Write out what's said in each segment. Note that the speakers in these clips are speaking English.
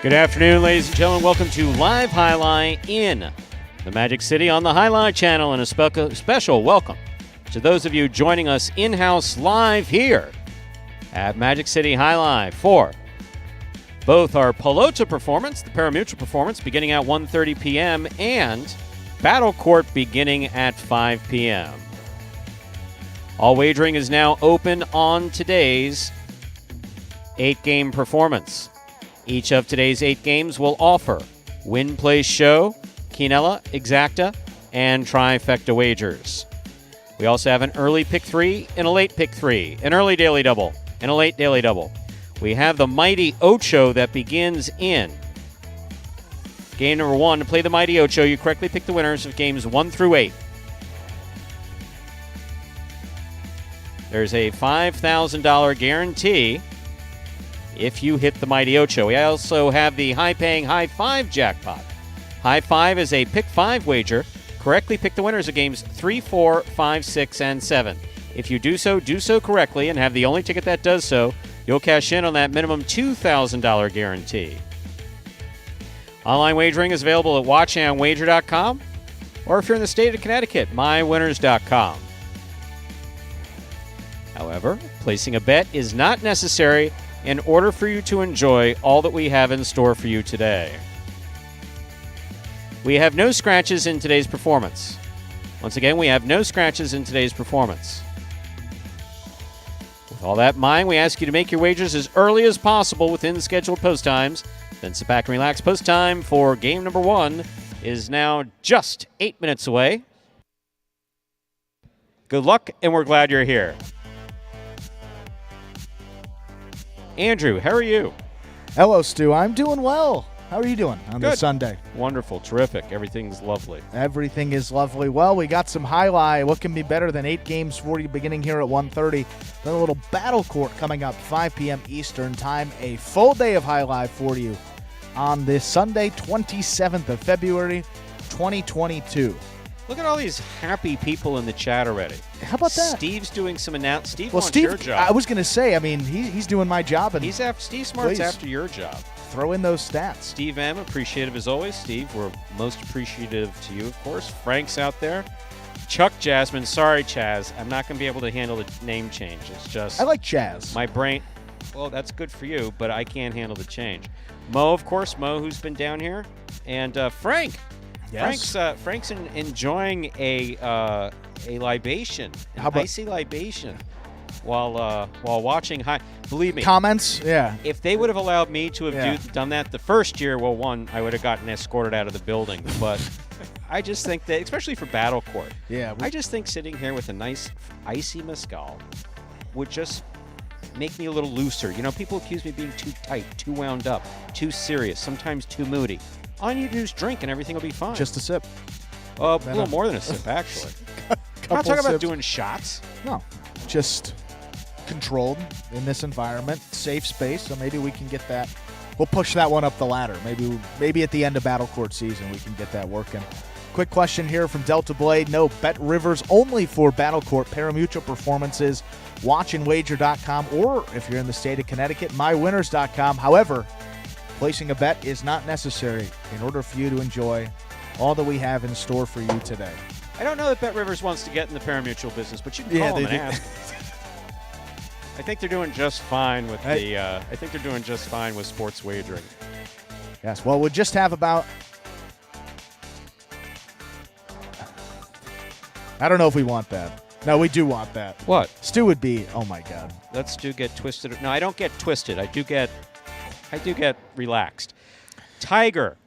Good afternoon, ladies and gentlemen. Welcome to Live Highlight in the Magic City on the Highlight channel, and a special welcome to those of you joining us in-house live here at Magic City Highlight for both our Pelota performance, the Pari-mutuel performance, beginning at 1:30 p.m., and Battle Court beginning at 5 p.m. All wagering is now open on today's 8-game performance. Each of today's 8 games will offer Win, Play, Show, Quinella, Exacta, and Trifecta wagers. We also have an early pick 3 and a late pick 3, an early daily double, and a late daily double. We have the Mighty Ocho that begins in game number 1. To play the Mighty Ocho, you correctly pick the winners of games 1 through 8. There's a $5,000 guarantee if you hit the Mighty Ocho. We also have the high-paying High 5 jackpot. High 5 is a pick 5 wager. Correctly pick the winners of games 3, 4, 5, 6, and 7. If you do so correctly and have the only ticket that does so, you'll cash in on that minimum $2,000 guarantee. Online wagering is available at watchandwager.com, or if you're in the state of Connecticut, mywinners.com. However, placing a bet is not necessary in order for you to enjoy all that we have in store for you today. We have no scratches in today's performance. Once again, we have no scratches in today's performance. With all that in mind, we ask you to make your wagers as early as possible within scheduled post times. Then sit back and relax. Post time for game number 1 is now just 8 minutes away. Good luck, and we're glad you're here. Andrew, how are you? Hello, Stu. I'm doing well. How are you doing on this Sunday? Wonderful. Terrific. Everything's lovely. Everything is lovely. Well, we got some highlight. What can be better than 8 games for you beginning here at 1:30? Then a little Battle Court coming up 5 p.m. Eastern Time. A full day of highlight for you on this Sunday, 27th of February, 2022. Look at all these happy people in the chat already. How about that? Steve's doing some announcements. Steve well, wants Steve, your job. I was going to say, I mean, he's doing my job. And Steve Smart's after your job. Throw in those stats. Steve M, appreciative as always. Steve, we're most appreciative to you, of course. Frank's out there. Chuck Jasmine, sorry, Chaz. I'm not going to be able to handle the name change. It's just... I like Chaz. My brain... Well, that's good for you, but I can't handle the change. Mo, of course. Mo, who's been down here. And Frank. Yes. Frank's enjoying a libation, icy libation, while watching high. Believe me. Comments, yeah. If they would have allowed me to have done that the first year, well, one, I would have gotten escorted out of the building. But I just think that, especially for Battle Court, I just think sitting here with a nice icy mezcal would just make me a little looser. You know, people accuse me of being too tight, too wound up, too serious, sometimes too moody. All you need to do is drink and everything will be fine. Just a sip. A little more than a sip, actually. I'm not talking about doing shots. No, just controlled in this environment, safe space, so maybe we can get that. We'll push that one up the ladder. Maybe at the end of Battle Court season we can get that working. Quick question here from Delta Blade. No, Bet Rivers only for Battle Court Pari-mutuel performances. Watchandwager.com, or if you're in the state of Connecticut, mywinners.com. However, placing a bet is not necessary in order for you to enjoy all that we have in store for you today. I don't know that Bet Rivers wants to get in the Pari-mutuel business, but you can call them and ask. I think they're doing just fine with I think they're doing just fine with sports wagering. Yes. Well, we'll just have about. I don't know if we want that. No, we do want that. What? Stu would be. Oh my God. Let Stu get twisted. No, I don't get twisted. I do get relaxed. Tiger.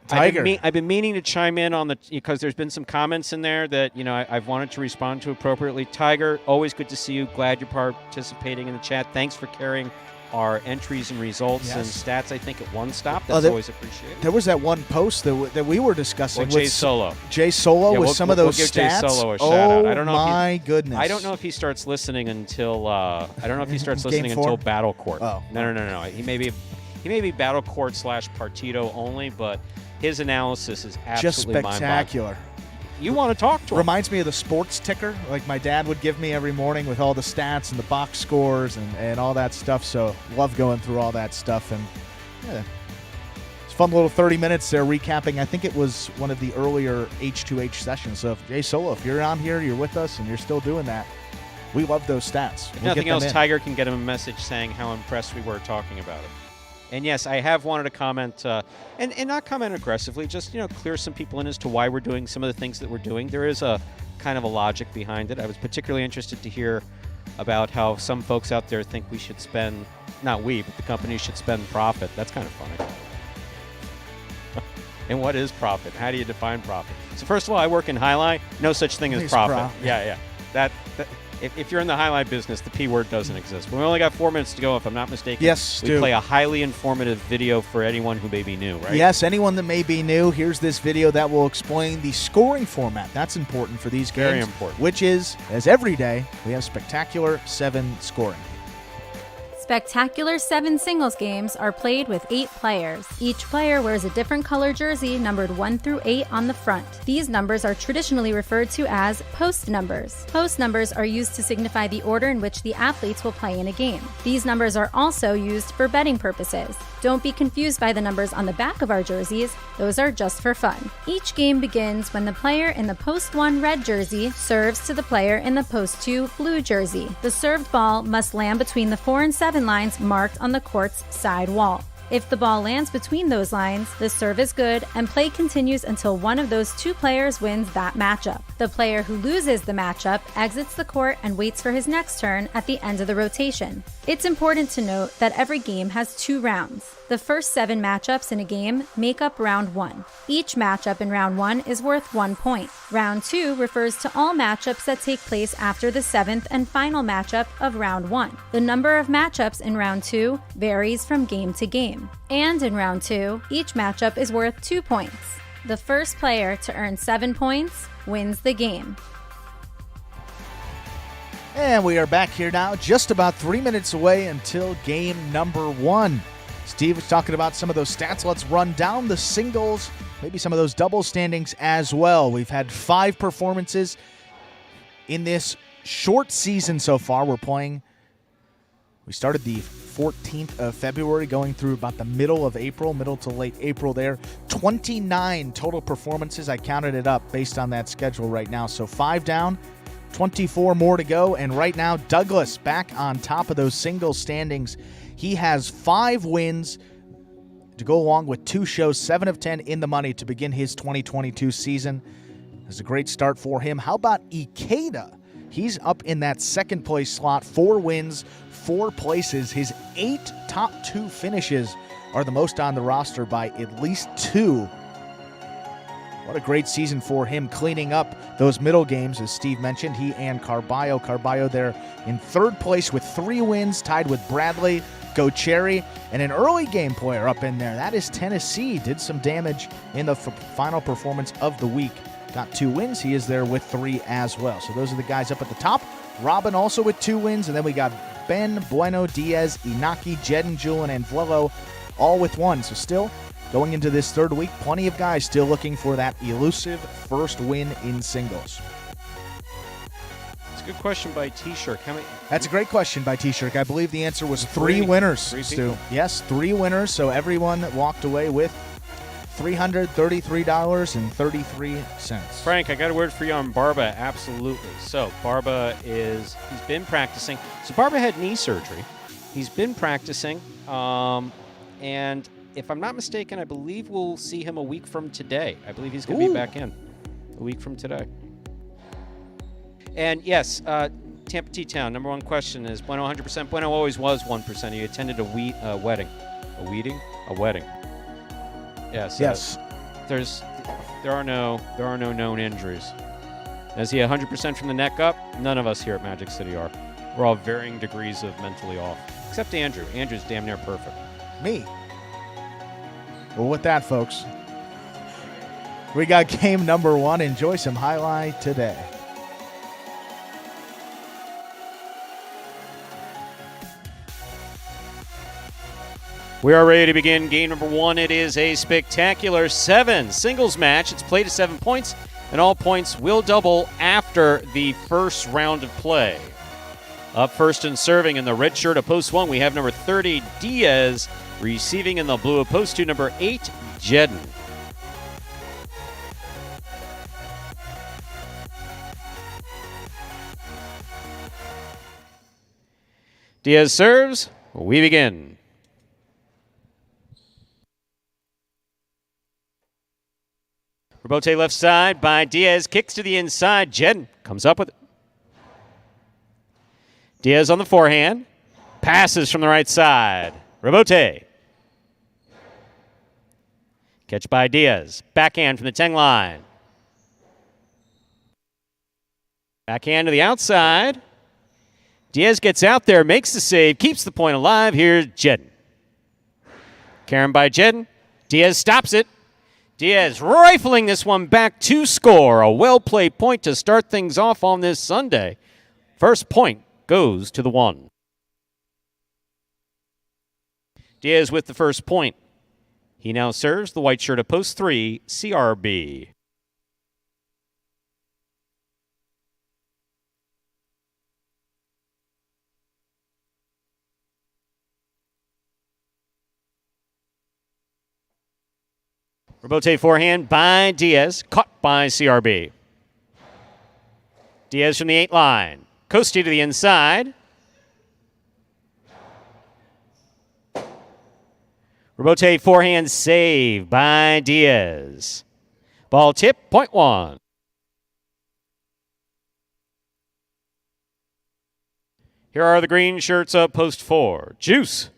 I've been meaning to chime in on because there's been some comments in there that I've wanted to respond to appropriately. Tiger, always good to see you. Glad you're participating in the chat. Thanks for carrying our entries and results and stats. I think at one stop. That's always appreciated. There was that one post that we were discussing. Jay Solo. Jay Solo with some of those we'll give stats. Jay Solo a shout out. I don't know my goodness. I don't know if he starts listening until until Battle Court. Oh. No. He may be Battle Court / Partido only, but his analysis is absolutely just spectacular. mind-boggling. You want to talk to him. Reminds me of the sports ticker like my dad would give me every morning with all the stats and the box scores and all that stuff. So love going through all that stuff. And fun little 30 minutes there recapping. I think it was one of the earlier H2H sessions. So, Jay Solo, if you're on here, you're with us, and you're still doing that, we love those stats. If nothing else, Tiger can get him a message saying how impressed we were talking about it. And yes, I have wanted to comment, and not comment aggressively, just clear some people in as to why we're doing some of the things that we're doing. There is a kind of a logic behind it. I was particularly interested to hear about how some folks out there think we should spend, not we, but the company should spend profit. That's kind of funny. And what is profit? How do you define profit? So first of all, I work in Alai. No such thing as profit. Yeah. That if you're in the highlight business, the P word doesn't exist. We only got 4 minutes to go, if I'm not mistaken. Yes, we play a highly informative video for anyone who may be new, right? Yes, anyone that may be new. Here's this video that will explain the scoring format. That's important for these games. Very important. Which is, as every day, we have Spectacular 7 scoring. Spectacular 7 singles games are played with 8 players. Each player wears a different color jersey numbered 1 through 8 on the front. These numbers are traditionally referred to as post numbers. Post numbers are used to signify the order in which the athletes will play in a game. These numbers are also used for betting purposes. Don't be confused by the numbers on the back of our jerseys. Those are just for fun. Each game begins when the player in the post 1 red jersey serves to the player in the post 2 blue jersey. The served ball must land between the 4 and 7 lines marked on the court's side wall. If the ball lands between those lines, the serve is good and play continues until one of those 2 players wins that matchup. The player who loses the matchup exits the court and waits for his next turn at the end of the rotation. It's important to note that every game has 2 rounds. The first 7 matchups in a game make up round 1. Each matchup in round 1 is worth 1 point. Round 2 refers to all matchups that take place after the 7th and final matchup of round 1. The number of matchups in round 2 varies from game to game. And in round 2, each matchup is worth 2 points. The first player to earn 7 points wins the game. And we are back here now, just about 3 minutes away until game number 1. Steve was talking about some of those stats. Let's run down the singles, maybe some of those double standings as well. We've had 5 performances in this short season so far. We started the 14th of February, going through about the middle of April, middle to late April there. 29 total performances. I counted it up based on that schedule right now. So 5 down, 24 more to go. And right now, Douglas back on top of those singles standings. He has 5 wins to go along with 2 shows, 7 of 10 in the money to begin his 2022 season. That's a great start for him. How about Ikeda? He's up in that second place slot, 4 wins, 4 places. His 8 top 2 finishes are the most on the roster by at least 2. What a great season for him, cleaning up those middle games, as Steve mentioned. He and Carballo. Carballo there in 3rd place with 3 wins, tied with Bradley, Go Cherry, and an early game player up in there. That is Tennessee. Did some damage in the final performance of the week. Got 2 wins. He is there with 3 as well. So those are the guys up at the top. Robin also with 2 wins, and then we got Ben, Bueno, Diaz, Inaki, Jedin, Julian, and Vlelo all with 1. So still going into this 3rd week, plenty of guys still looking for that elusive first win in singles. It's a good question by T-Shirt. That's a great question by T-Shirt. I believe the answer was 3 winners, Stu. Yes, 3 winners. So everyone walked away with $333.33. Frank, I got a word for you on Barba. Absolutely. So Barba he's been practicing. So Barba had knee surgery. He's been practicing, and if I'm not mistaken, I believe we'll see him a week from today. I believe he's going to be back in a week from today. And yes, Tampa T-Town, number 1 question is Bueno 100%. Bueno always was 1%. He attended a wedding. A wedding. Yes. Yes. There are no known injuries. Is he 100% from the neck up? None of us here at Magic City are. We're all varying degrees of mentally off, except Andrew. Andrew's damn near perfect. Me. Well, with that, folks, we got game number 1. Enjoy some highlight today. We are ready to begin game number 1. It is a spectacular 7 singles match. It's played at 7 points, and all points will double after the first round of play. Up first and serving in the red shirt of post 1, we have number 30, Diaz. Receiving in the blue of post 2, number 8, Jedden. Diaz serves. We begin. Rebote left side by Diaz. Kicks to the inside. Jedden comes up with it. Diaz on the forehand. Passes from the right side. Rebote. Catch by Diaz. Backhand from the 10 line. Backhand to the outside. Diaz gets out there, makes the save, keeps the point alive. Here's Jedden. Karen by Jedden. Diaz stops it. Diaz rifling this one back to score. A well-played point to start things off on this Sunday. First point goes to the 1. Diaz with the first point. He now serves the white shirt of post 3, CRB. Rebote forehand by Diaz, caught by CRB. Diaz from the 8 line. Coasty to the inside. Rebote forehand save by Diaz. Ball tip, point 1. Here are the green shirts of post 4. Juice.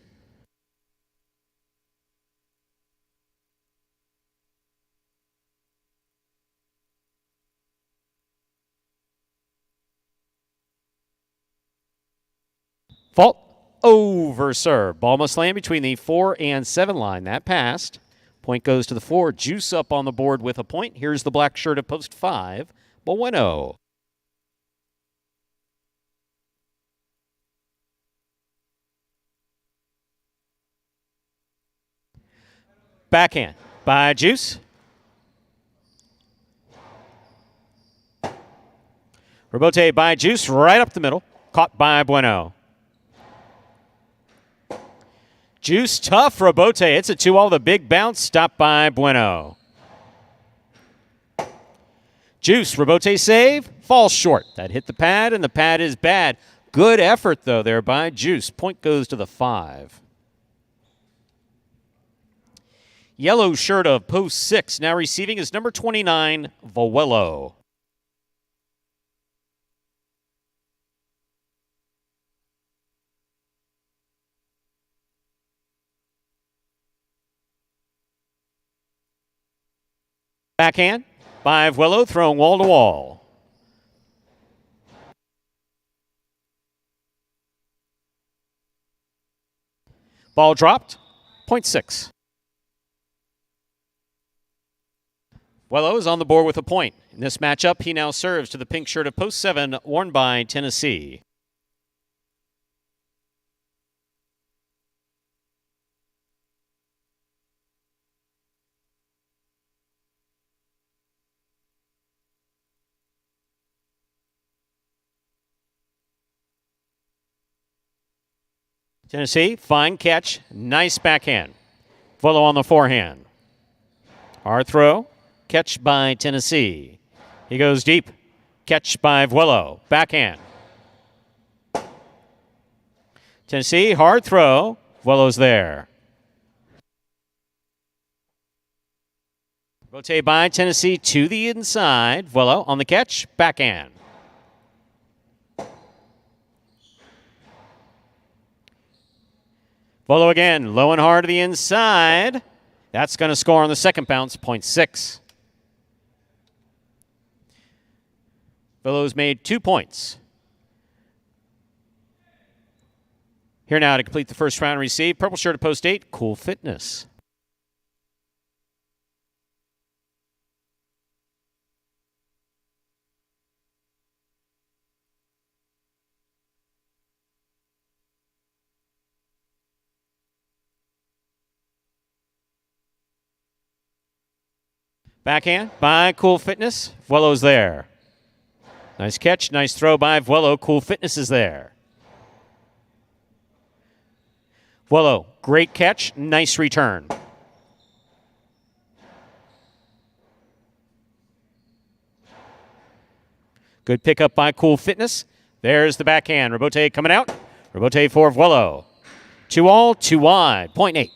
Fault over serve. Ball must land between the 4 and 7 line. That passed. Point goes to the 4. Juice up on the board with a point. Here's the black shirt of post 5. Bueno. Backhand by Juice. Rebote by Juice right up the middle. Caught by Bueno. Juice tough. Rebote. It's a 2-all. The big bounce. Stopped by Bueno. Juice. Rebote save. Falls short. That hit the pad, and the pad is bad. Good effort, though, there by Juice. Point goes to the 5. Yellow shirt of post 6. Now receiving is number 29, Vuelo. Backhand by Vuelo, throwing wall to wall. Ball dropped, point 6. Vuelo is on the board with a point. In this matchup, he now serves to the pink shirt of post 7, worn by Tennessee. Tennessee, fine catch, nice backhand. Vuelo on the forehand. Hard throw, catch by Tennessee. He goes deep, catch by Vuelo, backhand. Tennessee, hard throw, Vuelo's there. Rotate by Tennessee to the inside. Vuelo on the catch, backhand. Vuelo again, low and hard to the inside. That's going to score on the second bounce, point 6. Vuelo's made 2 points. Here now to complete the first round receive. Purple shirt at post 8, Cool Fitness. Backhand by Cool Fitness. Vuelo's there. Nice catch, nice throw by Vuelo. Cool Fitness is there. Vuelo, great catch, nice return. Good pickup by Cool Fitness. There's the backhand. Rebote coming out. Rebote for Vuelo. 2-all, 2 wide. Point 8.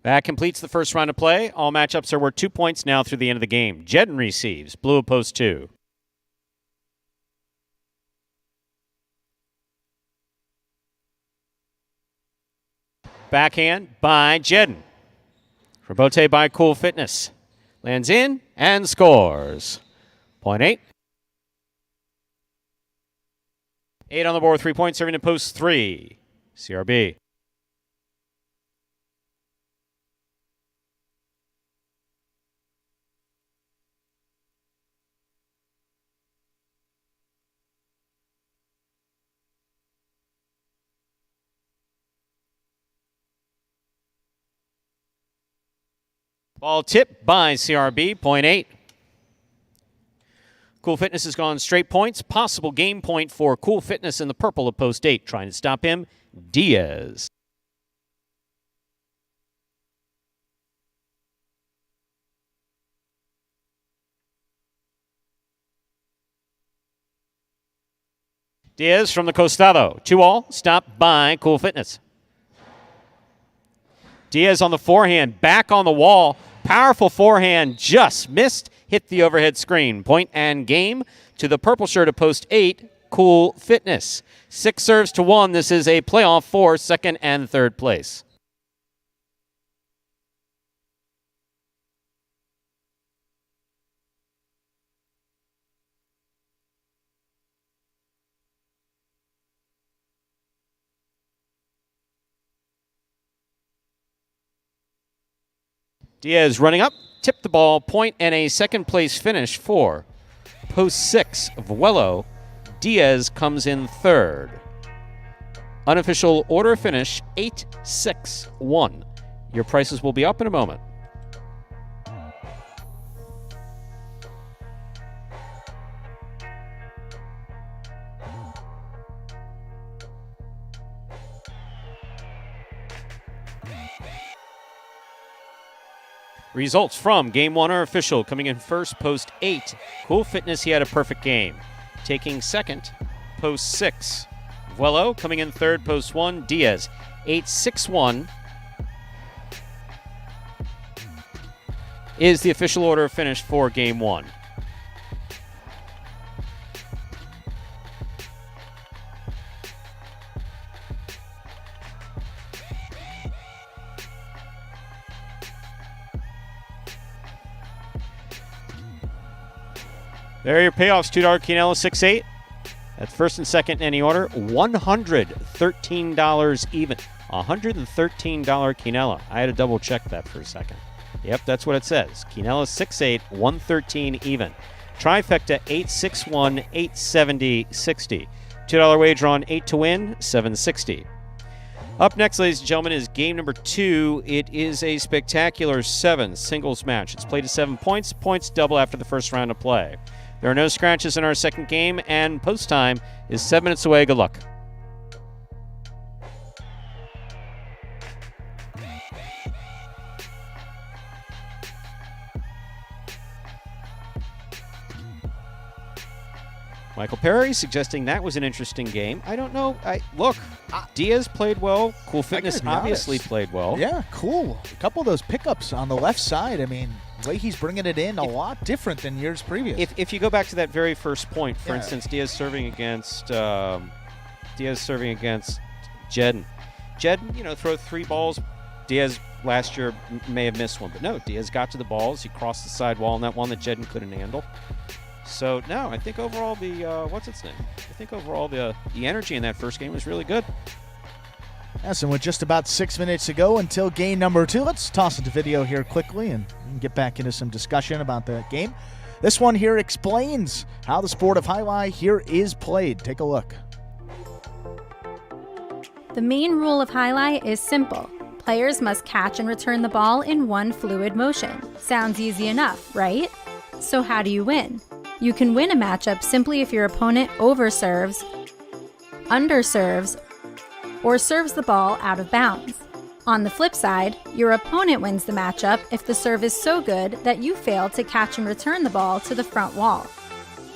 That completes the first round of play. All matchups are worth 2 points now through the end of the game. Jedden receives. Blue of post 2. Backhand by Jedden. Rebote by Cool Fitness. Lands in and scores. Point 8. 8 on the board, 3 points, serving to post 3. CRB. Ball tipped by CRB, point 8. Cool Fitness has gone straight points. Possible game point for Cool Fitness in the purple of post 8. Trying to stop him, Diaz. Diaz from the costado. 2-all, stopped by Cool Fitness. Diaz on the forehand, back on the wall. Powerful forehand, just missed, hit the overhead screen. Point and game to the purple shirt of post 8, Cool Fitness. 6 serves to 1. This is a playoff for second and third place. Diaz running up, tipped the ball, point, and a second place finish for post 6, Vuelo. Diaz comes in third. Unofficial order finish, 8-6-1. Your prices will be up in a moment. Results from Game 1 are official. Coming in first, post 8. Cool Fitness, he had a perfect game. Taking second, post 6. Vuelo coming in third, post 1. Diaz, 8-6-1 is the official order of finish for Game 1. There are your payoffs. $2 Quinella, 6-8. That's first and second in any order. $113 even. $113 Quinella. I had to double check that for a second. Yep, that's what it says. Quinella 6-8, 113 even. Trifecta 861, 870, 60. $2 wager on 8 to win, 760. Up next, ladies and gentlemen, is game number 2. It is a spectacular 7 singles match. It's played to 7 points. Points double after the first round of play. There are no scratches in our second game, and post time is 7 minutes away. Good luck. Michael Perry suggesting that was an interesting game. I don't know. Diaz played well. Cool Fitness obviously played well. Yeah, cool. A couple of those pickups on the left side. I mean, the way he's bringing it in, a lot different than years previous. If you go back to that very first point, for instance, Diaz serving against Jedden. Jedden, throw 3 balls. Diaz last year may have missed one, but no, Diaz got to the balls. He crossed the sidewall on that one that Jedden couldn't handle. So, no, I think overall the energy in that first game was really good. Yes, and with just about 6 minutes to go until game number 2, let's toss into video here quickly and get back into some discussion about the game. This one here explains how the sport of Alai here is played. Take a look. The main rule of Alai is simple. Players must catch and return the ball in one fluid motion. Sounds easy enough, right? So how do you win? You can win a matchup simply if your opponent overserves, underserves, or serves the ball out of bounds. On the flip side, your opponent wins the matchup if the serve is so good that you fail to catch and return the ball to the front wall.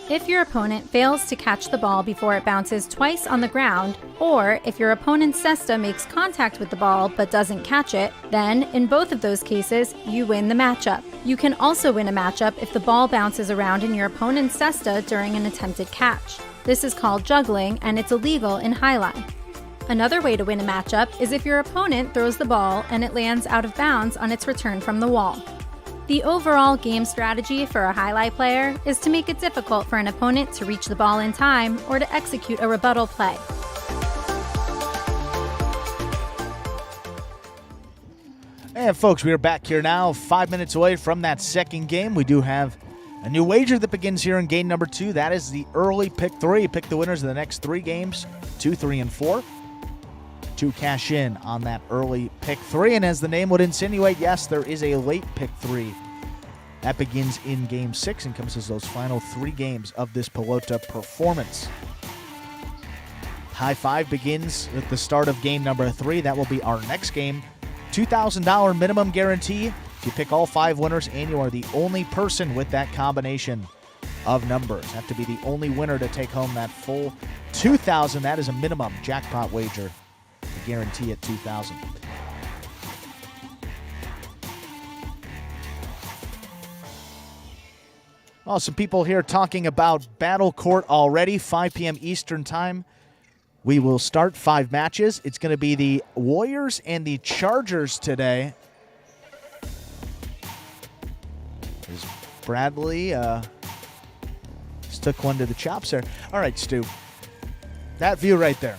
If your opponent fails to catch the ball before it bounces twice on the ground, or if your opponent's cesta makes contact with the ball but doesn't catch it, then in both of those cases, you win the matchup. You can also win a matchup if the ball bounces around in your opponent's cesta during an attempted catch. This is called juggling, and it's illegal in highlight. Another way to win a matchup is if your opponent throws the ball and it lands out of bounds on its return from the wall. The overall game strategy for a highlight player is to make it difficult for an opponent to reach the ball in time or to execute a rebuttal play. And folks, we are back here now, 5 minutes away from that second game. We do have a new wager that begins here in game number 2. That is the early pick 3. Pick the winners of the next 3 games, 2, 3, and 4. To cash in on that early pick 3. And as the name would insinuate, yes, there is a late pick 3. That begins in game 6 and encompasses those final 3 games of this Pelota performance. High 5 begins at the start of game number 3. That will be our next game. $2,000 minimum guarantee. If you pick all 5 winners and you are the only person with that combination of numbers. Have to be the only winner to take home that full $2,000. That is a minimum jackpot wager. The guarantee at $2,000. Well, some people here talking about Battle Court already. 5 p.m. Eastern Time. We will start 5 matches. It's going to be the Warriors and the Chargers today. As Bradley just took one to the chops there. All right, Stu. That view right there.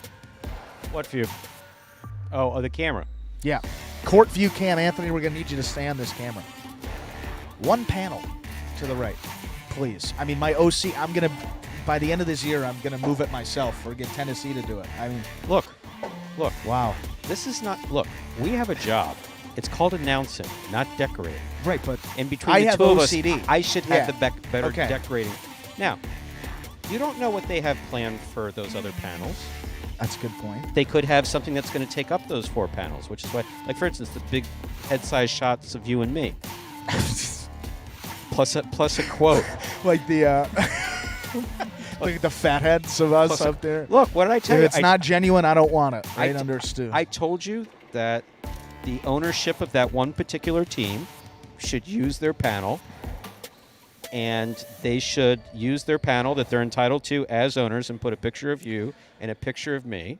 What view? Oh, the camera. Yeah. Court view cam. Anthony, we're going to need you to stay on this camera. One panel to the right, please. I mean, my OC, by the end of this year, I'm going to move it myself or get Tennessee to do it. I mean, Look. Wow. This is not, look, we have a job. It's called announcing, not decorating. Right, but And between I the have two of us, OCD. I should have Yeah. the better Okay. decorating. Now, you don't know what they have planned for those other panels. That's a good point. They could have something that's going to take up those 4 panels, which is why, like for instance, the big head-size shots of you and me, plus a quote. Like the like the fatheads of us Plus up there. Look, what did I tell If you? it's not genuine, I don't want it. I Right t- under Stu. I told you that the ownership of that one particular team should use their panel, and they should use their panel that they're entitled to as owners and put a picture of you and a picture of me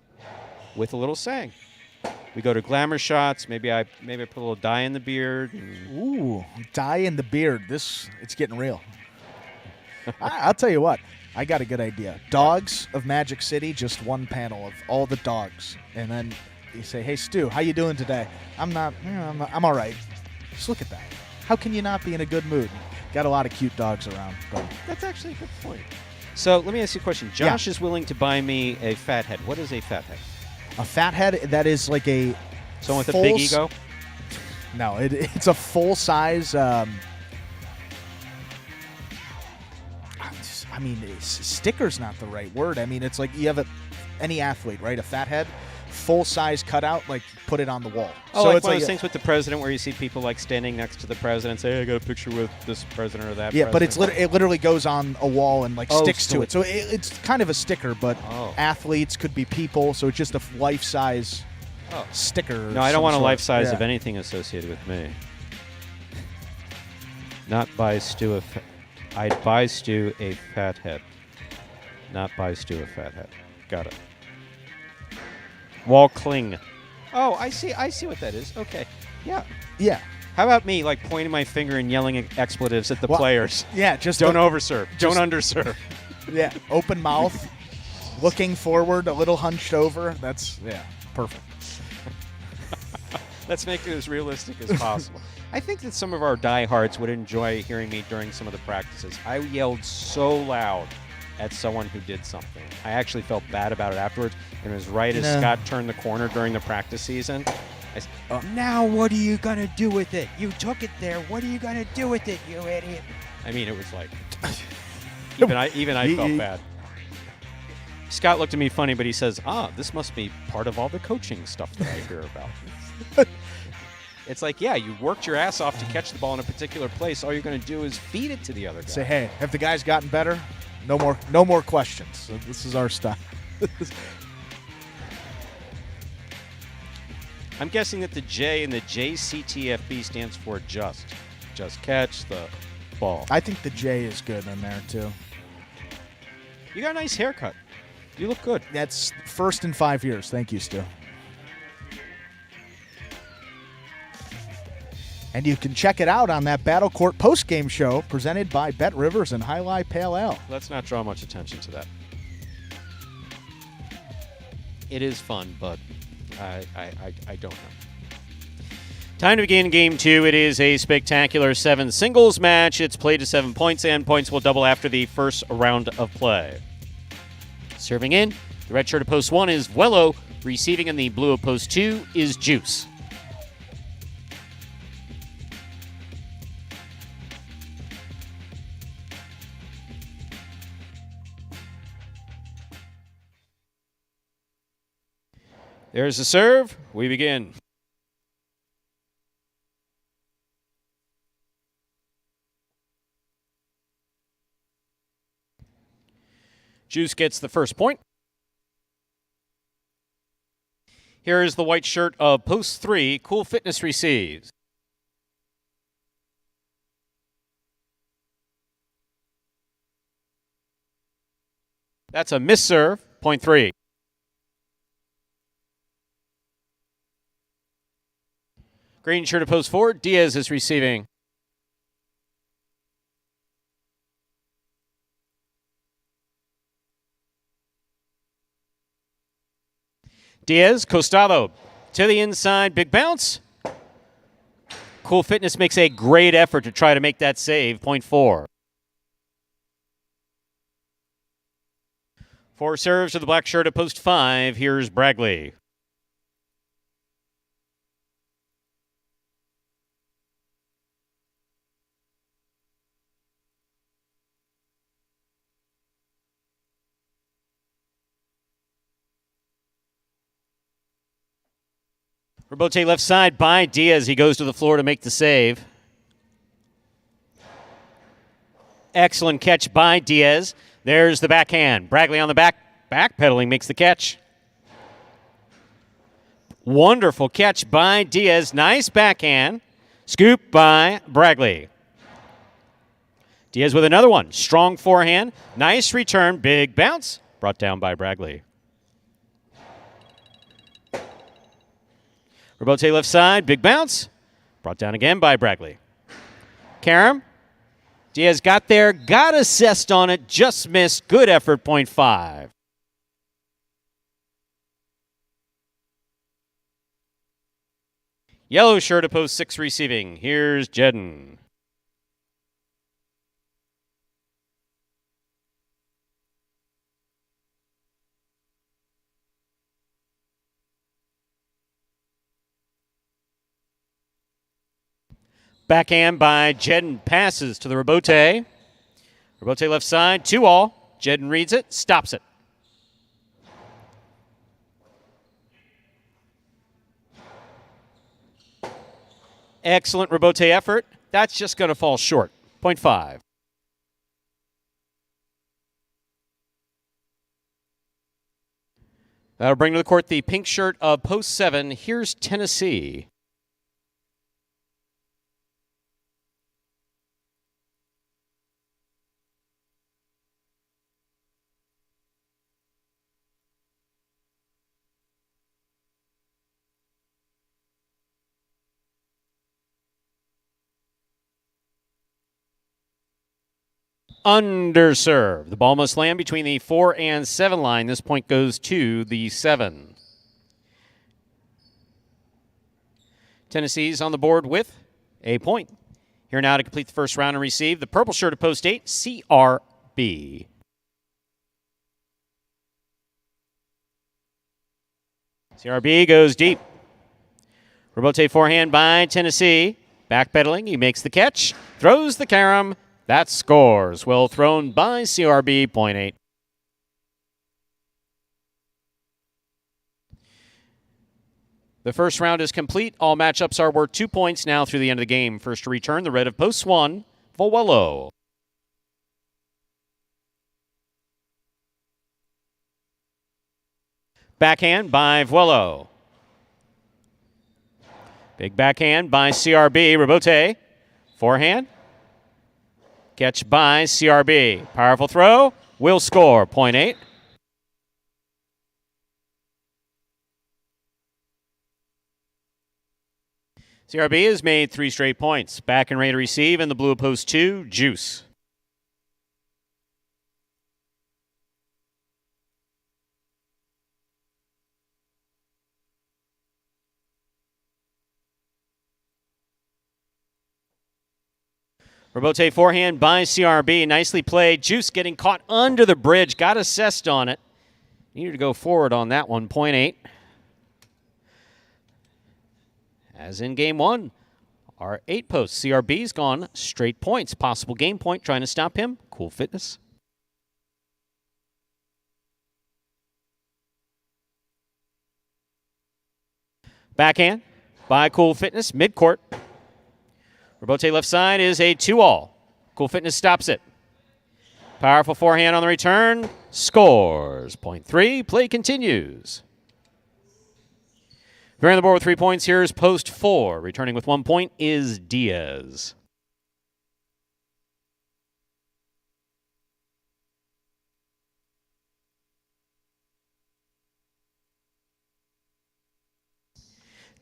with a little saying. We go to glamour shots. Maybe I put a little dye in the beard. Ooh, dye in the beard. It's getting real. I'll tell you what. I got a good idea. Dogs of Magic City, just one panel of all the dogs. And then you say, hey, Stu, how you doing today? I'm all right. Just look at that. How can you not be in a good mood? Got a lot of cute dogs around. But That's actually a good point. So let me ask you a question. Josh is willing to buy me a fathead. What is a fathead? a fathead that is like a Someone with a big ego? No, it's a full-size. I mean, sticker's not the right word. I mean, it's like you have any athlete, right? A fathead, full-size cutout, like put it on the wall. Oh, so like it's one like of those things with the president where you see people like standing next to the president, say, hey, I got a picture with this president or that yeah, but president. it literally goes on a wall and like sticks so to it. So it's kind of a sticker, but athletes could be people, so it's just a life-size sticker. No, I don't want a sort. life-size of anything associated with me. Not buy Stu I'd buy Stu a fathead. Not buy Stu a fathead. Got it. Wall cling. Oh, I see what that is. Okay. Yeah. Yeah. How about me, like, pointing my finger and yelling expletives at the players? Yeah, just don't overserve. Don't underserve. Yeah, open mouth, looking forward, a little hunched over. That's, perfect. Let's make it as realistic as possible. I think that some of our diehards would enjoy hearing me during some of the practices. I yelled so loud at someone who did something. I actually felt bad about it afterwards. And it was right as Scott turned the corner during the practice season. I said, now what are you going to do with it? You took it there. What are you going to do with it, you idiot? I mean, it was like, even I felt bad. Scott looked at me funny, but he says, this must be part of all the coaching stuff that I hear about. It's like, yeah, you worked your ass off to catch the ball in a particular place. All you're going to do is feed it to the other guy. Say, hey, have the guys gotten better? No more questions. So this is our style. I'm guessing that the J in the JCTFB stands for just catch the ball. I think the J is good in there, too. You got a nice haircut. You look good. That's first in 5 years. Thank you, Stu. And you can check it out on that Battle Court post-game show presented by Bet Rivers and Alai Pale Ale. Let's not draw much attention to that. It is fun, but I don't know. Time to begin Game 2. It is a spectacular 7 singles match. It's played to 7 points, and points will double after the first round of play. Serving in, the red shirt of post 1 is Vuelo. Receiving in the blue of post 2 is Juice. There's the serve. We begin. Juice gets the first point. Here is the white shirt of post 3. Cool Fitness receives. That's a miss serve. Point 3. Green shirt of post 4. Diaz is receiving. Diaz, Costado to the inside, big bounce. Cool Fitness makes a great effort to try to make that save, point 4. 4 serves to the black shirt at post 5. Here's Bragley. Rebote left side by Diaz. He goes to the floor to make the save. Excellent catch by Diaz. There's the backhand. Bragley on the backpedaling makes the catch. Wonderful catch by Diaz. Nice backhand. Scoop by Bragley. Diaz with another one. Strong forehand. Nice return. Big bounce. Brought down by Bragley. Rebote left side, big bounce. Brought down again by Bragley. Karam. Diaz got there, got assessed on it, just missed. Good effort, point 5. Yellow shirt of post 6 receiving. Here's Jedden. Backhand by Jedden, passes to the Rebote. Rebote left side, 2-all. Jedden reads it, stops it. Excellent Rebote effort. That's just going to fall short. Point 5. That'll bring to the court the pink shirt of post 7. Here's Tennessee. Underserve. The ball must land between the 4 and 7 line. This point goes to the 7. Tennessee's on the board with a point. Here now to complete the first round and receive the purple shirt of post 8, CRB. CRB goes deep. Rebote forehand by Tennessee. Backpedaling, he makes the catch, throws the carom. That scores. Well thrown by CRB, point 8. The first round is complete. All matchups are worth 2 points now through the end of the game. First to return, the red of post 1, Vuello. Backhand by Vuello. Big backhand by CRB. Rebote. Forehand. Catch by CRB. Powerful throw. Will score. Point 8. CRB has made 3 straight points. Back and ready to receive in the blue post 2, Juice. Rebote forehand by CRB. Nicely played. Juice getting caught under the bridge. Got assessed on it. Needed to go forward on that one. Point 8. As in game 1, our 8 posts. CRB's gone straight points. Possible game point trying to stop him. Cool Fitness. Backhand by Cool Fitness. Midcourt. Rebote left side is a 2-all. Cool Fitness stops it. Powerful forehand on the return. Scores. Point 3. Play continues. Bearing the board with 3 points, here's post 4. Returning with 1 point is Diaz.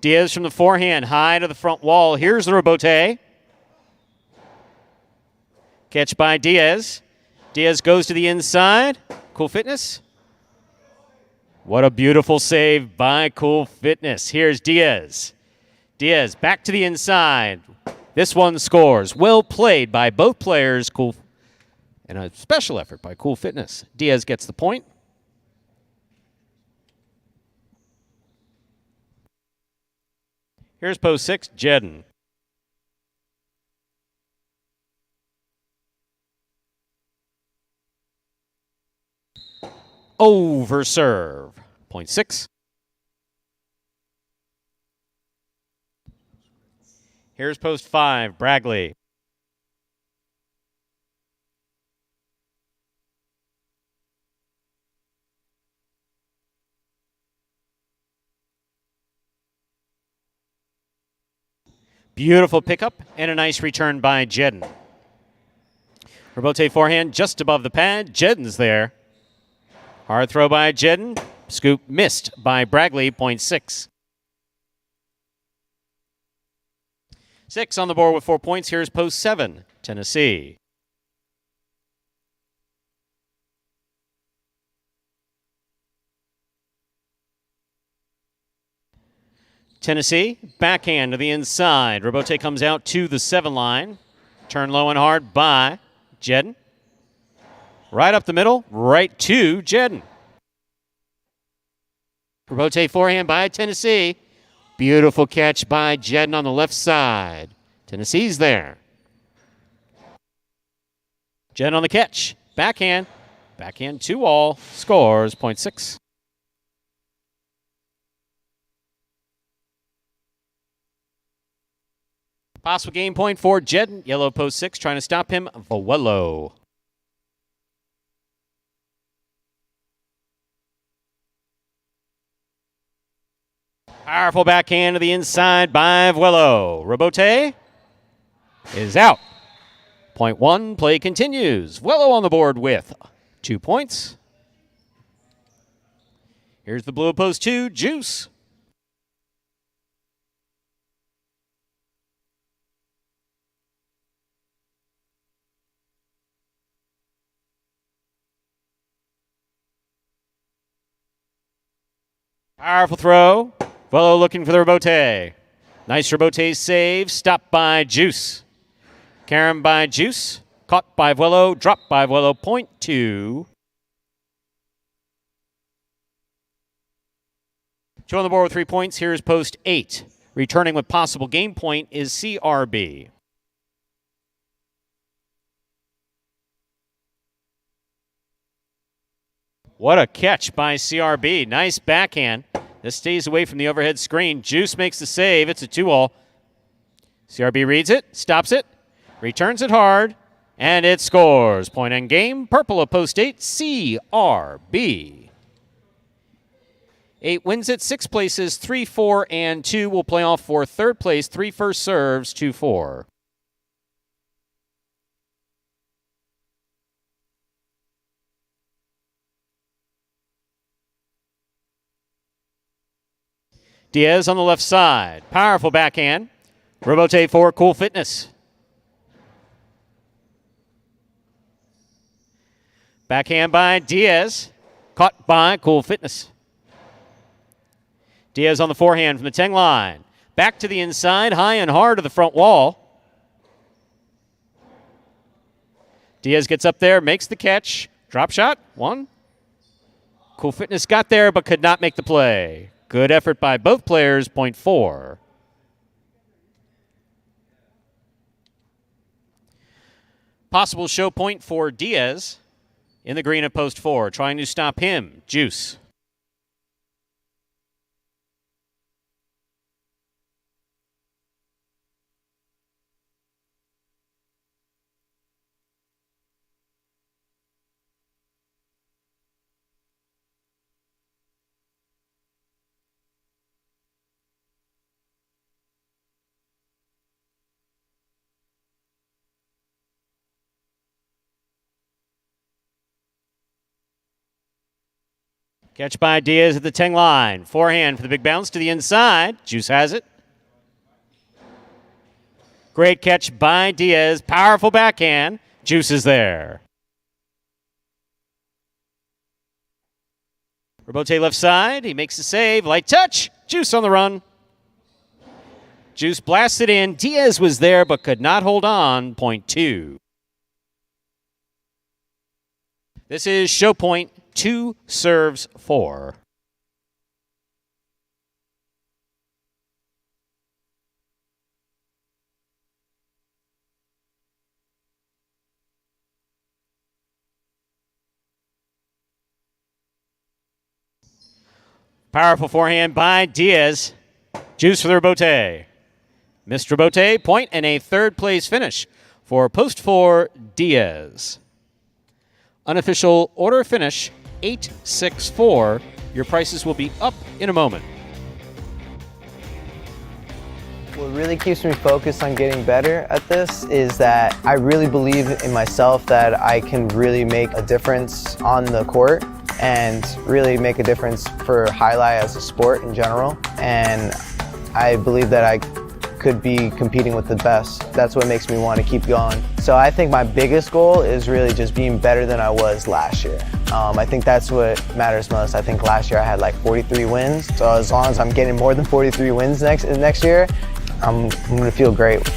Diaz from the forehand, high to the front wall. Here's the rebote. Catch by Diaz. Diaz goes to the inside. Cool Fitness. What a beautiful save by Cool Fitness. Here's Diaz. Diaz back to the inside. This one scores. Well played by both players. Cool, and a special effort by Cool Fitness. Diaz gets the point. Here's post 6, Jedden. Over serve. Point 6. Here's post 5, Bragley. Beautiful pickup and a nice return by Jedden. Rebote forehand just above the pad. Jedden's there. Hard throw by Jedden. Scoop missed by Bragley. Point 6. 6 on the board with 4 points. Here's post 7, Tennessee. Tennessee, backhand to the inside. Rebote comes out to the 7 line. Turn low and hard by Jedden. Right up the middle, right to Jedden. Rebote forehand by Tennessee. Beautiful catch by Jedden on the left side. Tennessee's there. Jedden on the catch. Backhand. Backhand 2-all. Scores. Point 6. Possible game point for Jedden. Yellow post 6 trying to stop him. Vuello. Powerful backhand to the inside by Vuello. Rebote is out. Point 1, play continues. Vuello on the board with 2 points. Here's the blue post 2, Juice. Powerful throw. Vuello looking for the rebote. Nice rebote save. Stopped by Juice. Carom by Juice. Caught by Vuello. Dropped by Vuello. Point 2. 2 on the board with 3 points. Here's post 8. Returning with possible game point is CRB. What a catch by CRB. Nice backhand. This stays away from the overhead screen. Juice makes the save. It's a 2-all. CRB reads it, stops it, returns it hard, and it scores. Point end game. Purple of post 8, CRB. 8 wins it, 6 places, 3, 4, and 2 will play off for third place. 3 first serves, 2, 4. Diaz on the left side. Powerful backhand. Robote for Cool Fitness. Backhand by Diaz. Caught by Cool Fitness. Diaz on the forehand from the 10 line. Back to the inside, high and hard to the front wall. Diaz gets up there, makes the catch. Drop shot, 1. Cool Fitness got there but could not make the play. Good effort by both players, point 4. Possible show point for Diaz in the green at post 4. Trying to stop him, Juice. Catch by Diaz at the 10 line. Forehand for the big bounce to the inside. Juice has it. Great catch by Diaz. Powerful backhand. Juice is there. Robote left side. He makes the save. Light touch. Juice on the run. Juice blasted in. Diaz was there but could not hold on. Point 2. This is show point. 2 serves 4. Powerful forehand by Diaz. Juice for the Robote. Missed Robote, point, and a third place finish for post 4 Diaz. Unofficial order finish 8-6-4. Your prices will be up in a moment. What really keeps me focused on getting better at this is that I really believe in myself that I can really make a difference on the court and really make a difference for Alai as a sport in general. And I believe that I could be competing with the best. That's what makes me want to keep going. So I think my biggest goal is really just being better than I was last year. I think that's what matters most. I think last year I had like 43 wins. So as long as I'm getting more than 43 wins next year, I'm going to feel great.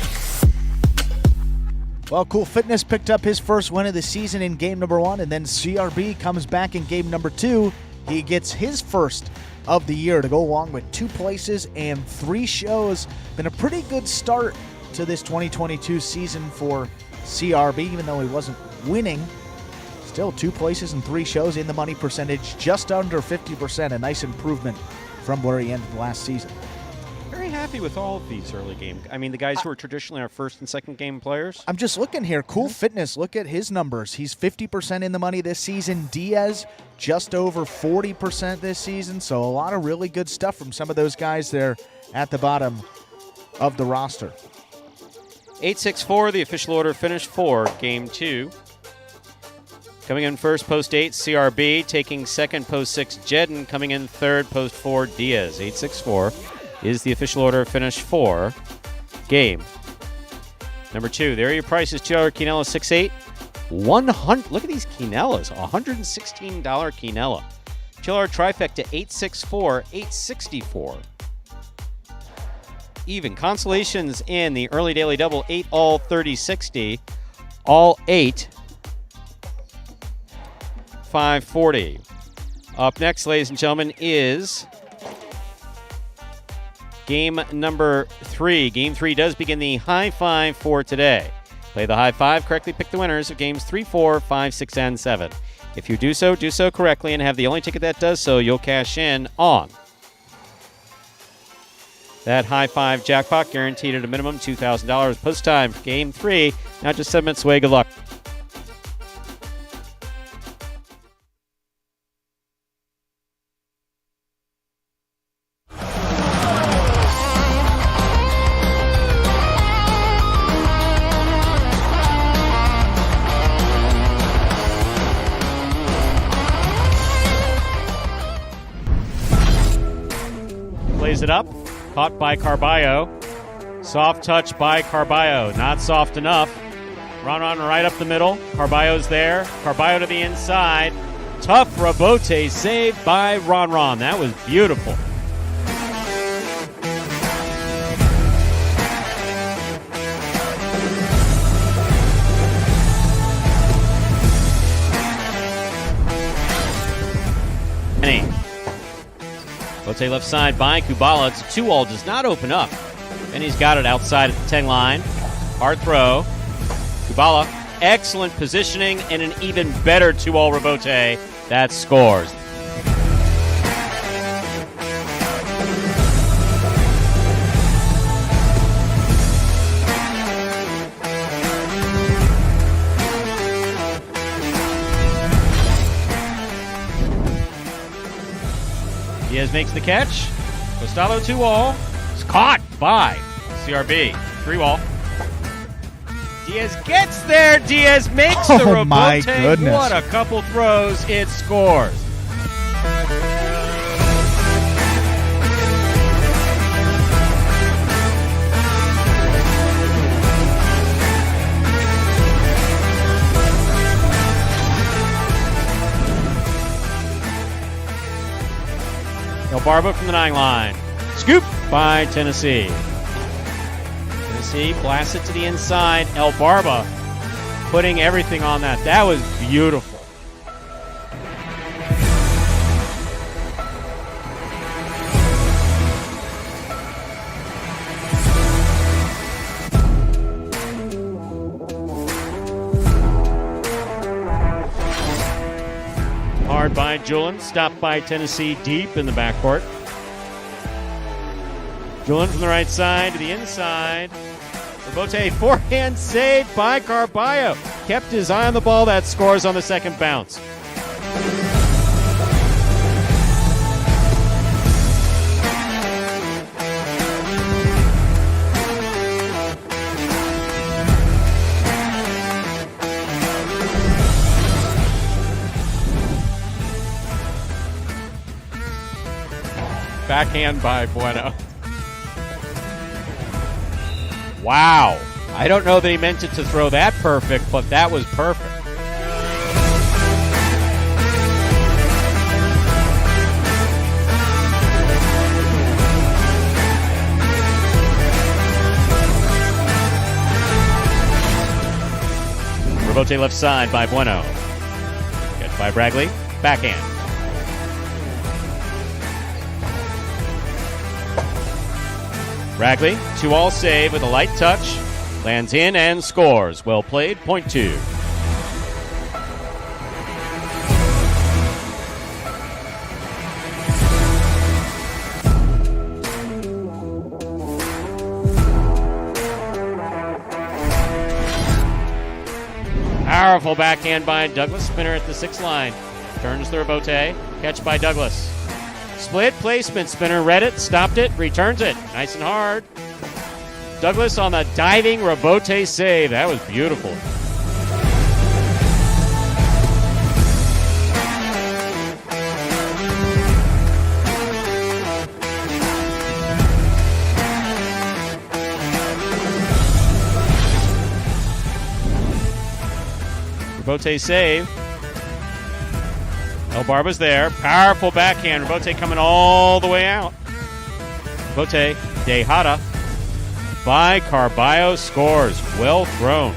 Well, Cool Fitness picked up his first win of the season in game number 1, and then CRB comes back in game number 2. He gets his first of the year to go along with 2 places and 3 shows. Been a pretty good start to this 2022 season for CRB, even though he wasn't winning. Still 2 places and 3 shows in the money percentage, just under 50%, a nice improvement from where he ended last season. Very happy with all of these early game. I mean, the guys who are traditionally our first and second game players. I'm just looking here. Cool Fitness, look at his numbers. He's 50% in the money this season. Diaz, just over 40% this season. So a lot of really good stuff from some of those guys there at the bottom of the roster. 8-6-4, the official order finish for game 2. Coming in first, post 8, CRB. Taking second, post 6, Jedden. Coming in third, post 4, Diaz. 8-6-4 is the official order finish for game number 2. There are your prices. $2 quinella, 6-8. 100. Look at these quinellas. $116 quinella. $2 trifecta, 8-6-4, 8-64. Even consolations in the early daily double, 8 all 30-60. All 8. 540. Up next, ladies and gentlemen, is game number 3. Game 3 does begin the high 5 for today. Play the high 5, correctly pick the winners of games 3, 4, 5, 6, and 7. If you do so correctly and have the only ticket that does so, you'll cash in on That high five jackpot guaranteed at a minimum $2,000. Post time for game 3. Now just 7 minutes away. Good luck. Plays it up. Caught by Carballo. Soft touch by Carballo. Not soft enough. Ron right up the middle. Carballo's there. Carballo to the inside. Tough rebote saved by Ron. That was beautiful. Bote left side by Kubala. It's a 2-all. Does not open up. And he's got it outside at the 10 line. Hard throw. Kubala. Excellent positioning and an even better 2-all rebote. That scores. Diaz makes the catch. Costello 2-all. It's caught by CRB. 3-all. Diaz gets there. Diaz makes the rebote. My goodness. What a couple throws. It scores. Barba from the 9 line. Scoop by Tennessee. Tennessee blasts it to the inside. El Barba putting everything on that. That was beautiful. Hard by Julin, stopped by Tennessee deep in the backcourt. Julin from the right side to the inside. Rebote forehand saved by Carballo. Kept his eye on the ball. That scores on the second bounce. Backhand by Bueno. Wow. I don't know that he meant it to throw that perfect, but that was perfect. Rebote left side by Bueno. Catch by Bragley. Backhand. Bragley, 2-all save with a light touch. Lands in and scores. Well played, point 2. Powerful backhand by Douglas. Spinner at the 6 line. Turns the rebote. Catch by Douglas. Split placement. Spinner read it, stopped it, returns it. Nice and hard. Douglas on the diving rebote save. That was beautiful. Rebote save. El Barba's there. Powerful backhand. Rebote coming all the way out. Rebote, Dejada by Carballo scores. Well thrown.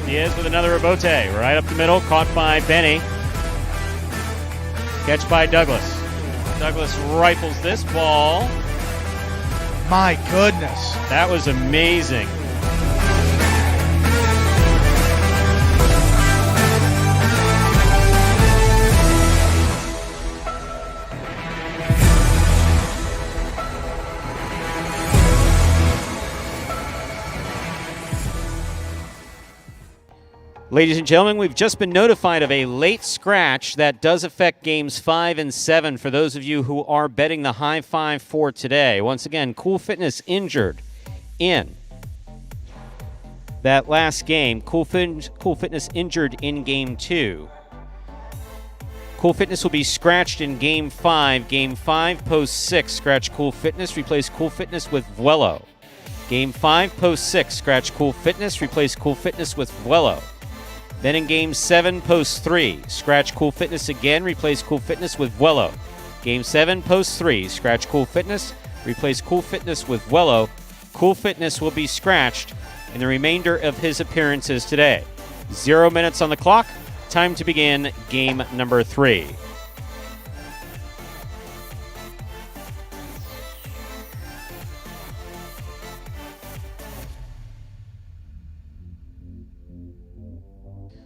Diaz with another rebote. Right up the middle. Caught by Benny. Catch by Douglas. Douglas rifles this ball. My goodness. That was amazing. Ladies and gentlemen, we've just been notified of a late scratch that does affect games 5 and 7 for those of you who are betting the high five for today. Once again, Cool Fitness injured in that last game. Cool Fitness injured in game 2. Cool Fitness will be scratched in game 5. Game 5, post 6, scratch Cool Fitness, replace Cool Fitness with Vuelo. Game 5, post 6, scratch Cool Fitness, replace Cool Fitness with Vuelo. Then in Game 7, post 3, scratch Cool Fitness again, replace Cool Fitness with Vuelo. Game 7, post 3, scratch Cool Fitness, replace Cool Fitness with Vuelo. Cool Fitness will be scratched in the remainder of his appearances today. 0 minutes on the clock. Time to begin game number 3.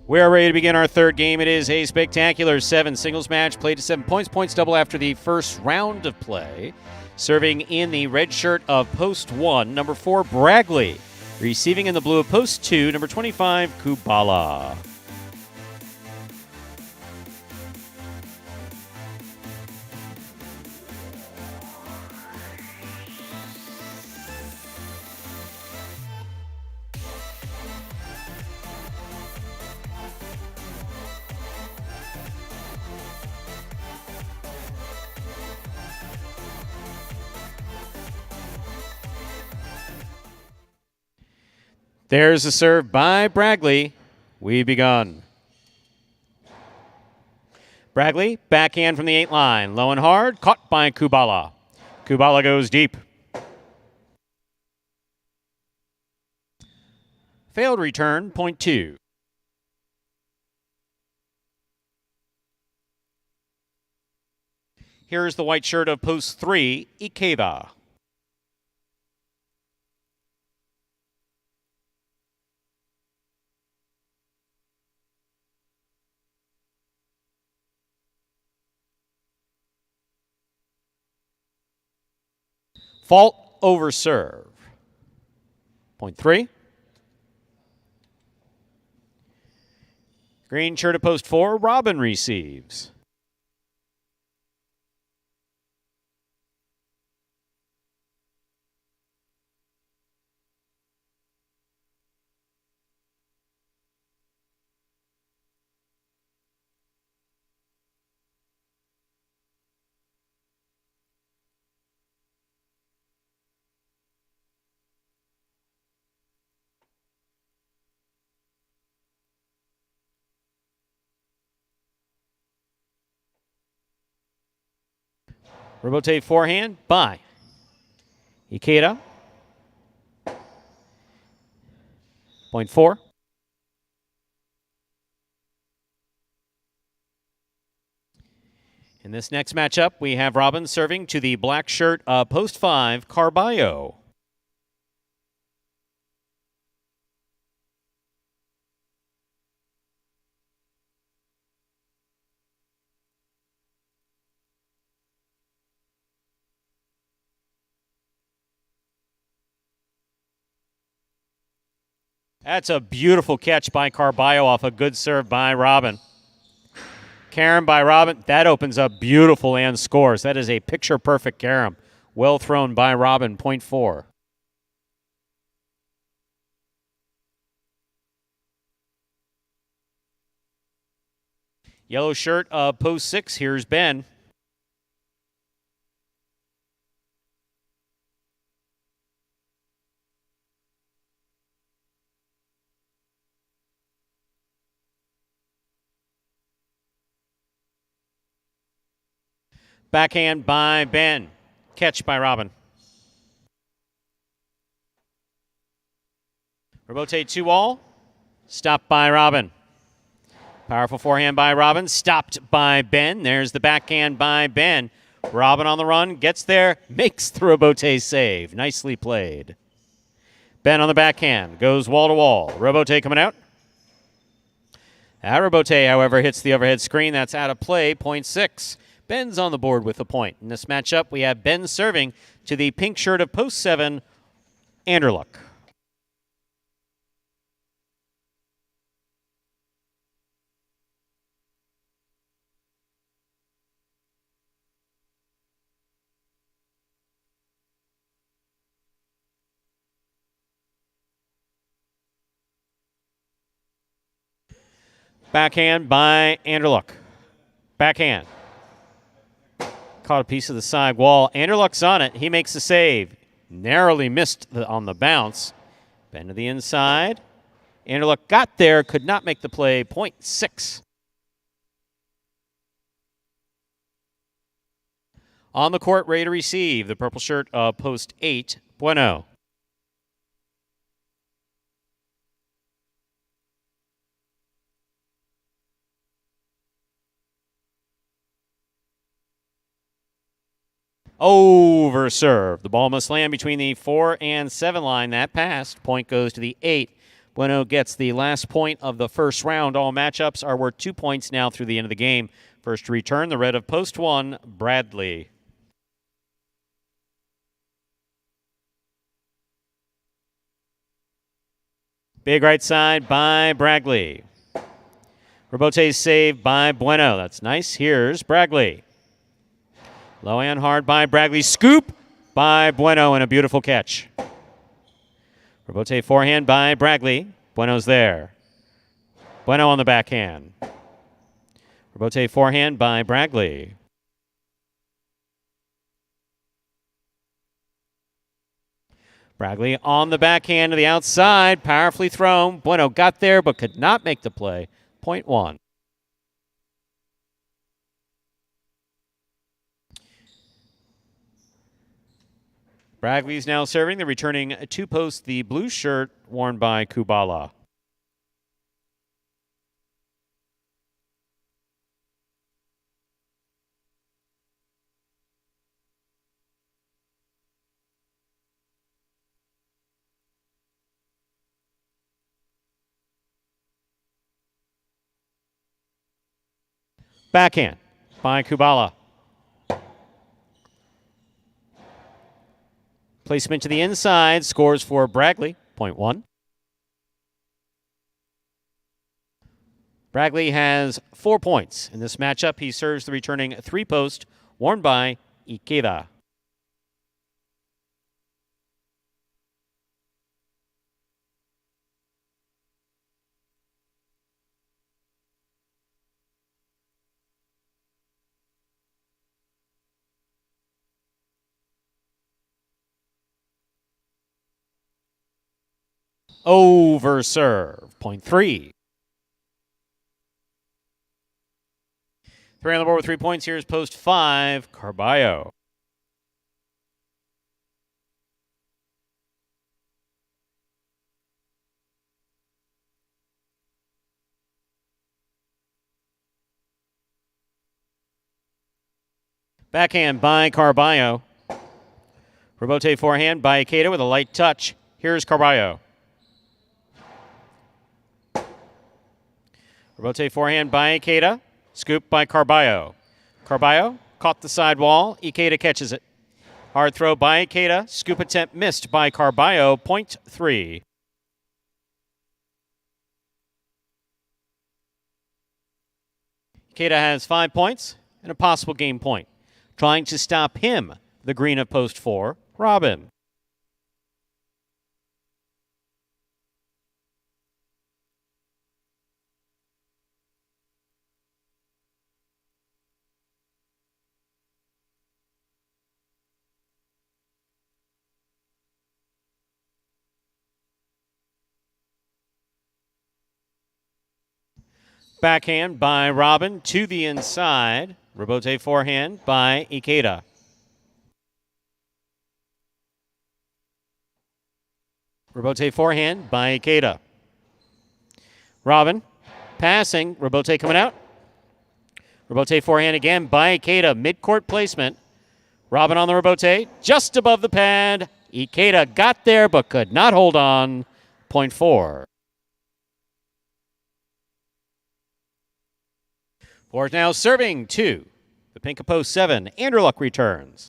We are ready to begin our third game. It is a spectacular 7 singles match played to 7 points. Points double after the first round of play. Serving in the red shirt of post 1, number 4, Bragley. Receiving in the blue of post 2, number 25, Kubala. There's a serve by Bragley. We've begun. Bragley, backhand from the 8 line. Low and hard, caught by Kubala. Kubala goes deep. Failed return, point 2. Here's the white shirt of post 3, Ikeda. Fault over serve. Point 3. Green shirt at post 4, Robin receives. Rebote forehand by Ikeda. Point 4. In this next matchup, we have Robin serving to the black shirt post 5, Carballo. That's a beautiful catch by Carballo off a good serve by Robin. Carom by Robin. That opens up beautiful and scores. That is a picture-perfect carom. Well thrown by Robin, point 4. Yellow shirt, post 6. Here's Ben. Backhand by Ben. Catch by Robin. Rebote 2-all. Stopped by Robin. Powerful forehand by Robin. Stopped by Ben. There's the backhand by Ben. Robin on the run, gets there, makes the Robote save. Nicely played. Ben on the backhand, goes wall to wall. Robote coming out. That Robote, however, hits the overhead screen. That's out of play, point 6. Ben's on the board with the point. In this matchup, we have Ben serving to the pink shirt of post 7, Anderluck. Backhand by Anderluck. Backhand. Caught a piece of the side wall. Anderluck's on it. He makes the save. Narrowly missed on the bounce. Bend to the inside. Anderluck got there, could not make the play. Point 6. On the court, ready to receive. The purple shirt of post 8, Bueno. Over serve. The ball must land between the 4 and 7 line. That passed. Point goes to the 8. Bueno gets the last point of the first round. All matchups are worth 2 points now through the end of the game. First to return, the red of post 1, Bradley. Big right side by Bradley. Robote saved by Bueno. That's nice. Here's Bradley. Low and hard by Bradley. Scoop by Bueno and a beautiful catch. Robote forehand by Bradley. Bueno's there. Bueno on the backhand. Robote forehand by Bradley. Bradley on the backhand to the outside. Powerfully thrown. Bueno got there but could not make the play. Point 1. Bradley's now serving. The returning 2 post, the blue shirt worn by Kubala. Backhand by Kubala. Placement to the inside, scores for Bradley, point 1. Bradley has 4 points. In this matchup, he serves the returning 3 post, worn by Ikeda. Over serve, point 3. 3 on the board with 3 points. Here's post 5, Carballo. Backhand by Carballo. Robote forehand by Ikeda with a light touch. Here's Carballo. Robote forehand by Ikeda. Scoop by Carballo. Carballo caught the sidewall. Ikeda catches it. Hard throw by Ikeda. Scoop attempt missed by Carballo. Point 3. Ikeda has 5 points and a possible game point. Trying to stop him, the green of post 4, Robin. Backhand by Robin to the inside. Robote forehand by Ikeda. Robote forehand by Ikeda. Robin passing. Robote coming out. Robote forehand again by Ikeda. Mid-court placement. Robin on the rebote, just above the pad. Ikeda got there but could not hold on. Point 4. Ford now serving to the pink of post 7. Anderluck returns.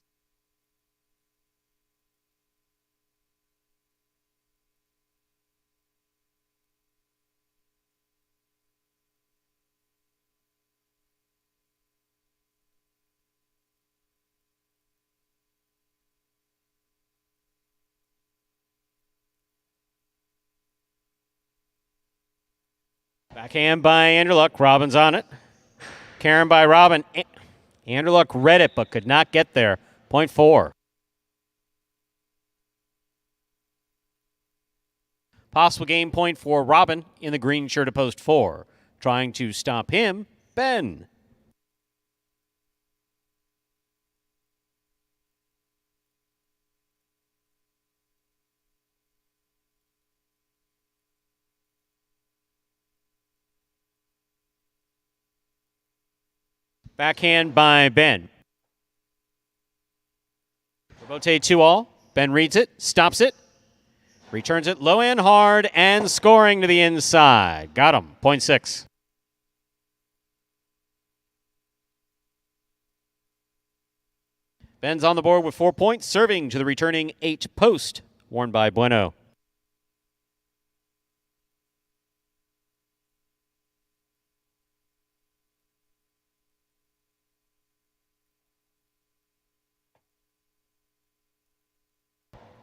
Backhand by Anderluck. Robin's on it. Karen by Robin. Anderluck read it but could not get there. Point 4. Possible game point for Robin in the green shirt of post 4. Trying to stop him, Ben. Backhand by Ben. Rebote 2-all. Ben reads it, stops it, returns it low and hard, and scoring to the inside. Got him. Point 6. Ben's on the board with 4 points, serving to the returning 8 post, worn by Bueno.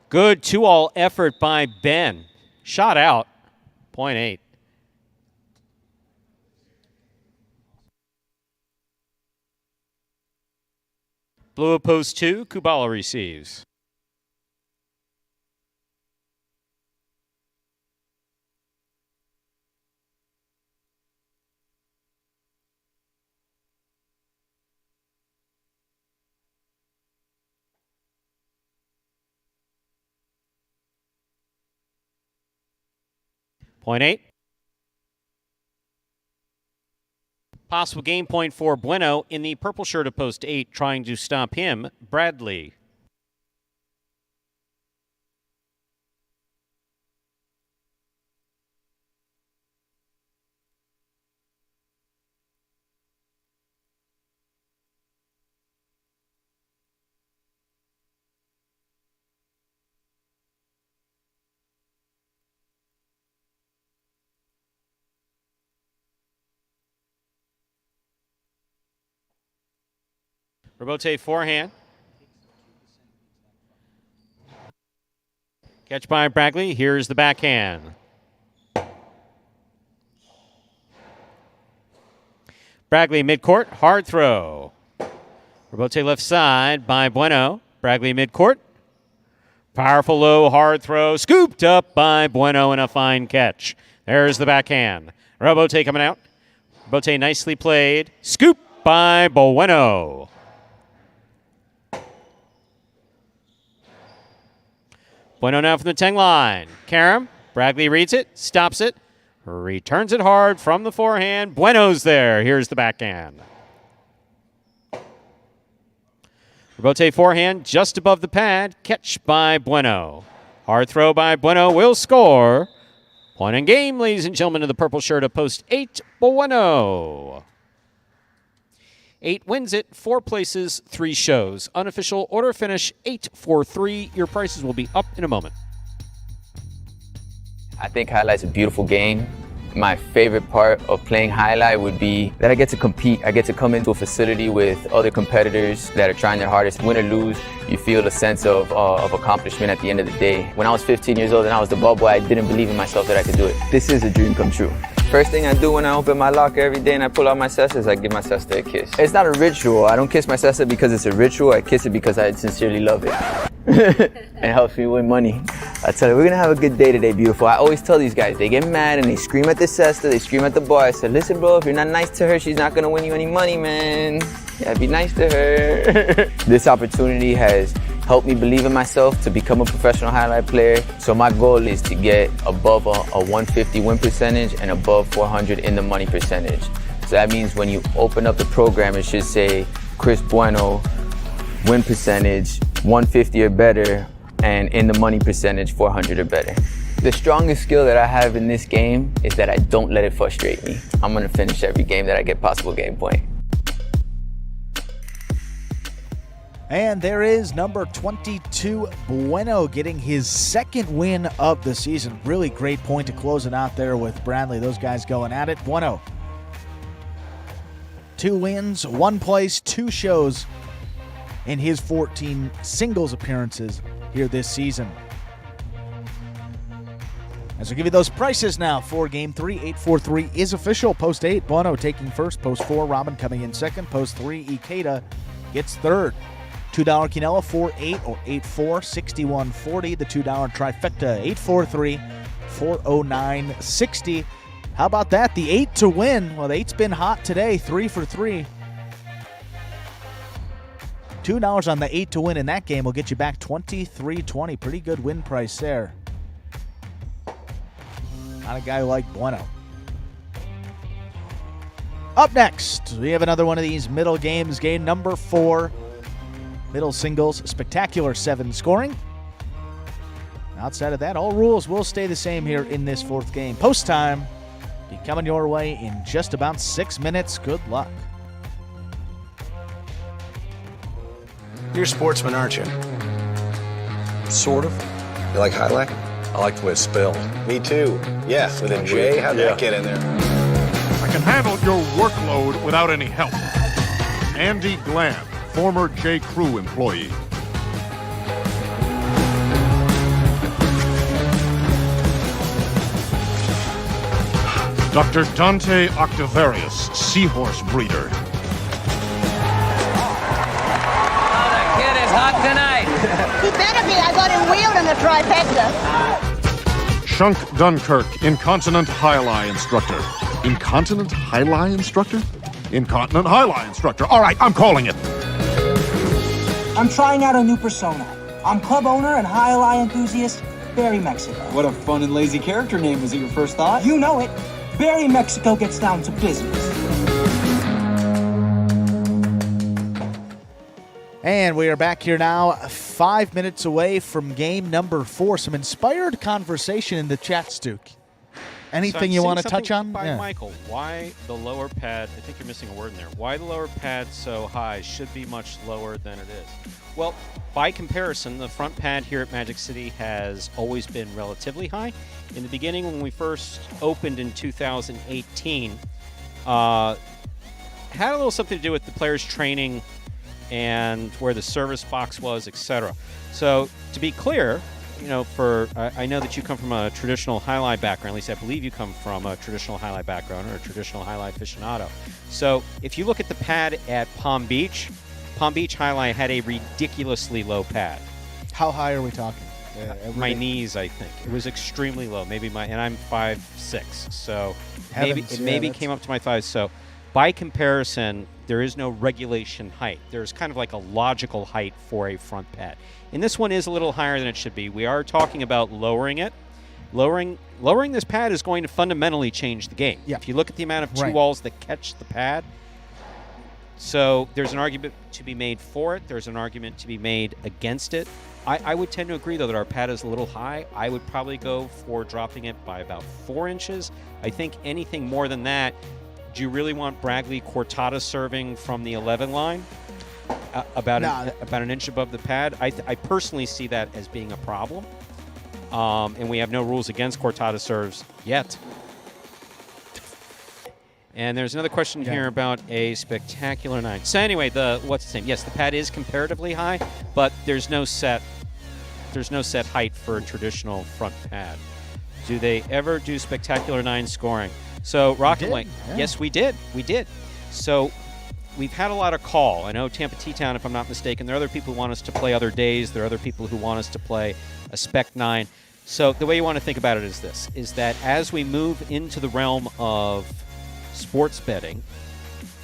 Good 2-all effort by Ben. Shot out. Point 8. Blue of post 2. Kubala receives. Point 8. Possible game point for Bueno in the purple shirt of post 8, trying to stop him, Bradley. Rebote forehand. Catch by Bradley. Here's the backhand. Bradley midcourt. Hard throw. Rebote left side by Bueno. Bradley midcourt. Powerful low hard throw. Scooped up by Bueno and a fine catch. There's the backhand. Rebote coming out. Rebote nicely played. Scoop by Bueno. Bueno now from the 10 line. Karam. Bradley reads it, stops it, returns it hard from the forehand. Bueno's there. Here's the backhand. Rebote forehand just above the pad. Catch by Bueno. Hard throw by Bueno will score. Point and game, ladies and gentlemen, of the purple shirt of post 8, Bueno. 8 wins it, 4 places, 3 shows. Unofficial order finish 8-4-3. Your prices will be up in a moment. I think Highlight's a beautiful game. My favorite part of playing Highlight would be that I get to compete. I get to come into a facility with other competitors that are trying their hardest. Win or lose, you feel a sense of accomplishment at the end of the day. When I was 15 years old and I was the ball boy, I didn't believe in myself that I could do it. This is a dream come true. First thing I do when I open my locker every day and I pull out my sister is I give my sister a kiss. It's not a ritual. I don't kiss my sister because it's a ritual. I kiss it because I sincerely love it. It helps me win money. I tell you, we're gonna have a good day today, beautiful. I always tell these guys, they get mad and they scream at the sister, they scream at the boy. I said, listen, bro, if you're not nice to her, she's not gonna win you any money, man. Yeah, be nice to her. This opportunity has helped me believe in myself to become a professional highlight player. So my goal is to get above a 150 win percentage and above 400 in the money percentage. So that means when you open up the program, it should say Chris Bueno, win percentage 150 or better, and in the money percentage 400 or better. The strongest skill that I have in this game is that I don't let it frustrate me. I'm gonna finish every game that I get possible game point. And there is number 22, Bueno, getting his second win of the season. Really great point to close it out there with Bradley. Those guys going at it. Bueno, 2 wins, 1 place, 2 shows in his 14 singles appearances here this season. As we give you those prices now for Game 3, 8-4-3 is official. Post 8, Bueno taking first. Post 4, Robin coming in second. Post 3, Ikeda gets third. $2 Quinella, 4-8 or 8-4, 61-40. The $2 trifecta, 8-4-3, 409-60. How about that? The 8 to win. Well, the 8's been hot today, 3 for 3. $2 on the 8 to win in that game will get you back $23.20. Pretty good win price there. Not a guy like Bueno. Up next, we have another one of these middle games. Game number 4. Middle singles, spectacular 7 scoring. Outside of that, all rules will stay the same here in this 4th game. Post time be coming your way in just about 6 minutes. Good luck. You're a sportsman, aren't you? Sort of. You like highlight? I like the way it's spelled. Me too. Yeah, with a J. How'd that get in there? I can handle your workload without any help. Andy Glam, former J. Crew employee. Dr. Dante Octavarius, seahorse breeder. Hot tonight. He better be. I got him wheeled in the trifecta. Shunk Dunkirk, incontinent Alai instructor. Incontinent Alai instructor? Incontinent Alai instructor. All right, I'm calling it. I'm trying out a new persona. I'm club owner and Alai enthusiast, Barry Mexico. What a fun and lazy character name. Was it your first thought? You know it. Barry Mexico gets down to business. And we are back here now, 5 minutes away from game number 4. Some inspired conversation in the chat, Stu. Anything you want to touch on? By Michael, why the lower pad, I think you're missing a word in there, why the lower pad so high should be much lower than it is? Well, by comparison, the front pad here at Magic City has always been relatively high. In the beginning, when we first opened in 2018, had a little something to do with the players' training and where the service box was, etc. So to be clear, you know, I know that you come from a traditional highlight background. At least I believe you come from a traditional highlight background or a traditional highlight aficionado. So if you look at the pad at Palm Beach Highlight had a ridiculously low pad. How high are we talking? My knees, I think. It was extremely low. And I'm 5'6", so maybe came up to my thighs. So by comparison, there is no regulation height. There's kind of like a logical height for a front pad. And this one is a little higher than it should be. We are talking about lowering it. Lowering this pad is going to fundamentally change the game. Yeah. If you look at the amount of 2 walls that catch the pad, so there's an argument to be made for it. There's an argument to be made against it. I would tend to agree, though, that our pad is a little high. I would probably go for dropping it by about 4 inches. I think anything more than that, do you really want Bradley Cortada serving from the 11 line? About an inch above the pad? I personally see that as being a problem. And we have no rules against Cortada serves yet. And there's another question here about a spectacular 9. So anyway, what's the name? Yes, the pad is comparatively high, but there's no set height for a traditional front pad. Do they ever do spectacular 9 scoring? So Rocket Link, yes, we did. So we've had a lot of call. I know Tampa T-Town, if I'm not mistaken, there are other people who want us to play other days. There are other people who want us to play a Spec 9. So the way you want to think about it is this, is that as we move into the realm of sports betting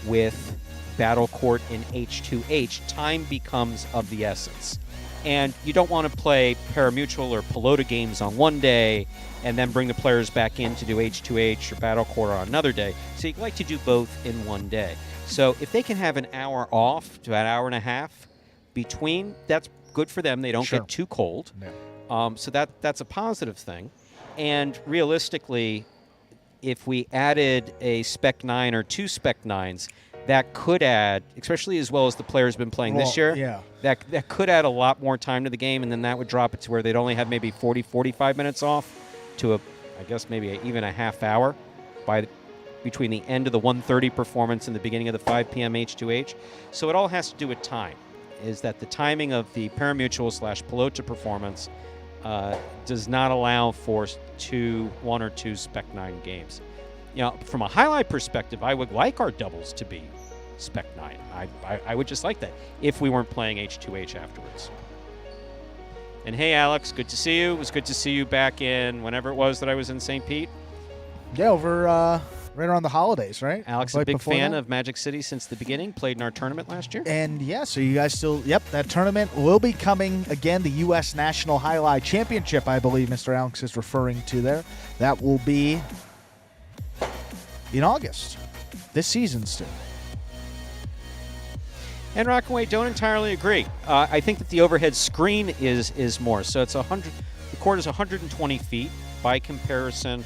with Battle Court in H2H, time becomes of the essence. And you don't want to play Pari-mutuel or Pelota games on one day and then bring the players back in to do H2H or Battle Court on another day. So you'd like to do both in one day. So if they can have an hour off to an hour and a half between, that's good for them. They don't Sure. get too cold. Yeah. So that's a positive thing. And realistically, if we added a Spec 9 or 2 Spec 9s, that could add, especially as well as the player's been playing this year, yeah. that could add a lot more time to the game, and then that would drop it to where they'd only have maybe 40, 45 minutes off to, I guess, maybe even a half hour between the end of the 1:30 performance and the beginning of the 5 p.m. H2H. So it all has to do with time, is that the timing of the Pari-mutuel / Pelota performance does not allow for 1 or 2 Spec 9 games. From a highlight perspective, I would like our doubles to be Spec 9. I would just like that if we weren't playing H2H afterwards. And hey, Alex, good to see you. It was good to see you back in whenever it was that I was in St. Pete. Yeah, over right around the holidays, right? Alex, Right a big before fan that. of Magic City since the beginning, played in our tournament last year. And yeah, so you guys still, that tournament will be coming again, the U.S. National Highlight Championship, I believe Mr. Alex is referring to there. That will be in August, this season still. And Rockaway, don't entirely agree. I think that the overhead screen is more. So it's 100. The court is 120 feet. By comparison,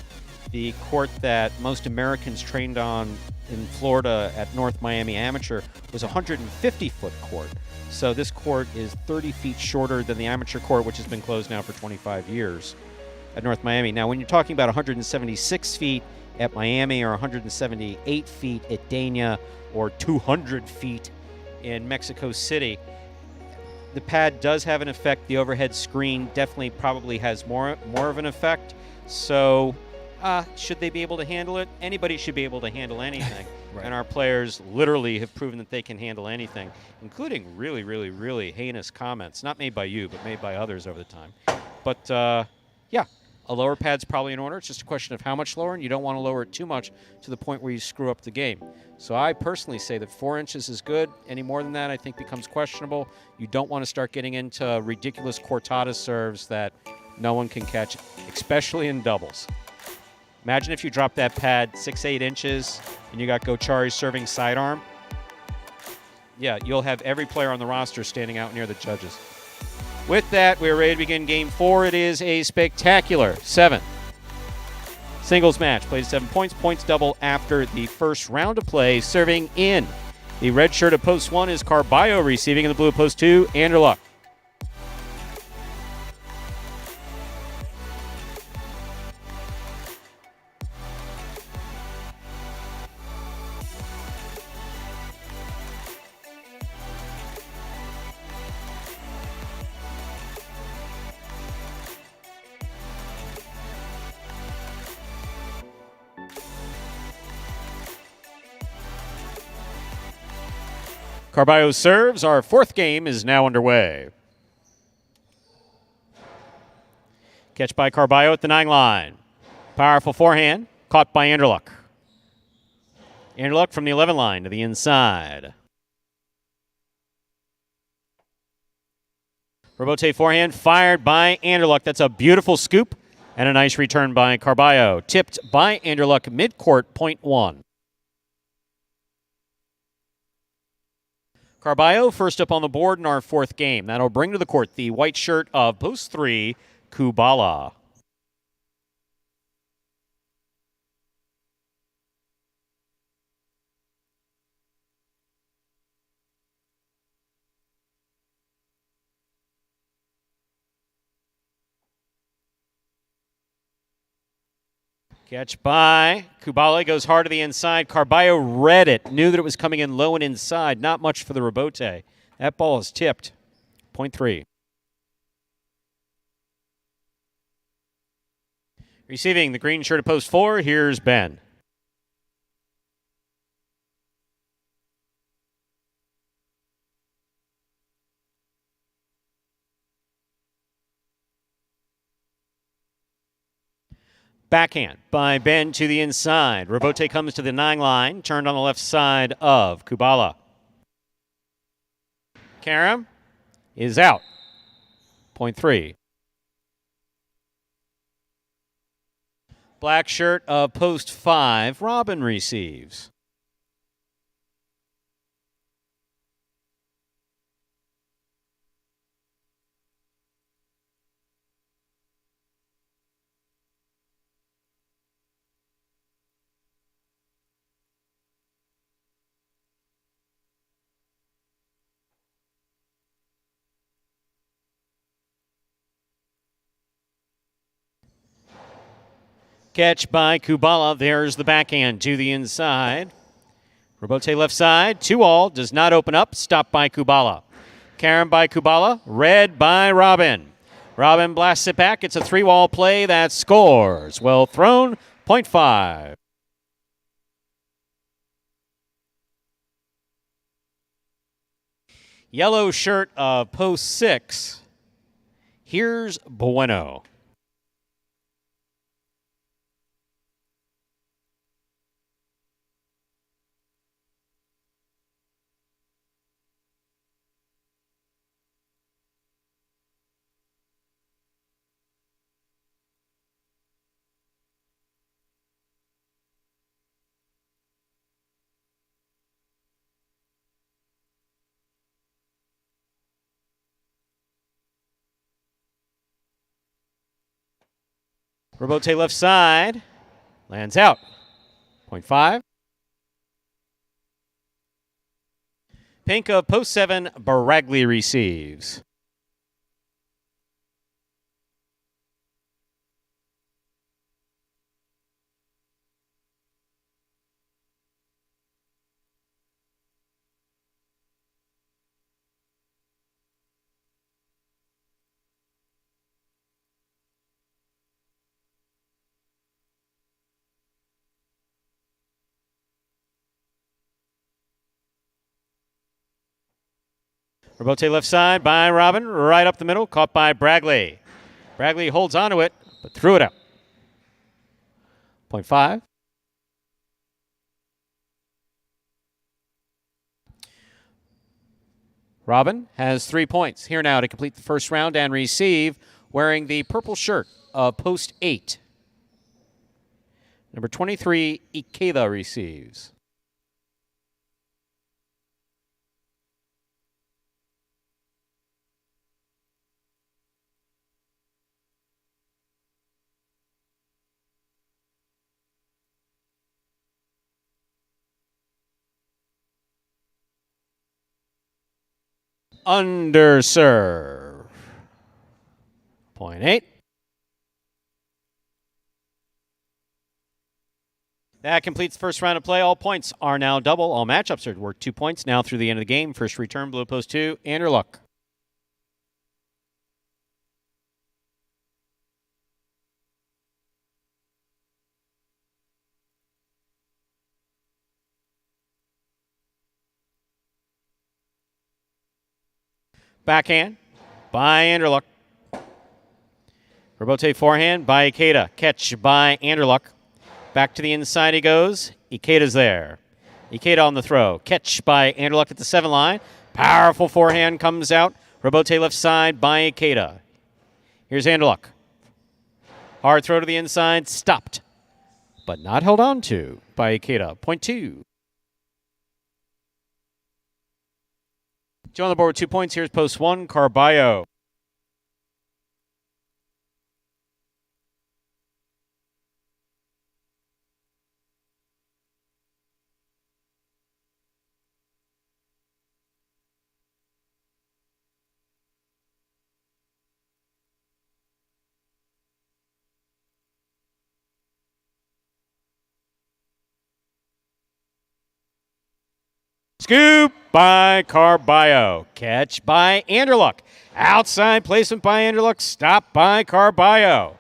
the court that most Americans trained on in Florida at North Miami Amateur was a 150-foot court. So this court is 30 feet shorter than the amateur court, which has been closed now for 25 years at North Miami. Now, when you're talking about 176 feet at Miami or 178 feet at Dania or 200 feet in Mexico City, the pad does have an effect. The overhead screen definitely probably has more of an effect. So should they be able to handle it? Anybody should be able to handle anything. Right. And our players literally have proven that they can handle anything, including really, really, really heinous comments, not made by you, but made by others over the time. But, yeah, a lower pad's probably in order. It's just a question of how much lower, and you don't want to lower it too much to the point where you screw up the game. So I personally say that 4 inches is good. Any more than that, I think, becomes questionable. You don't want to start getting into ridiculous cortada serves that no one can catch, especially in doubles. Imagine if you drop that pad 6-8 inches and you got Gochari serving sidearm. Yeah, you'll have every player on the roster standing out near the judges. With that, we're ready to begin Game 4. It is a spectacular 7 singles match. Played 7 points. Points double after the first round of play. Serving in the red shirt of post 1 is Carballo. Receiving in the blue of post 2, Anderluck. Carballo serves. Our 4th game is now underway. Catch by Carballo at the 9 line. Powerful forehand. Caught by Anderluck. Anderluck from the 11 line to the inside. Robote forehand fired by Anderluck. That's a beautiful scoop and a nice return by Carballo. Tipped by Anderluck mid-court, point 1. Carballo first up on the board in our 4th game. That'll bring to the court the white shirt of post 3, Kubala. Catch by Kubala, goes hard to the inside. Carballo read it, knew that it was coming in low and inside. Not much for the Robote. That ball is tipped. Point 3. Receiving the green shirt at post 4, here's Ben. Backhand by Ben to the inside. Robote comes to the 9 line, turned on the left side of Kubala. Karam is out. Point 3. Black shirt of post 5, Robin receives. Catch by Kubala. There's the backhand to the inside. Robote left side. 2-all. Does not open up. Stopped by Kubala. Karen by Kubala. Red by Robin. Robin blasts it back. It's a 3-wall play that scores. Well thrown. 0.5. Yellow shirt of post 6. Here's Bueno. Robote left side. Lands out. 0.5. Pink of post 7. Baragli receives. Robote left side by Robin, right up the middle, caught by Bragley. Bragley holds onto it, but threw it out. 0.5. Robin has 3 points. Here now to complete the first round and receive, wearing the purple shirt of post 8. Number 23, Ikeda receives. Underserve. 0.8. That completes the first round of play. All points are now double. All matchups are worth 2 points now through the end of the game. First return, blue post 2, and your luck. Backhand by Anderluck. Robote forehand by Ikeda. Catch by Anderluck. Back to the inside he goes. Ikeda's there. Ikeda on the throw. Catch by Anderluck at the 7 line. Powerful forehand comes out. Robote left side by Ikeda. Here's Anderluck. Hard throw to the inside. Stopped. But not held on to by Ikeda. 0.2. Joe on the board with 2 points. Here's post 1, Carballo. Scoop by Carballo. Catch by Anderluck. Outside placement by Anderluck. Stop by Carballo.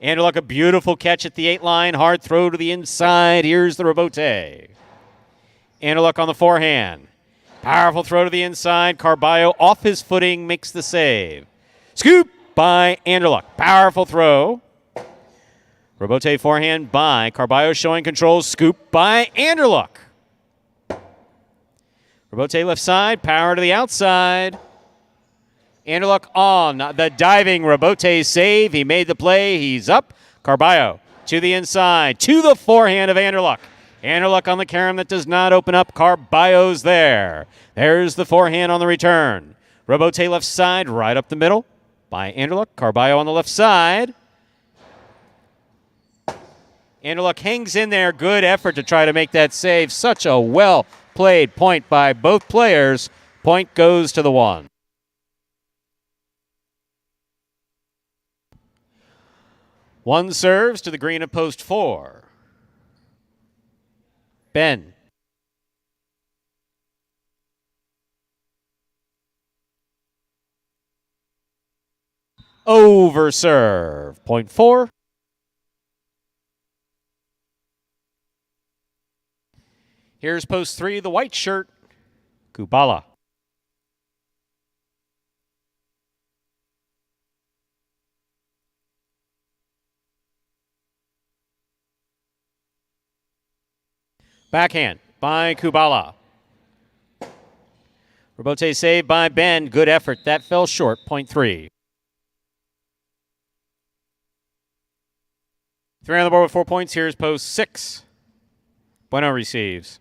Anderluck, a beautiful catch at the 8 line. Hard throw to the inside. Here's the Robote. Anderluck on the forehand. Powerful throw to the inside. Carballo off his footing makes the save. Scoop by Anderluck. Powerful throw. Robote forehand by Carballo showing control. Scoop by Anderluck. Robote left side, power to the outside. Anderluck on the diving Robote save. He made the play. He's up. Carballo to the inside, to the forehand of Anderluck. Anderluck on the carom that does not open up. Carballo's there. There's the forehand on the return. Robote left side, right up the middle by Anderluck. Carballo on the left side. Anderluck hangs in there. Good effort to try to make that save. Such a well-played point by both players. Point goes to the 1. One serves to the green of post 4. Ben. Over serve. Point 4. Here's post 3, the white shirt, Kubala. Backhand by Kubala. Rebote saved by Ben. Good effort. That fell short. Point 3. 3 on the board with 4 points. Here's post 6. Bueno receives.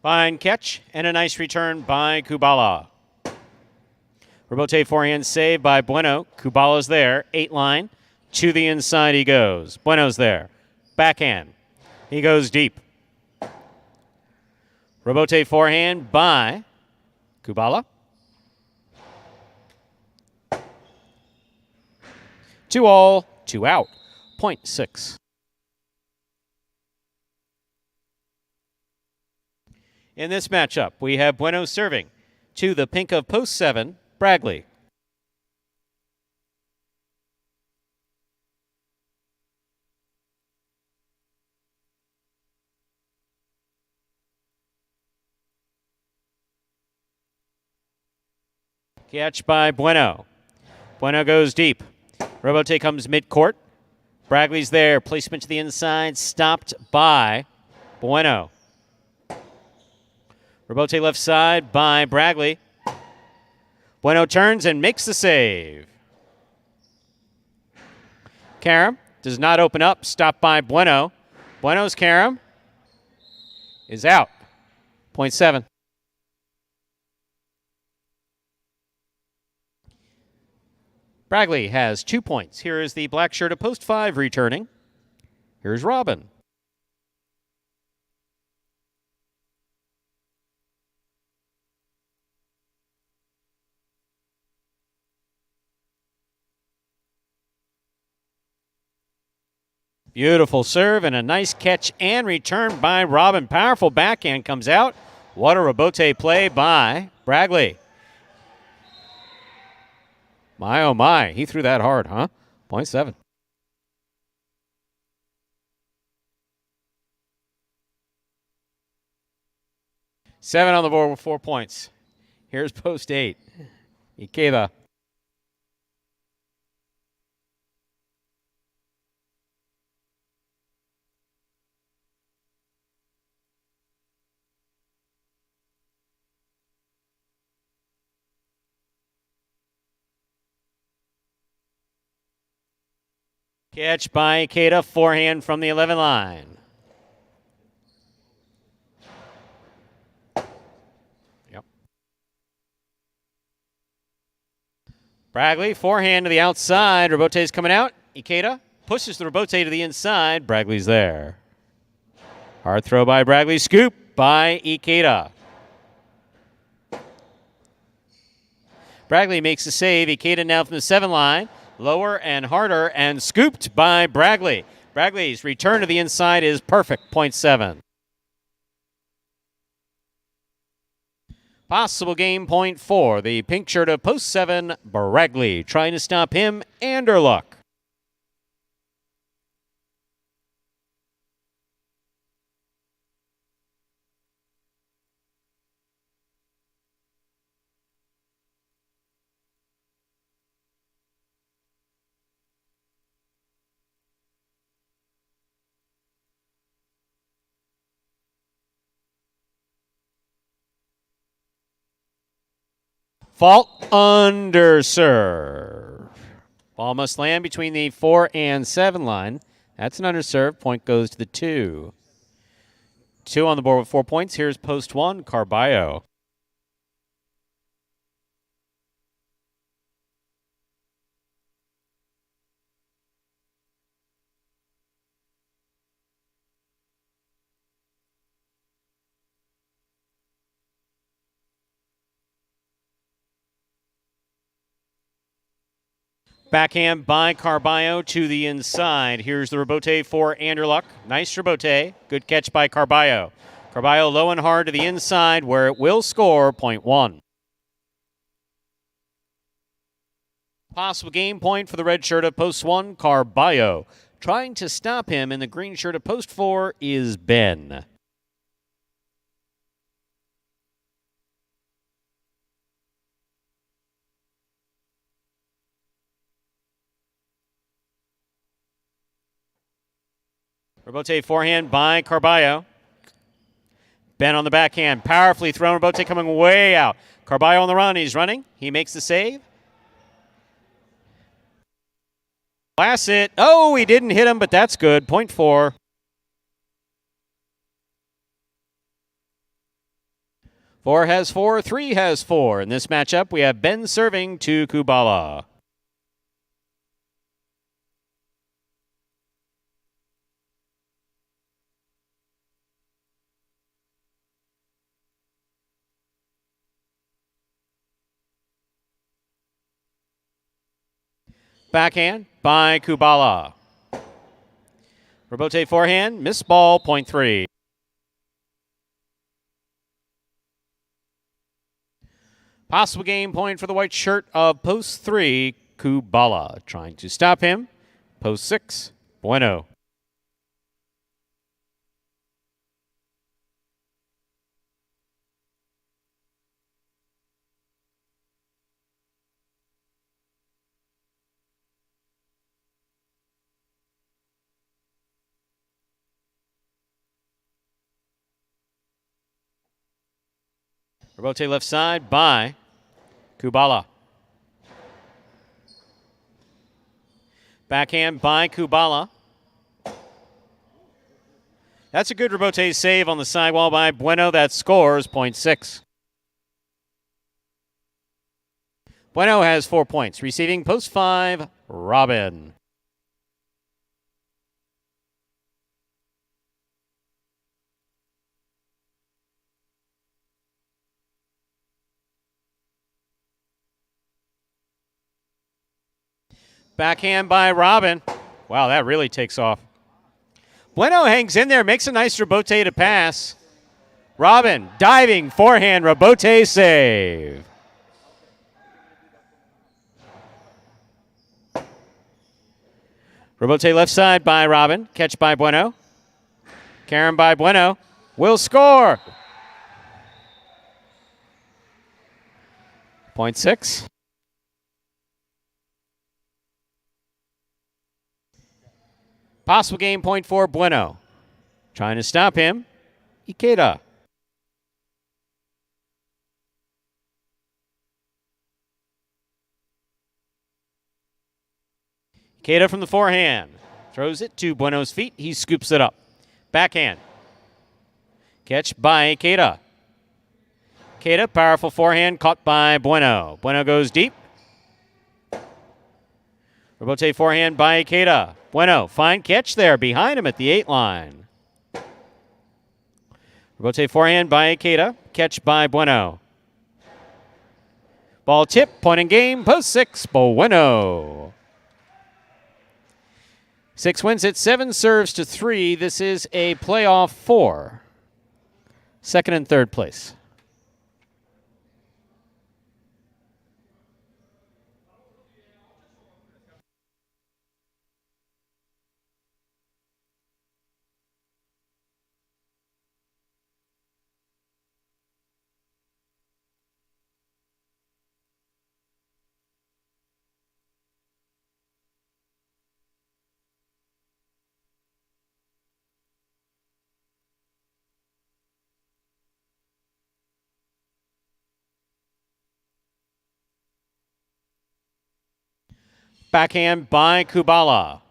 Fine catch and a nice return by Kubala. Rebote forehand save by Bueno. Kubala's there. 8 line. To the inside he goes. Bueno's there. Backhand. He goes deep. Rebote forehand by Kubala. 2 all, 2 out. Point 6. In this matchup, we have Bueno serving to the pink of post 7, Bragley. Catch by Bueno. Bueno goes deep. Rebote comes midcourt. Bragley's there. Placement to the inside. Stopped by Bueno. Rebote left side by Bragley. Bueno turns and makes the save. Karam does not open up. Stopped by Bueno. Bueno's Karam is out. Point 7. Bragley has 2 points. Here is the black shirt of post 5 returning. Here's Robin. Beautiful serve and a nice catch and return by Robin. Powerful backhand comes out. What a rebote play by Bragley. My, oh my, he threw that hard, huh? Point 7. Seven on the board with 4 points. Here's post 8. Ikeda. Catch by Ikeda, forehand from the 11 line. Yep. Bragley, forehand to the outside. Rebote's coming out. Ikeda pushes the rebote to the inside. Bragley's there. Hard throw by Bragley. Scoop by Ikeda. Bragley makes the save. Ikeda now from the 7 line. Lower and harder and scooped by Bragley. Bragley's return to the inside is perfect. Point 7. Possible game point 4. The pink shirt of post 7, Bragley, trying to stop him and Erluck. Fault under serve. Ball must land between the 4 and 7 line. That's an underserve. Point goes to the 2. 2 on the board with 4 points. Here's post 1, Carballo. Backhand by Carballo to the inside. Here's the rebote for Anderluck. Nice rebote. Good catch by Carballo. Carballo low and hard to the inside where it will score point one. Possible game point for the red shirt of post 1, Carballo. Trying to stop him in the green shirt of post 4 is Ben. Rebote forehand by Carballo. Ben on the backhand, powerfully thrown. Rebote coming way out. Carballo on the run. He's running. He makes the save. Bassett. Oh, he didn't hit him, but that's good. Point 4. 4 has 4. 3 has 4. In this matchup, we have Ben serving to Kubala. Backhand by Kubala. Rebote forehand, miss ball, point 3. Possible game point for the white shirt of post 3, Kubala. Trying to stop him, post 6, Bueno. Rebote left side by Kubala. Backhand by Kubala. That's a good rebote save on the sidewall by Bueno. That scores point 6. Bueno has 4 points. Receiving post 5, Robin. Backhand by Robin. Wow, that really takes off. Bueno hangs in there, makes a nice rebote to pass. Robin, diving, forehand, rebote save. Rebote left side by Robin. Catch by Bueno. Karen by Bueno. Will score. Point 6. Possible game point for Bueno. Trying to stop him, Ikeda. Ikeda from the forehand. Throws it to Bueno's feet. He scoops it up. Backhand. Catch by Ikeda. Ikeda, powerful forehand, caught by Bueno. Bueno goes deep. Rebote forehand by Ikeda. Bueno, fine catch there behind him at the 8 line. Rebote forehand by Ikeda. Catch by Bueno. Ball tip, point in game, post 6, Bueno. 6 wins it, 7 serves to 3. This is a playoff 4. Second and third place. Backhand by Kubala.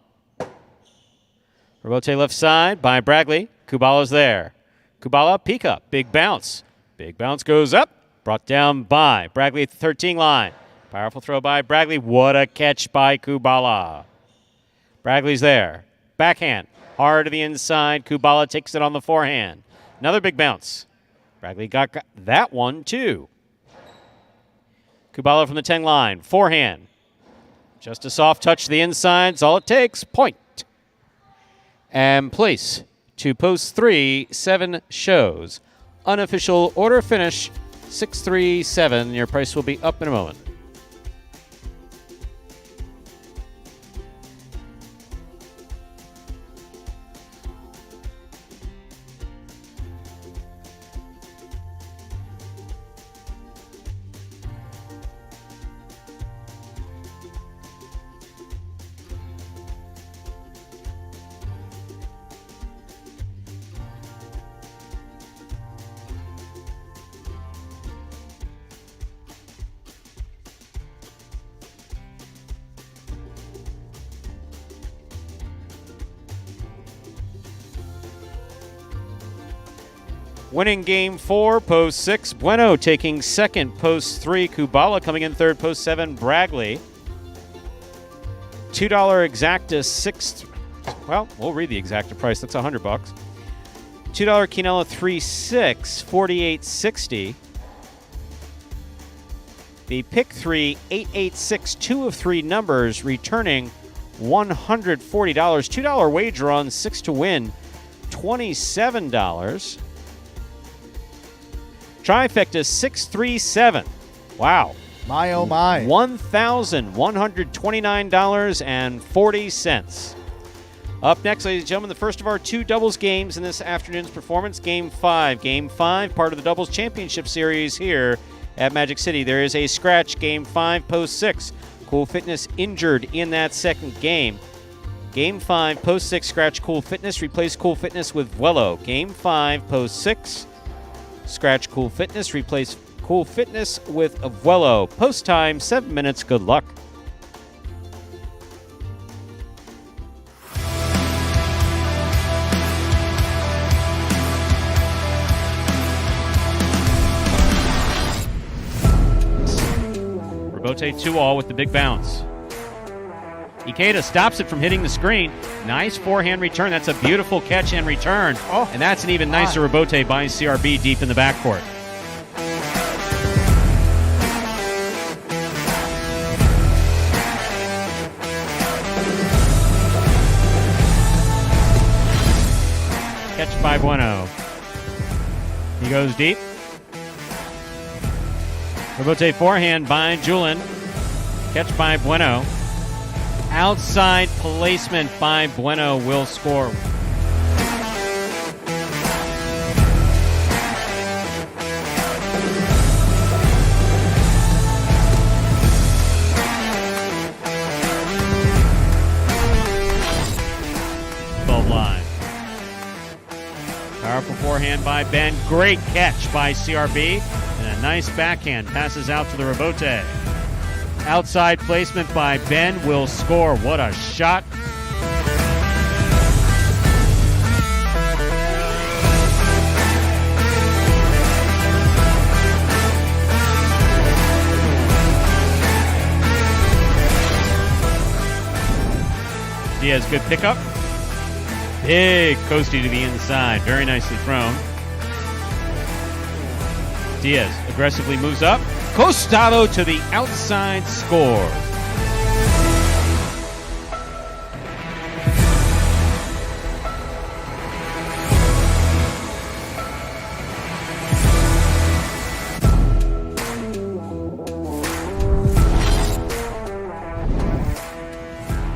Rebote left side by Bragley. Kubala's there. Kubala, peek up. Big bounce. Big bounce goes up. Brought down by Bragley at the 13 line. Powerful throw by Bragley. What a catch by Kubala. Bragley's there. Backhand. Hard to the inside. Kubala takes it on the forehand. Another big bounce. Bragley got that one too. Kubala from the 10 line. Forehand. Just a soft touch to the inside is all it takes. Point. And place to post 3, 7 shows. Unofficial order finish 637. Your price will be up in a moment. Winning game 4, post 6. Bueno taking second, post 3. Kubala coming in third, post 7. Bragley. $2 exacta, 6. Well, we'll read the exacta price. That's $100. $2 Quinella 3-6, 48.60. The pick 3, 886, 2 of 3 numbers, returning $140. $2 wager on 6 to win, $27. Trifecta 637. Wow. My, oh, my. $1,129.40. Up next, ladies and gentlemen, the first of our 2 doubles games in this afternoon's performance, Game 5. Game 5, part of the Doubles Championship Series here at Magic City. There is a scratch, Game 5, post 6. Cool Fitness injured in that second game. Game 5, post 6, scratch Cool Fitness. Replace Cool Fitness with Vuelo. Game 5, post 6. Scratch Cool Fitness, replace Cool Fitness with a Vuelo. Post time, 7 minutes. Good luck. Robote 2-all with the big bounce. Ikeda stops it from hitting the screen. Nice forehand return. That's a beautiful catch and return. Oh, and that's an even nicer rebote by CRB deep in the backcourt. Catch by Bueno. He goes deep. Rebote forehand by Julin. Catch by Bueno. Outside placement by Bueno will score. Line. Powerful forehand by Ben. Great catch by CRB. And a nice backhand passes out to the rebote. Outside placement by Ben will score. What a shot. Diaz, good pickup. Big coastie to the inside. Very nicely thrown. Diaz aggressively moves up. Costado to the outside, score.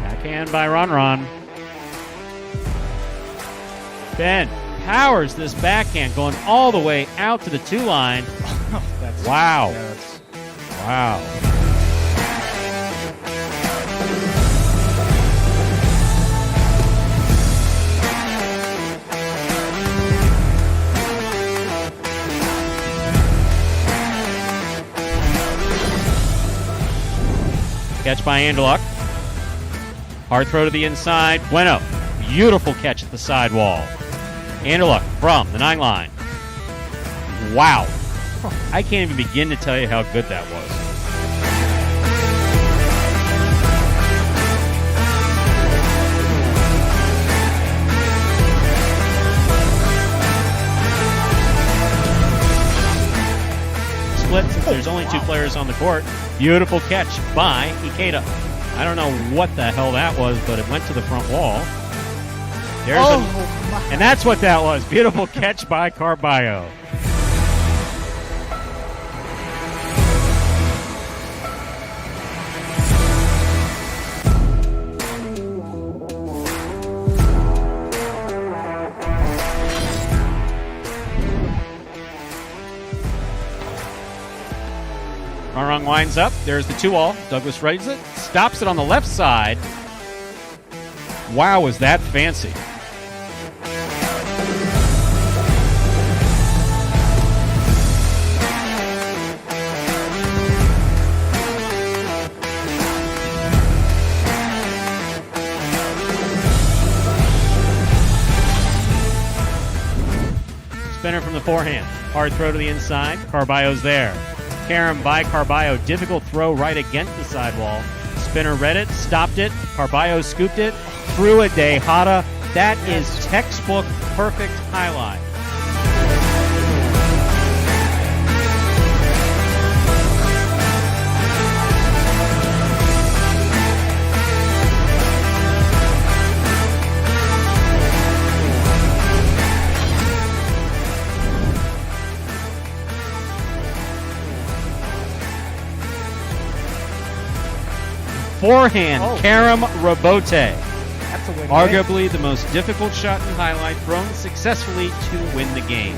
Backhand by Ron. Ben powers this backhand going all the way out to the 2 line. Wow. Yeah, wow. Catch by Anderluck. Hard throw to the inside. Bueno. Beautiful catch at the sidewall. Anderluck from the 9 line. Wow. I can't even begin to tell you how good that was. Split since there's only 2 players on the court. Beautiful catch by Ikeda. I don't know what the hell that was, but it went to the front wall. And that's what that was. Beautiful catch by Carballo. Armstrong winds up. There's the 2-all. Douglas rights it. Stops it on the left side. Wow, was that fancy. Spinner from the forehand. Hard throw to the inside. Carballo's there. Karam by Carballo. Difficult throw right against the sidewall. Spinner read it, stopped it. Carballo scooped it, threw a Dejada. That is textbook perfect highlight. Forehand, Karam Rabote. That's a win. Arguably the most difficult shot in highlight, thrown successfully to win the game.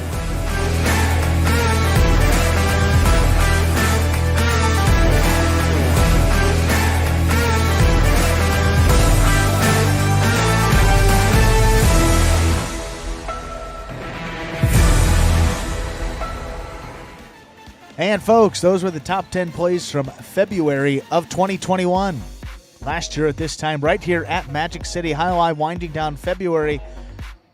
And folks, those were the top 10 plays from February of 2021. Last year at this time, right here at Magic City Highlight, winding down February.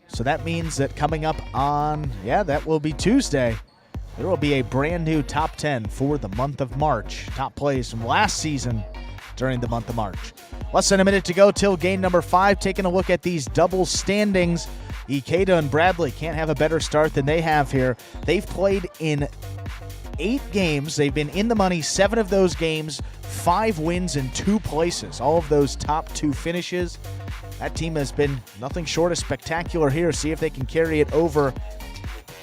So that means that coming up on, that will be Tuesday, there will be a brand new top 10 for the month of March. Top plays from last season during the month of March. Less than a minute to go till game number 5. Taking a look at these double standings. Ikeda and Bradley can't have a better start than they have here. They've played in 8 games. They've been in the money 7 of those games, 5 wins and 2 places. All of those top 2 finishes. That team has been nothing short of spectacular here. See if they can carry it over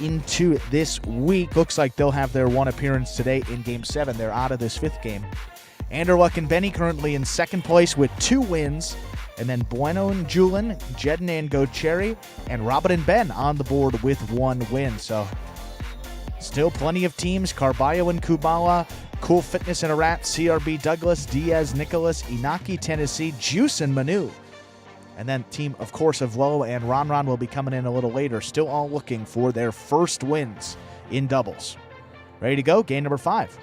into this week. Looks like they'll have their 1 appearance today in Game 7. They're out of this 5th game. Anderluck and Benny currently in 2nd place with 2 wins. And then Bueno and Julin, Jedden and Gocherry, and Robin and Ben on the board with 1 win. So still plenty of teams. Carballo and Kubala, Cool Fitness and Arat, CRB Douglas, Diaz, Nicholas, Inaki, Tennessee, Juice, and Manu. And then team, of course, of Lowe and Ron will be coming in a little later. Still all looking for their first wins in doubles. Ready to go? Game number 5.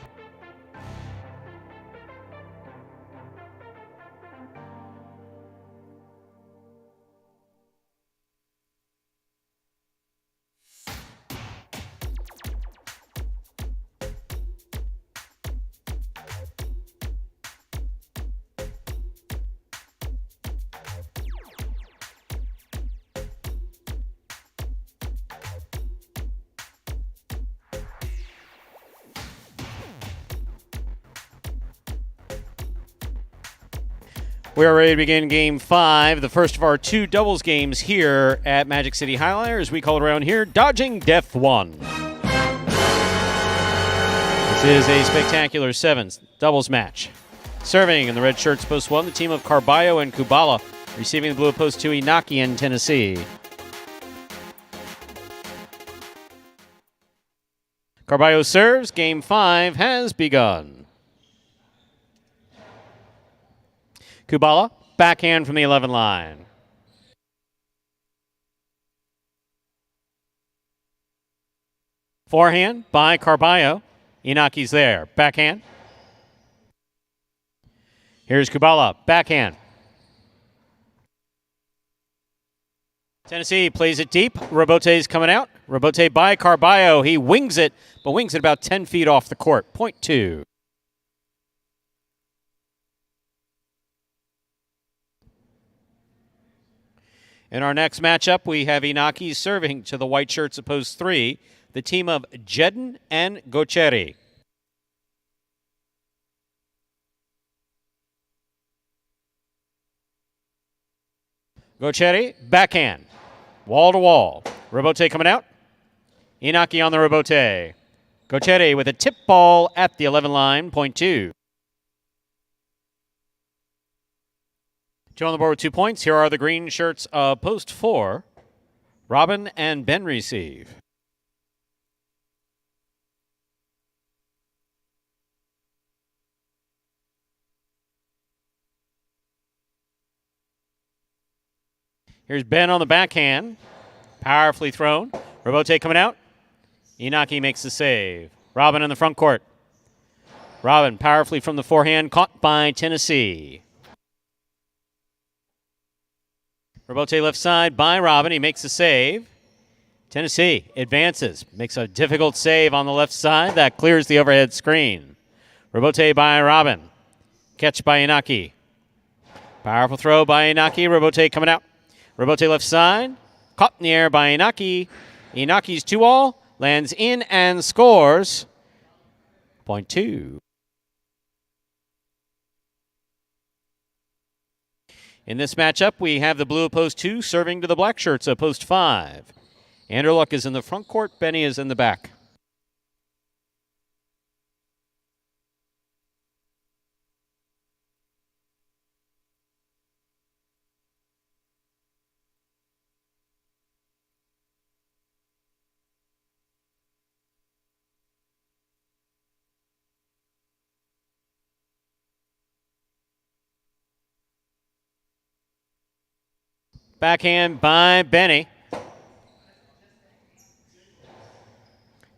We are ready to begin Game 5, the first of our 2 doubles games here at Magic City Highlight, as we call it around here, Dodging Death 1. This is a spectacular 7s doubles match. Serving in the red shirts post 1, the team of Carballo and Kubala. Receiving the blue post 2, Inaki and Tennessee. Carballo serves. Game 5 has begun. Kubala, backhand from the 11 line. Forehand by Carballo. Inaki's there. Backhand. Here's Kubala, backhand. Tennessee plays it deep. Rabote's coming out. Rabote by Carballo. He wings it, but wings it about 10 feet off the court. Point 2. In our next matchup, we have Inaki serving to the white shirts of post 3, the team of Jedden and Gocherry. Gocheri, backhand. Wall to wall. Robote coming out. Inaki on the Robote. Gocheri with a tip ball at the 11 line, point 2. Joe on the board with 2 points. Here are the green shirts of post 4. Robin and Ben receive. Here's Ben on the backhand. Powerfully thrown. Robote coming out. Inaki makes the save. Robin in the front court. Robin powerfully from the forehand, caught by Tennessee. Robote left side by Robin. He makes the save. Tennessee advances. Makes a difficult save on the left side. That clears the overhead screen. Robote by Robin. Catch by Inaki. Powerful throw by Inaki. Robote coming out. Robote left side. Caught in the air by Inaki. Inaki's 2-all. Lands in and scores. Point 2. In this matchup, we have the blue of post 2 serving to the black shirts of post 5. Anderluck is in the front court. Benny is in the back. Backhand by Benny.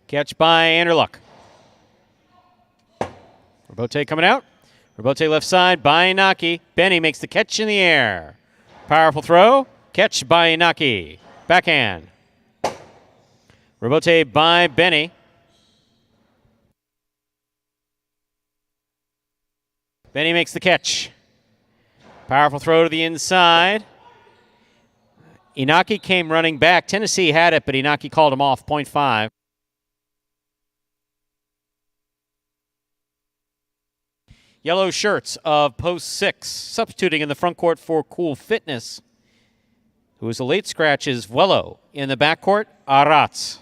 Catch by Anderluck. Robote coming out. Robote left side by Inaki. Benny makes the catch in the air. Powerful throw. Catch by Inaki. Backhand. Robote by Benny. Benny makes the catch. Powerful throw to the inside. Inaki came running back. Tennessee had it, but Inaki called him off. Point 5. Yellow shirts of post 6. Substituting in the front court for Cool Fitness, who is a late scratch, is Vuelo. In the backcourt, Arats.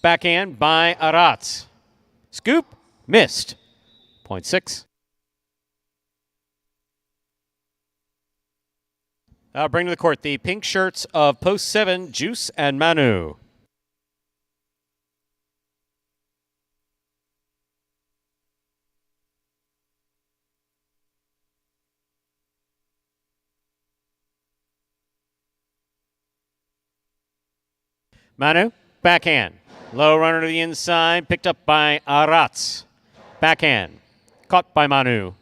Backhand by Arats. Scoop, missed. Point 6. I'll bring to the court the pink shirts of post 7, Juice and Manu. Manu, backhand. Low runner to the inside, picked up by Arats. Backhand, caught by Manu.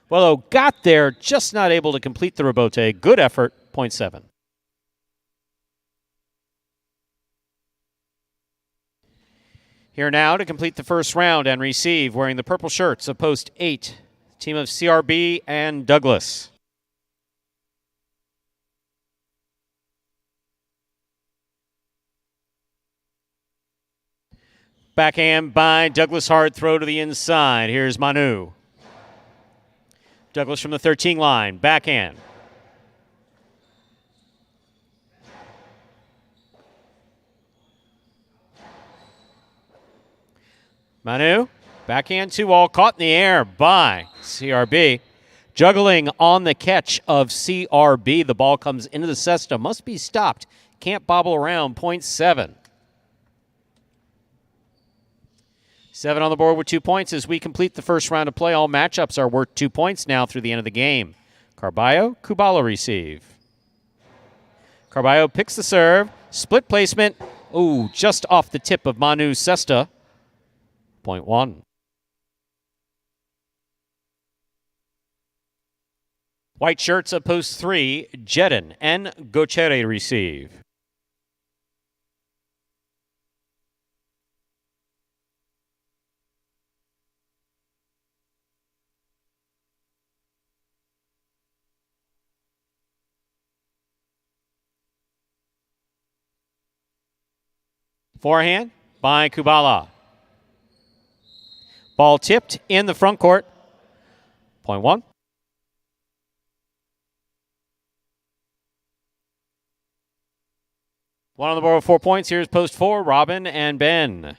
Well, got there, just not able to complete the Robote. Good effort, point 7. Here now to complete the first round and receive, wearing the purple shirts of post 8, team of CRB and Douglas. Backhand by Douglas, hard throw to the inside. Here's Manu. Douglas from the 13 line, backhand. Manu, backhand 2-all, caught in the air by CRB. Juggling on the catch of CRB. The ball comes into the cesta, must be stopped. Can't bobble around, point 7. 7 on the board with 2 points as we complete the first round of play. All matchups are worth 2 points now through the end of the game. Carballo, Kubala receive. Carballo picks the serve. Split placement. Ooh, just off the tip of Manu's cesta. Point 1. White shirts of post 3, Jedin and Gocheri receive. Forehand by Kubala. Ball tipped in the front court. Point 1. One on the board with 4 points. Here's post 4, Robin and Ben.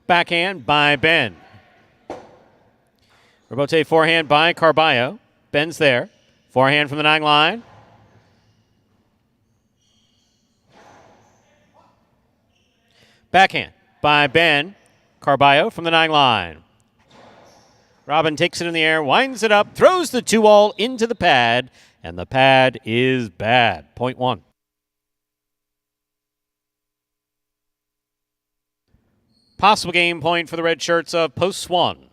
Backhand by Ben. Rebote forehand by Carballo. Ben's there. Forehand from the 9 line. Backhand by Ben. Carballo from the 9 line. Robin takes it in the air, winds it up, throws the 2-all into the pad, and the pad is bad. Point 1. Possible game point for the red shirts of post 1.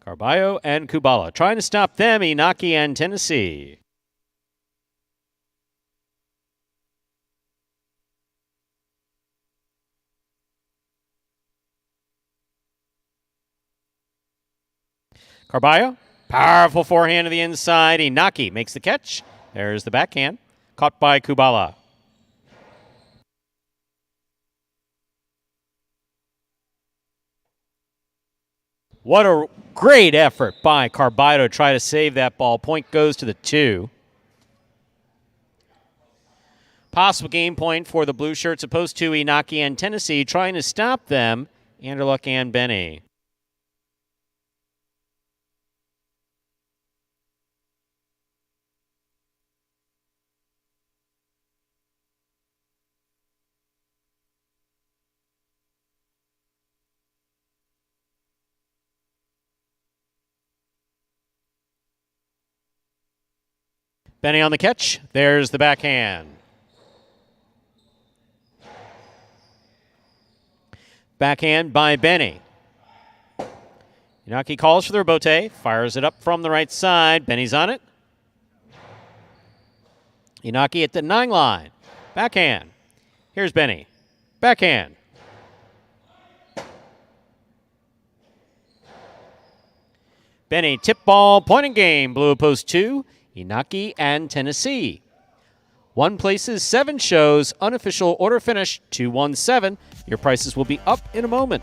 Carballo and Kubala trying to stop them, Inaki and Tennessee. Carballo, powerful forehand to the inside. Inaki makes the catch. There's the backhand. Caught by Kubala. What a great effort by Carballo to try to save that ball. Point goes to the 2. Possible game point for the blue shirts opposed to Inaki and Tennessee, trying to stop them, Anderluck and Benny. Benny on the catch. There's the backhand. Backhand by Benny. Inaki calls for the rebote. Fires it up from the right side. Benny's on it. Inaki at the 9 line. Backhand. Here's Benny. Backhand. Benny, tip ball, point and game. Blue post 2. Inaki and Tennessee. 1 places, 7 shows. Unofficial order finish 217. Your prices will be up in a moment.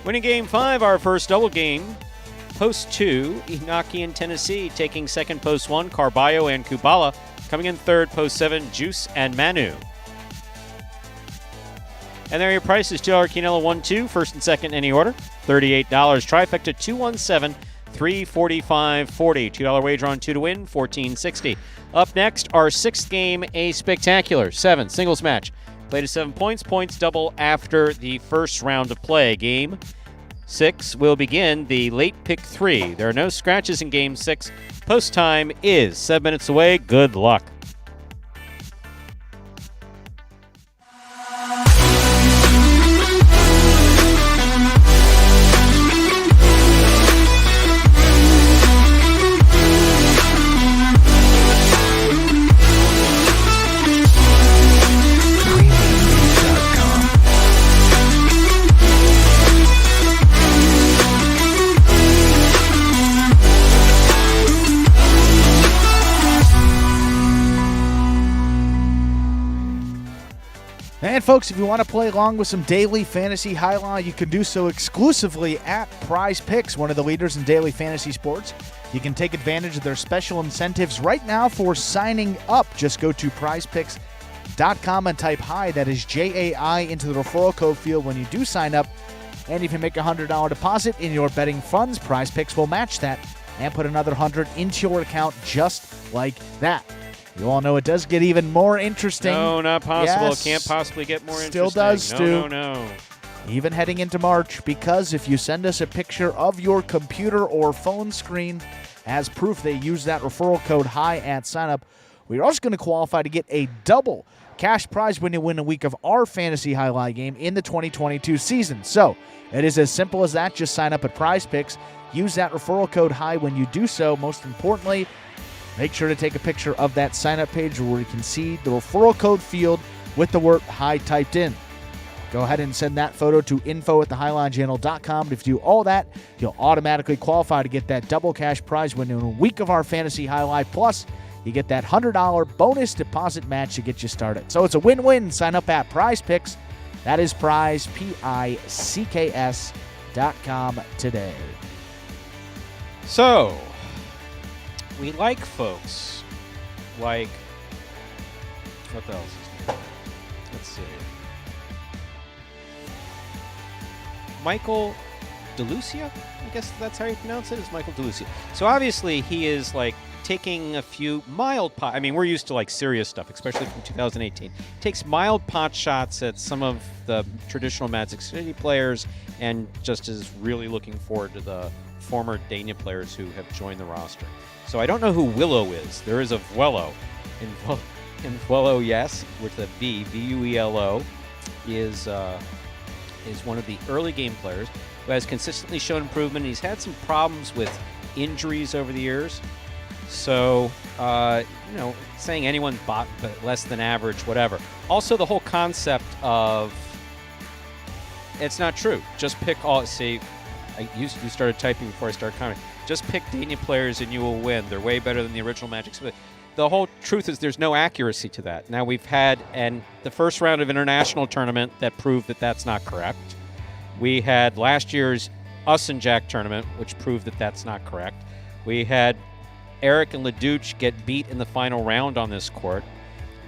Winning game 5, our first double game. Post 2, Inaki and Tennessee taking second post 1, Carballo and Kubala. Coming in third, post 7, Juice and Manu. And there are your prices. $2 Quinella 1-2, first and second any order. $38. Trifecta 217, $345.40. $2 wager on 2 to win, $14.60. Up next, our 6th game, a spectacular 7 singles match. Played to 7 points. Points double after the first round of play. Game 6 will begin the late pick 3. There are no scratches in game 6. Post time is 7 minutes away. Good luck. And folks, if you want to play along with some daily fantasy highlight, you can do so exclusively at Prize Picks, one of the leaders in daily fantasy sports. You can take advantage of their special incentives right now for signing up. Just go to prizepicks.com and type HI, that is JAI, into the referral code field when you do sign up. And if you make a $100 deposit in your betting funds, Prize Picks will match that and put another $100 into your account just like that. You all know it does get even more interesting. No, not possible. Yes. It can't possibly get more Still interesting. does, Stu. No. Even heading into March, because if you send us a picture of your computer or phone screen as proof they use that referral code HI at sign up, we're also going to qualify to get a double cash prize when you win a week of our fantasy highlight game in the 2022 season. So it is as simple as that. Just sign up at Prize Picks. Use that referral code HIGH when you do so. Most importantly, make sure to take a picture of that sign-up page where you can see the referral code field with the word HIGH typed in. Go ahead and send that photo to info@thehighlinechannel.com. If you do all that, you'll automatically qualify to get that double cash prize win in a week of our fantasy highlight. Plus, you get that $100 bonus deposit match to get you started. So it's a win-win. Sign up at Prize Picks. That is Prize, PICKS.com today. So, we like folks like, what else is there? Let's see. Michael DeLucia? I guess that's how you pronounce it, is Michael DeLucia. So obviously he is like taking a few mild pot. I mean, we're used to like serious stuff, especially from 2018. Takes mild pot shots at some of the traditional Magic City players and just is really looking forward to the former Dania players who have joined the roster. So I don't know who Willow is. There is a Vuelo. And Vuelo, yes, with a V, V-U-E-L-O, is one of the early game players who has consistently shown improvement. He's had some problems with injuries over the years. So, saying anyone bot but less than average, whatever. Also, the whole concept of it's not true. Just pick all. See, you started typing before I started commenting. Just pick Dania players and you will win. They're way better than the original Magic. The whole truth is there's no accuracy to that. Now we've had the first round of international tournament that proved that that's not correct. We had last year's Us and Jack tournament, which proved that that's not correct. We had Eric and LeDouche get beat in the final round on this court,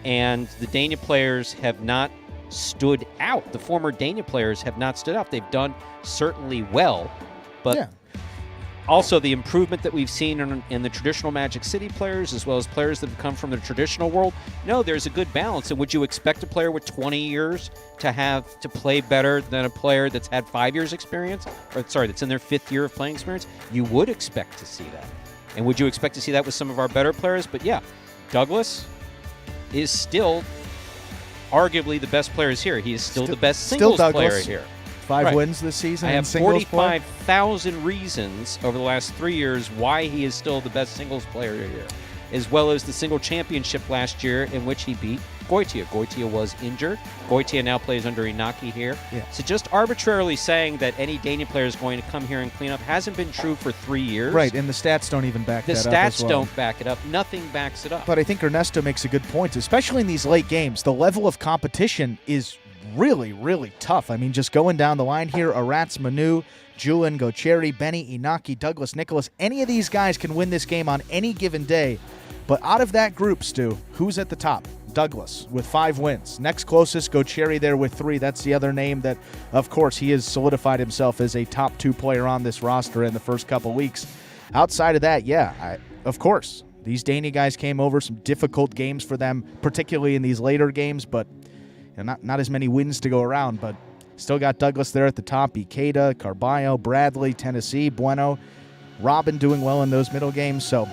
and the Dania players have not stood out. The former Dania players have not stood out. They've done certainly well, but Yeah. also the improvement that we've seen in the traditional Magic City players, as well as players that have come from the traditional world, no, there's a good balance. And would you expect a player with 20 years to play better than a player that's had 5 years experience? That's in their 5th year of playing experience? You would expect to see that. And would you expect to see that with some of our better players? But yeah, Douglas is still arguably the best player here. He is still the best singles player here. 5 wins this season. I in have singles play. 45,000 reasons over the last 3 years why he is still the best singles player here, as well as the single championship last year in which he beat Goitia. Goitia was injured. Goitia now plays under Inaki here. Yeah. So just arbitrarily saying that any Dania player is going to come here and clean up hasn't been true for 3 years. Right, and the stats don't even back that up. The stats don't back it up. Nothing backs it up. But I think Ernesto makes a good point, especially in these late games. The level of competition is really, really tough. I mean, just going down the line here, Arats, Manu, Julian, Gocheri, Benny, Inaki, Douglas, Nicholas, any of these guys can win this game on any given day. But out of that group, Stu, who's at the top? Douglas with 5 wins. Next closest, Gocheri there with 3. That's the other name that, of course, he has solidified himself as a top 2 player on this roster in the first couple weeks. Outside of that, of course, these Dania guys came over, some difficult games for them, particularly in these later games, but not as many wins to go around, but still got Douglas there at the top. Ikeda, Carballo, Bradley, Tennessee, Bueno, Robin doing well in those middle games. So,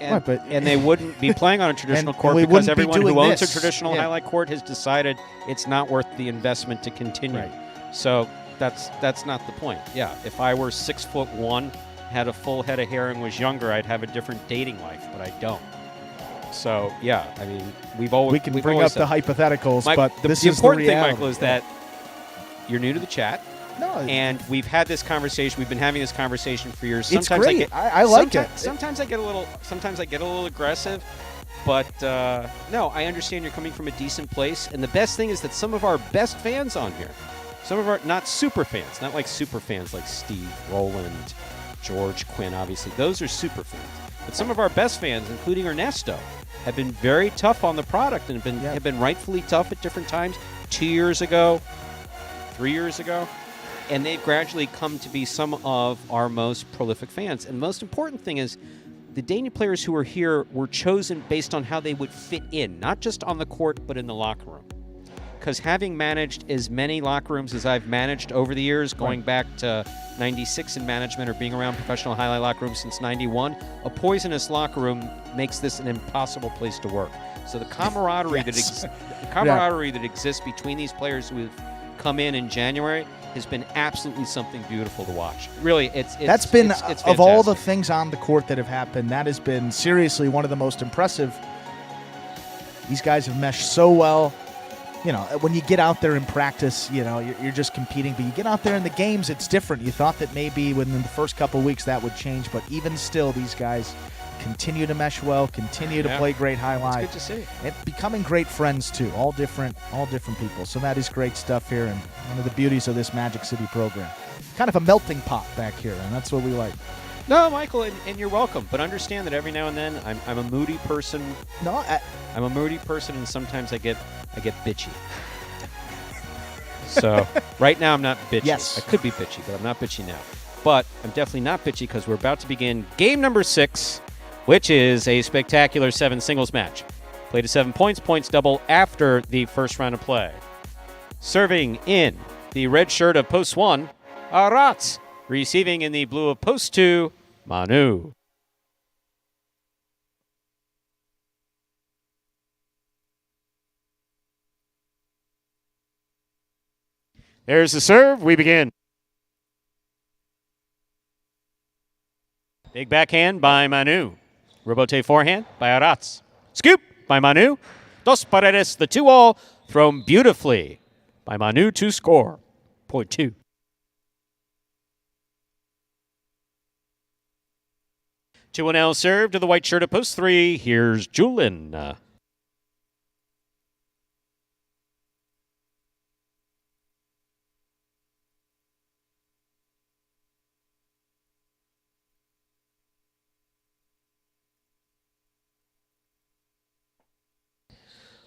and they wouldn't be playing on a traditional court because everyone who owns a traditional highlight court has decided it's not worth the investment to continue. Right. So that's not the point. Yeah, if I were 6'1", had a full head of hair and was younger, I'd have a different dating life, but I don't. So, yeah, I mean, we can bring up the hypotheticals, but this the is important the thing, reality. Michael, is that you're new to the chat. No, and we've had this conversation. We've been having this conversation for years. It's great. I like it. Sometimes I get a little aggressive, but no, I understand you're coming from a decent place. And the best thing is that some of our best fans on here, some of our not super fans, not like super fans like Steve, Roland, George, Quinn, obviously, those are super fans. But some of our best fans, including Ernesto, have been very tough on the product and have been rightfully tough at different times. 2 years ago, 3 years ago. And they've gradually come to be some of our most prolific fans. And the most important thing is the Dania players who are here were chosen based on how they would fit in, not just on the court, but in the locker room. because having managed as many locker rooms as I've managed over the years, going back to 96 in management or being around professional highlight locker rooms since 91, a poisonous locker room makes this an impossible place to work. So the camaraderie that exists between these players who have come in January has been absolutely something beautiful to watch. Really, it's of all the things on the court that have happened, that has been seriously one of the most impressive. These guys have meshed so well. You know, when you get out there in practice, you know, you're just competing. But you get out there in the games, it's different. You thought that maybe within the first couple of weeks that would change, but even still, these guys continue to mesh well, continue to play great highlight. It's good to see. And becoming great friends too, all different people. So that is great stuff here, and one of the beauties of this Magic City program. Kind of a melting pot back here, and that's what we like. No, Michael, and you're welcome. But understand that every now and then I'm a moody person. I'm a moody person, and sometimes I get bitchy. So right now I'm not bitchy. Yes. I could be bitchy, but I'm not bitchy now. But I'm definitely not bitchy because we're about to begin game number 6, which is a spectacular 7 singles match. Play to 7 points, points double after the first round of play. Serving in the red shirt of post 1, Arats. Receiving in the blue of post 2, Manu. There's the serve. We begin. Big backhand by Manu. Rebote forehand by Arats. Scoop by Manu. Dos Paredes, the 2-all, thrown beautifully by Manu to score. Point 2. Two now serve to the white shirt at post 3. Here's Julin.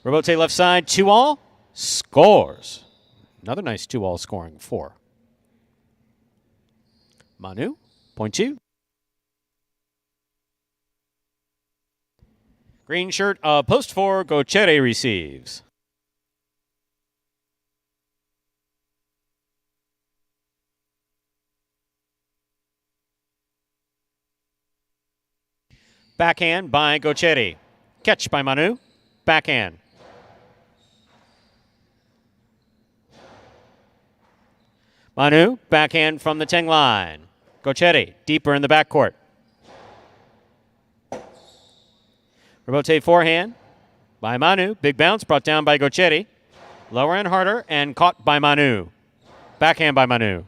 Rebote left side, 2-all, scores. Another nice 2-all scoring, 4. Manu, point 2. Green shirt, post 4, Gochere receives. Backhand by Gochere. Catch by Manu. Backhand. Manu, backhand from the 10 line. Gochere, deeper in the backcourt. Rebote forehand by Manu. Big bounce brought down by Gochere. Lower and harder and caught by Manu. Backhand by Manu.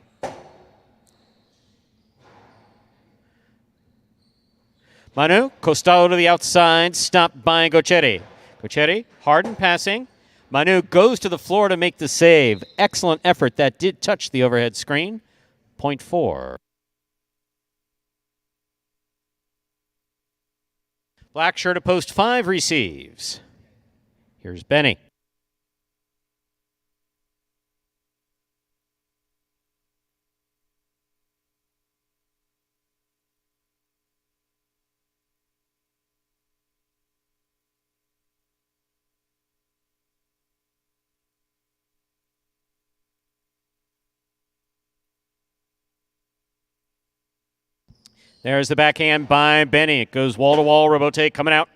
Manu, costado to the outside, stopped by Gochere. Gochere, hard in passing. Manu goes to the floor to make the save. Excellent effort. That did touch the overhead screen. Point 4. Black shirt at post 5 receives. Here's Benny. There's the backhand by Benny. It goes wall-to-wall. Rebote coming out.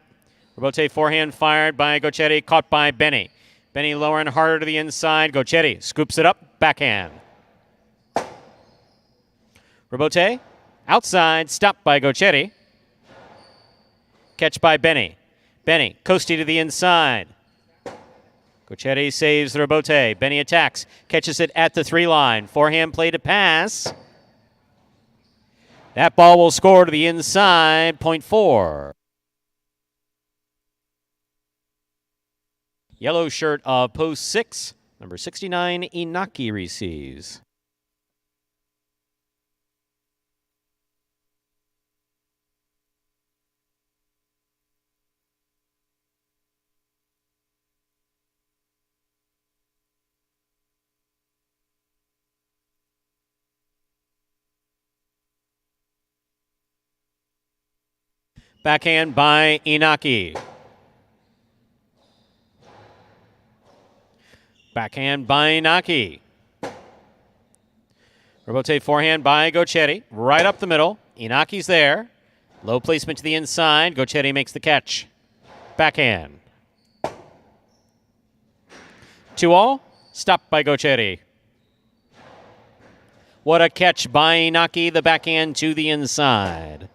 Rebote forehand fired by Gochere, caught by Benny. Benny lower and harder to the inside. Gochere scoops it up. Backhand. Rebote outside. Stopped by Gochere. Catch by Benny. Benny coasty to the inside. Gochere saves the Rebote. Benny attacks. Catches it at the 3 line. Forehand play to pass. That ball will score to the inside, point 4. Yellow shirt of post 6, number 69, Inaki receives. Backhand by Inaki. Backhand by Inaki. Robote forehand by Gochetti. Right up the middle. Inaki's there. Low placement to the inside. Gochetti makes the catch. Backhand. 2-all. Stopped by Gochetti. What a catch by Inaki. The backhand to the inside.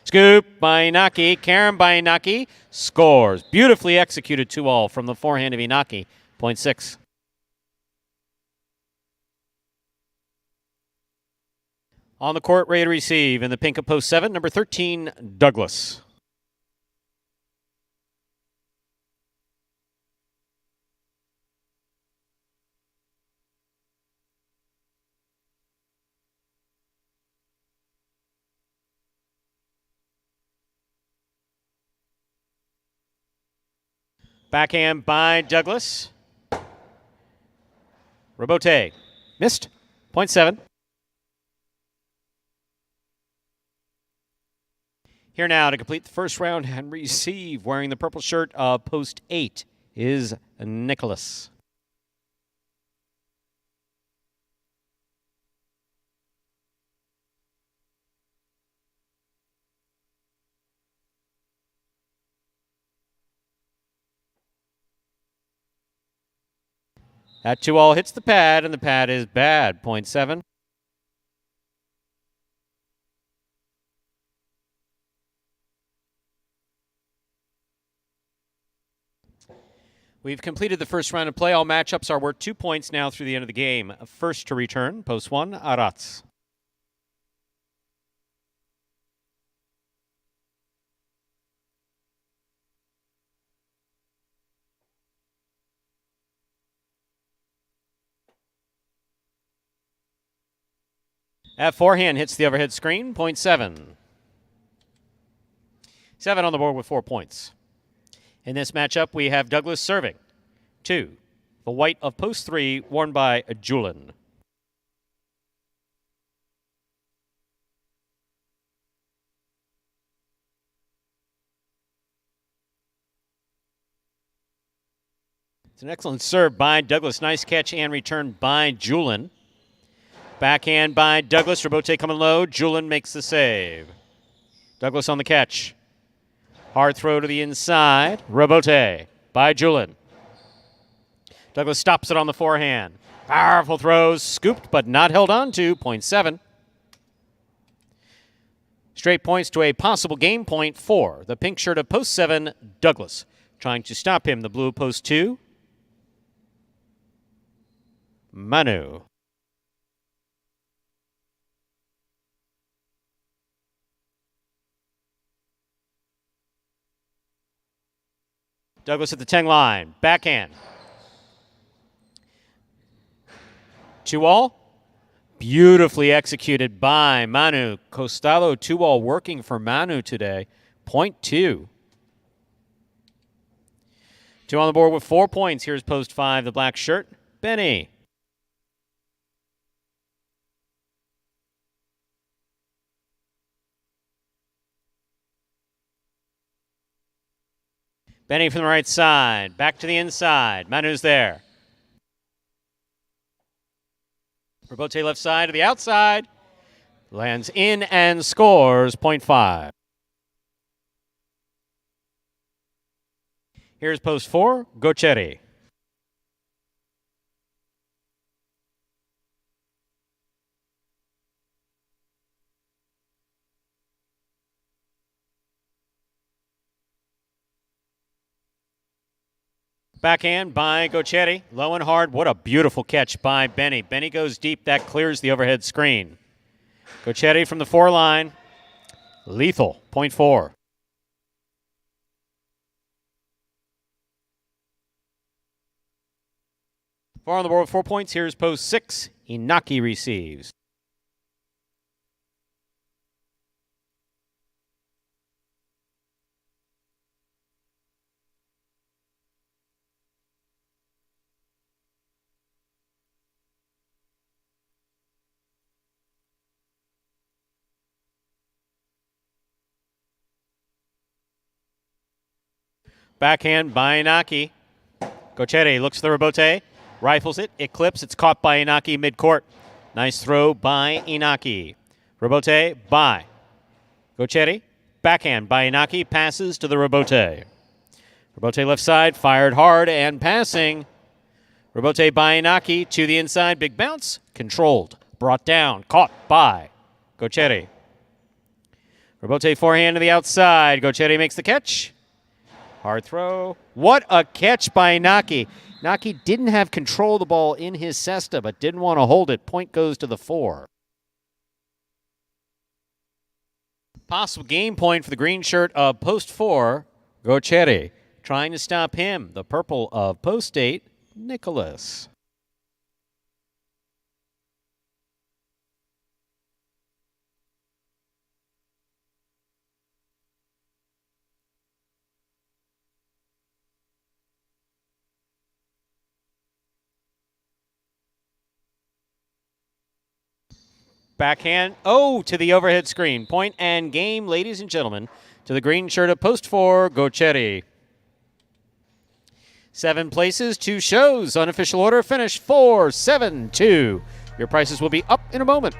Scoop by Inaki. Carom by Inaki. Scores. Beautifully executed 2-all from the forehand of Inaki. 0.6. On the court, ready to receive in the pink of post 7, number 13, Douglas. Backhand by Douglas. Robote. Missed. 0.7. Here now to complete the first round and receive, wearing the purple shirt of post 8, is Nicholas. That 2-all hits the pad, and the pad is bad. 0.7. We've completed the first round of play. All matchups are worth 2 points now through the end of the game. First to return, post 1, Arats. That forehand hits the overhead screen, 0.7. 7 on the board with 4 points. In this matchup, we have Douglas serving. 2, the white of post 3, worn by Julin. It's an excellent serve by Douglas. Nice catch and return by Julin. Backhand by Douglas. Robote coming low. Julin makes the save. Douglas on the catch. Hard throw to the inside. Robote by Julin. Douglas stops it on the forehand. Powerful throws. Scooped but not held on to. 0.7. Straight points to a possible game point for the pink shirt of post 7, Douglas. Trying to stop him, the blue of post 2, Manu. Douglas at the 10 line. Backhand. 2-all. Beautifully executed by Manu. Costado 2-all working for Manu today. 0.2. 2 on the board with 4 points. Here's post 5, the black shirt, Benny. Benny from the right side. Back to the inside. Manu's there. Robote left side to the outside. Lands in and scores 0.5. Here's post 4, Gochetti. Backhand by Gochetti. Low and hard. What a beautiful catch by Benny. Benny goes deep. That clears the overhead screen. Gochetti from the 4 line. Lethal. 0.4. Far on the board with 4 points. Here's post 6. Inaki receives. Backhand by Inaki. Gocheri looks for the rebote, rifles it, it clips, it's caught by Inaki midcourt. Nice throw by Inaki. Rebote by Gocheri. Backhand by Inaki, passes to the rebote. Rebote left side, fired hard and passing. Rebote by Inaki to the inside, big bounce, controlled, brought down, caught by Gocheri. Rebote forehand to the outside. Gocheri makes the catch. Hard throw. What a catch by Inaki. Inaki didn't have control of the ball in his cesta, but didn't want to hold it. Point goes to the 4. Possible game point for the green shirt of post 4, Gocheri. Trying to stop him, the purple of post 8, Nicholas. Backhand, to the overhead screen. Point and game, ladies and gentlemen, to the green shirt of post 4, Gocheri. 7 places, 2 shows. Unofficial order, finish 4-7-2. Your prices will be up in a moment.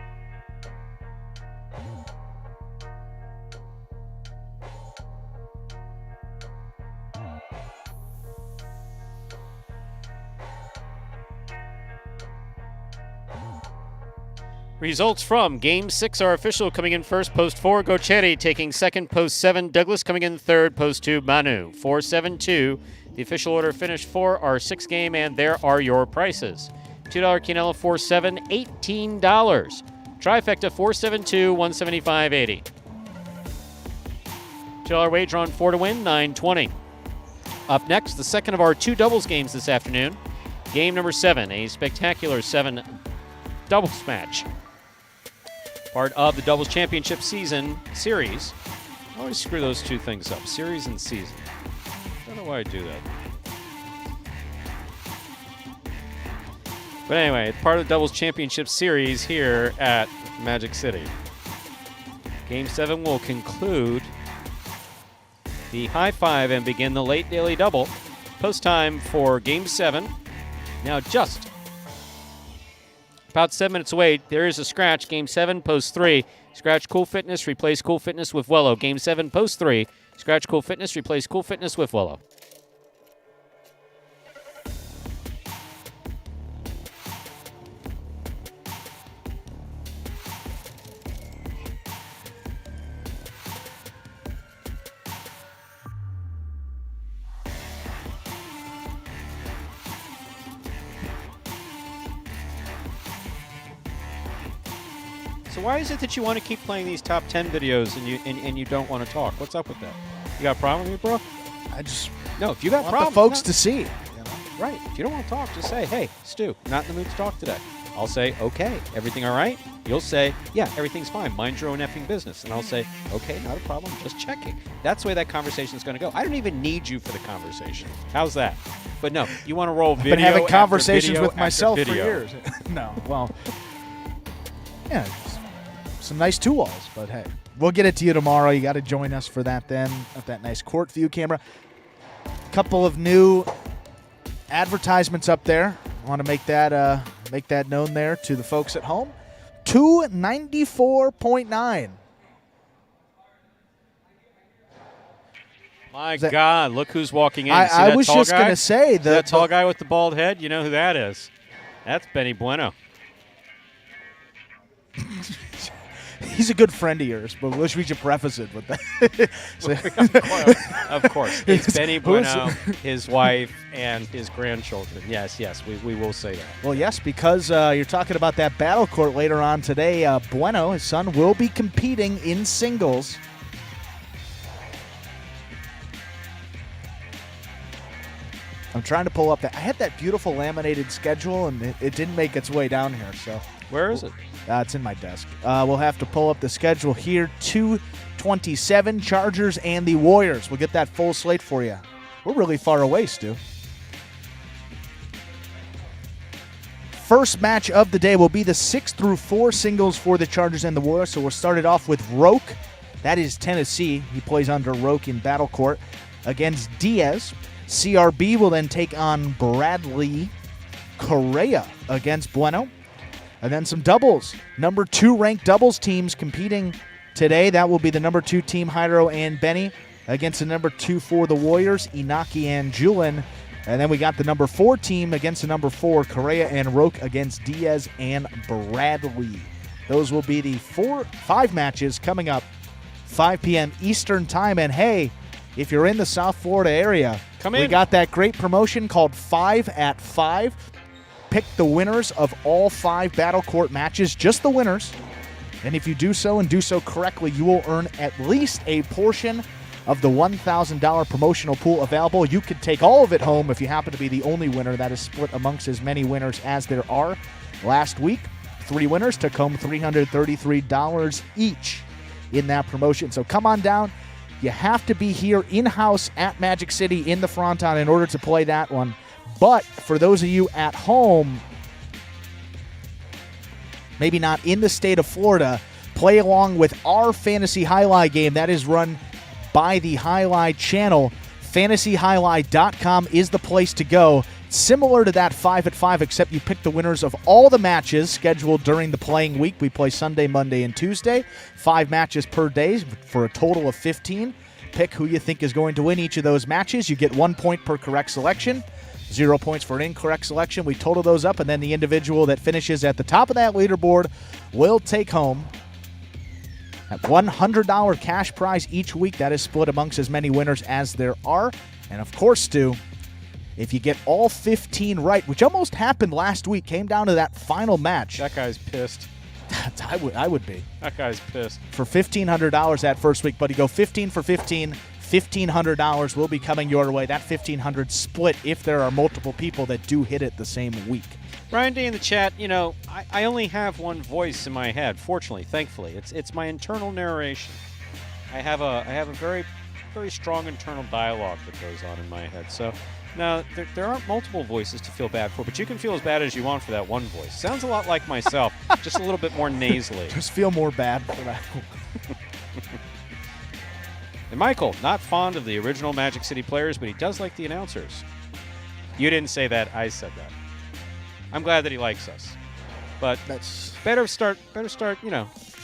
Results from Game 6 are official. Coming in first, post 4, Gocheri. Taking second, post 7, Douglas. Coming in third, post 2, Manu. 4-7-2. The official order finish 4 are 6 game, and there are your prices. $2 Quinella 4-7, $18. Trifecta 4-7-2, $175.80. $2 wager on 4 to win, $9.20. Up next, the second of our 2 doubles games this afternoon. Game number 7, a spectacular 7 doubles match. Part of the doubles championship season series. I always screw those 2 things up, series and season. I don't know why I do that. But anyway, it's part of the doubles championship series here at Magic City. Game 7 will conclude the high 5 and begin the late daily double. Post time for Game 7. Now just about 7 minutes away, there is a scratch. Game 7, post 3. Scratch Cool Fitness, replace Cool Fitness with Wello. Game 7, post 3. Scratch Cool Fitness, replace Cool Fitness with Wello. So why is it that you want to keep playing these top 10 videos and you don't want to talk? What's up with that? You got a problem with me, bro? I just no. If you got want problems, the folks to see. You know? Right. If you don't want to talk, just say, "Hey, Stu, not in the mood to talk today." I'll say, "Okay, everything all right?" You'll say, "Yeah, everything's fine. Mind your own effing business." And I'll say, "Okay, not a problem. Just checking." That's the way that conversation is going to go. I don't even need you for the conversation. How's that? But no, you want to roll video. I've been having conversations video with myself for video. years. No, well, yeah. Some nice 2-walls, but hey, we'll get it to you tomorrow. You got to join us for that then, with that nice court view camera. Couple of new advertisements up there. I want to make that known there to the folks at home. $294.9. My God, look who's walking in. I was just going to say that tall guy with the bald head. You know who that is? That's Benny Bueno. He's a good friend of yours, but we should preface it with that. Of course. It's Benny Bueno, his wife, and his grandchildren. Yes, we will say that. Well, yes, because you're talking about that battle court later on today. Bueno, his son, will be competing in singles. I'm trying to pull up that. I had that beautiful laminated schedule, and it didn't make its way down here. So where is it? It's in my desk. We'll have to pull up the schedule here. 2/27, Chargers and the Warriors. We'll get that full slate for you. We're really far away, Stu. First match of the day will be the 6-4 singles for the Chargers and the Warriors. So we'll start it off with Roque. That is Tennessee. He plays under Roque in Battle Court. against Diaz. CRB will then take on Bradley. Correa against Bueno. And then some doubles. Number 2 ranked doubles teams competing today. That will be the number 2 team, Jairo and Benny, against the number 2 for the Warriors, Inaki and Julin. And then we got the number 4 team against the number 4, Correa and Roque against Diaz and Bradley. Those will be the 5 matches coming up, 5 p.m. Eastern time. And hey, if you're in the South Florida area, we got that great promotion called 5 at 5. Pick the winners of all 5 Battle Court matches, just the winners. And if you do so and do so correctly, you will earn at least a portion of the $1,000 promotional pool available. You could take all of it home if you happen to be the only winner. That is split amongst as many winners as there are. Last week, 3 winners took home $333 each in that promotion. So come on down. You have to be here in-house at Magic City in the Fronton in order to play that one. But for those of you at home, maybe not in the state of Florida, play along with our Fantasy Highlight game. That is run by the Highlight channel. FantasyHighlight.com is the place to go. Similar to that 5 at 5, except you pick the winners of all the matches scheduled during the playing week. We play Sunday, Monday, and Tuesday. 5 matches per day for a total of 15. Pick who you think is going to win each of those matches. You get 1 point per correct selection. 0 points for an incorrect selection. We total those up, and then the individual that finishes at the top of that leaderboard will take home a $100 cash prize each week. That is split amongst as many winners as there are. And of course, Stu, if you get all 15 right, which almost happened last week, came down to that final match. That guy's pissed. I would be. That guy's pissed. For $1,500 that first week, buddy, go 15 for 15. $1,500 will be coming your way. That $1,500 split if there are multiple people that do hit it the same week. Ryan D in the chat, I only have one voice in my head. Fortunately, thankfully, it's my internal narration. I have a very, very strong internal dialogue that goes on in my head. So now there aren't multiple voices to feel bad for, but you can feel as bad as you want for that one voice. Sounds a lot like myself, just a little bit more nasally. Just feel more bad for that. And Michael, not fond of the original Magic City players, but he does like the announcers. You didn't say that. I said that. I'm glad that he likes us. But that's better start,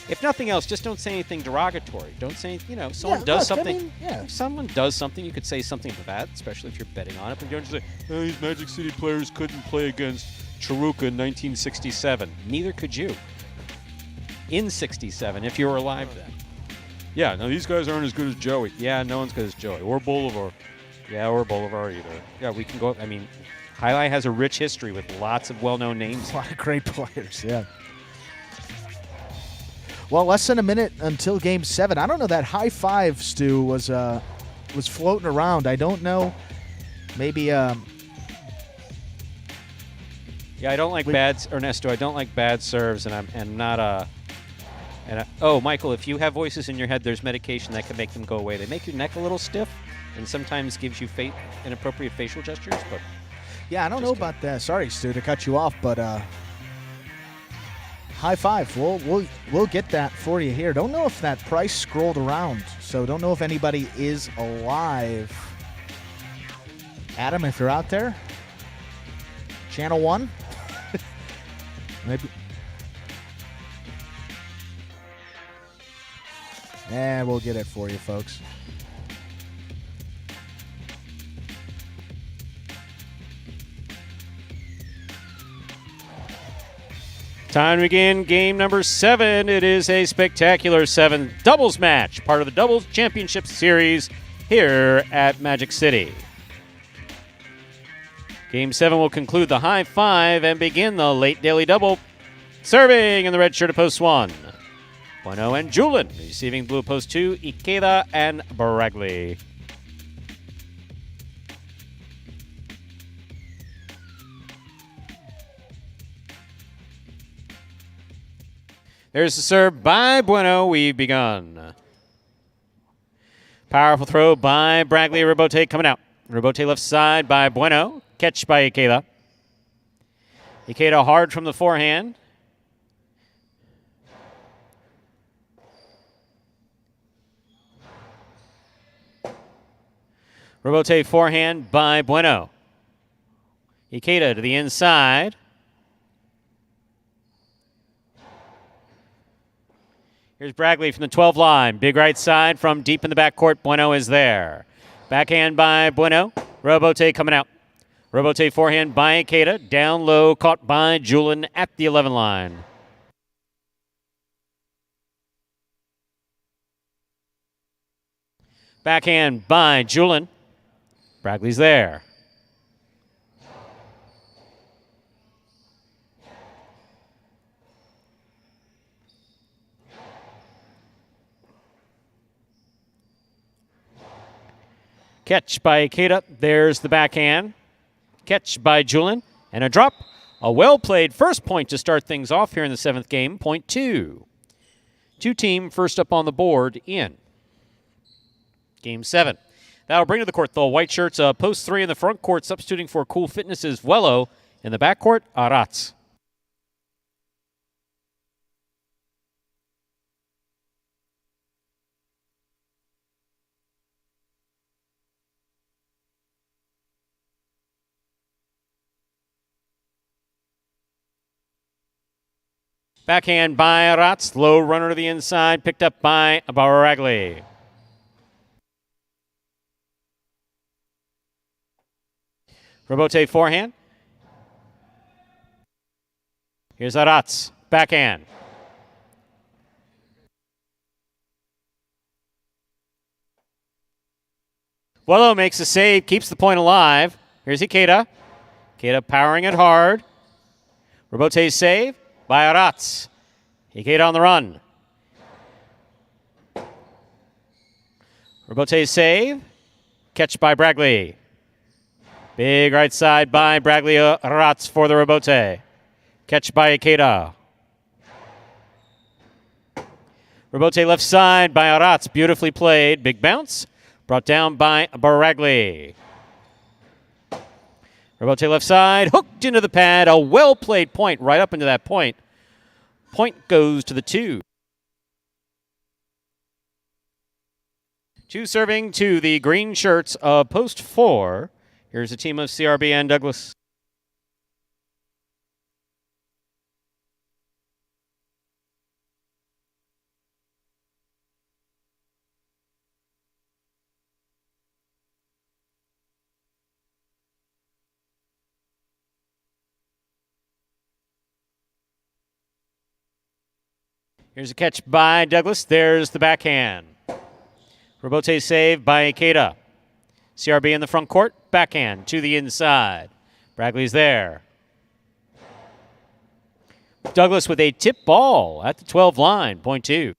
if nothing else, just don't say anything derogatory. Don't say, someone does something. If someone does something, you could say something to that, especially if you're betting on it. But don't just say, these Magic City players couldn't play against Charuka in 1967. Neither could you. In 67, if you were alive then. Yeah, no, these guys aren't as good as Joey. Yeah, no one's good as Joey. Or Bolivar. Yeah, or Bolivar either. Yeah, we can go. I mean, Highlight has a rich history with lots of well-known names. A lot of great players, yeah. Well, less than a minute until Game 7. I don't know, that high five, Stu, was floating around. I don't know. Maybe. Yeah, I don't like Ernesto. I don't like bad serves, and I'm not a. Oh, Michael, if you have voices in your head, there's medication that can make them go away. They make your neck a little stiff, and sometimes gives you inappropriate facial gestures. But yeah, I don't know about that. Sorry, Stu, to cut you off, but high five. We'll get that for you here. Don't know if that price scrolled around, so don't know if anybody is alive. Adam, if you're out there, Channel 1, maybe. And we'll get it for you, folks. Time to begin game number 7. It is a spectacular 7 doubles match, part of the Doubles Championship Series here at Magic City. Game 7 will conclude the high five and begin the late daily double. Serving in the red shirt of post 1. Bueno and Julin. Receiving blue post 2, Ikeda and Bradley. There's the serve by Bueno. We've begun. Powerful throw by Bradley. Rebote coming out. Rebote left side by Bueno. Catch by Ikeda. Ikeda hard from the forehand. Robote forehand by Bueno. Ikeda to the inside. Here's Bragley from the 12 line. Big right side from deep in the backcourt. Bueno is there. Backhand by Bueno. Robote coming out. Robote forehand by Ikeda. Down low, caught by Julin at the 11 line. Backhand by Julin. Bragley's there. Catch by Ikeda. There's the backhand. Catch by Julin. And a drop. A well-played first point to start things off here in the 7th game. Point 2. Two-team first up on the board in Game 7. That'll bring to the court the white shirts. Post 3 in the front court, substituting for Cool Fitness's Vuelo. In the backcourt, Arats. Backhand by Arats. Low runner to the inside, picked up by Baragli. Robote forehand. Here's Arats. Backhand. Vuelo makes a save, keeps the point alive. Here's Ikeda. Ikeda powering it hard. Robote's save by Arats. Ikeda on the run. Robote's save. Catch by Bragley. Big right side by Bragley Arats for the Robote. Catch by Ikeda. Robote left side by Arats. Beautifully played. Big bounce. Brought down by Baragli. Robote left side. Hooked into the pad. A well-played point right up into that point. Point goes to the 2. 2 serving to the green shirts of post 4. Here's a team of CRB and Douglas. Here's a catch by Douglas. There's the backhand. Robote save by Ikeda. CRB in the front court. Backhand to the inside. Bragley's there. Douglas with a tip ball at the 12 line. Point 2.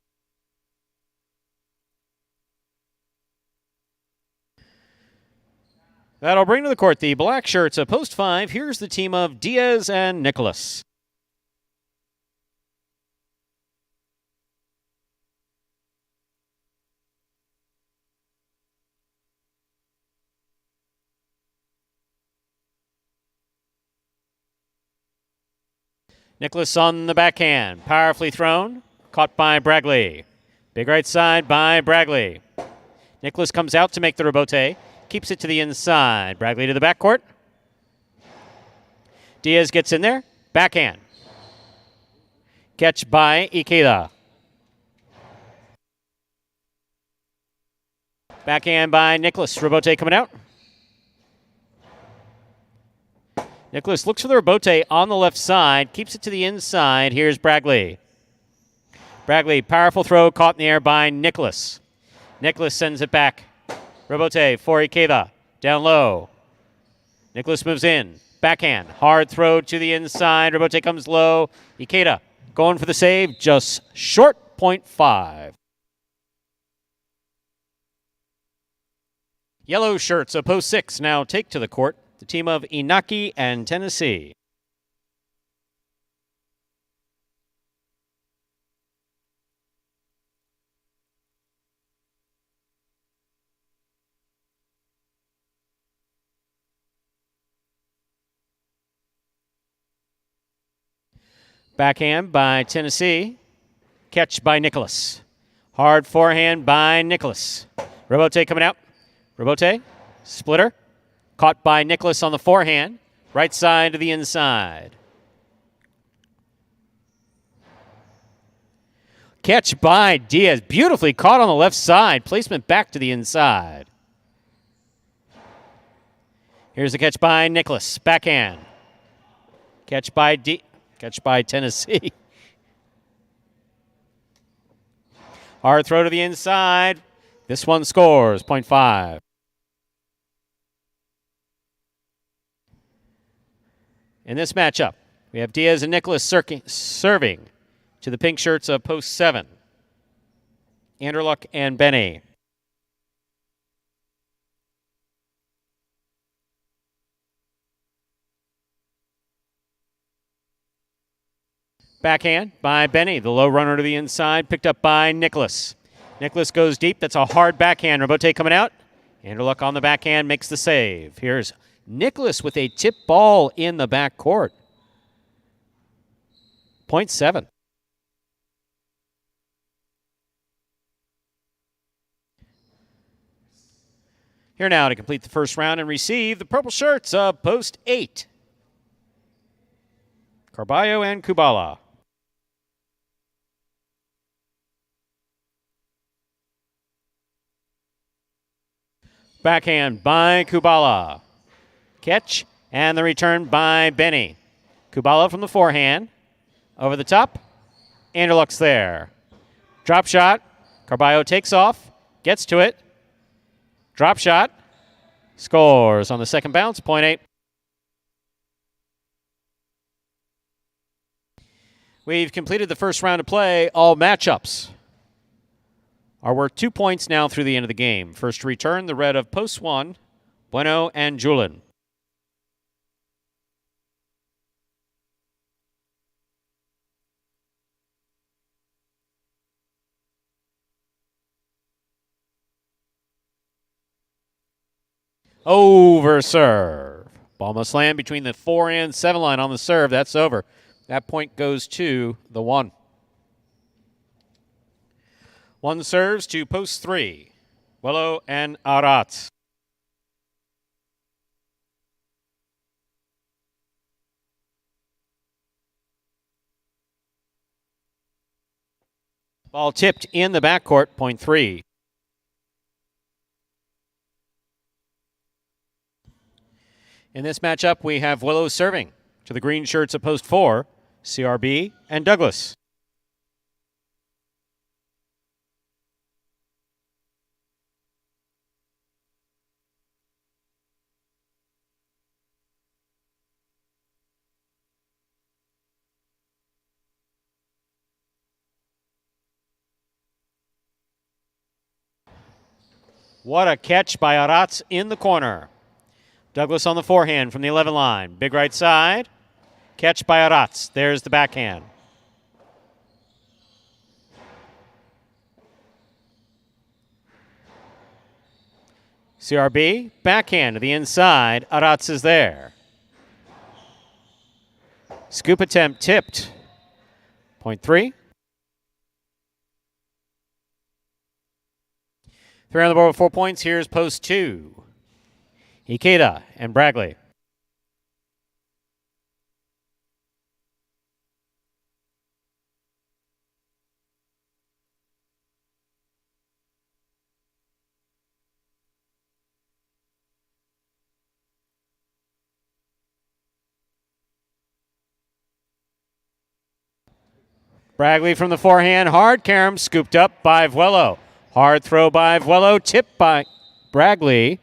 That'll bring to the court the black shirts of post 5. Here's the team of Diaz and Nicholas. Nicholas on the backhand. Powerfully thrown. Caught by Bragley. Big right side by Bragley. Nicholas comes out to make the Robote. Keeps it to the inside. Bragley to the backcourt. Diaz gets in there. Backhand. Catch by Ikeda. Backhand by Nicholas. Robote coming out. Nicholas looks for the Robote on the left side. Keeps it to the inside. Here's Bragley. Bragley, powerful throw caught in the air by Nicholas. Nicholas sends it back. Robote for Ikeda. Down low. Nicholas moves in. Backhand. Hard throw to the inside. Robote comes low. Ikeda going for the save. Just short. Point 5. Yellow shirts of post 6 now take to the court the team of Inaki and Tennessee. Backhand by Tennessee. Catch by Nicholas. Hard forehand by Nicholas. Robote coming out. Robote Splitter. Caught by Nicholas on the forehand. Right side to the inside. Catch by Diaz. Beautifully caught on the left side. Placement back to the inside. Here's the catch by Nicholas. Backhand. Catch by Tennessee. Hard throw to the inside. This one scores, 0.5. In this matchup, we have Diaz and Nicholas serving to the pink shirts of post 7. Anderluck and Benny. Backhand by Benny. The low runner to the inside, picked up by Nicholas. Nicholas goes deep. That's a hard backhand. Rabote coming out. Anderluck on the backhand makes the save. Here's Nicholas with a tip ball in the back court. 0.7. Here now to complete the first round and receive the purple shirts of post 8. Carballo and Kubala. Backhand by Kubala. Catch and the return by Benny. Kubala from the forehand. Over the top. Anderluck's there. Drop shot. Carballo takes off. Gets to it. Drop shot. Scores on the second bounce. 0.8. We've completed the first round of play. All matchups are worth 2 points now through the end of the game. First to return, the red of post 1, Bueno and Julin. Over serve. Ball must land between the 4 and 7 line on the serve. That's over. That point goes to the 1. 1 serves to post 3. Wello and Arat. Ball tipped in the backcourt, 0.3. In this matchup, we have Willow serving to the green shirts of post 4, CRB and Douglas. What a catch by Aratz in the corner. Douglas on the forehand from the 11 line. Big right side. Catch by Aratz. There's the backhand. CRB, backhand to the inside. Aratz is there. Scoop attempt tipped. 0.3. 3 on the board with 4 points. Here's post 2. Ikeda and Bragley. Bragley from the forehand. Hard carom scooped up by Vuelo. Hard throw by Vuelo. Tipped by Bragley.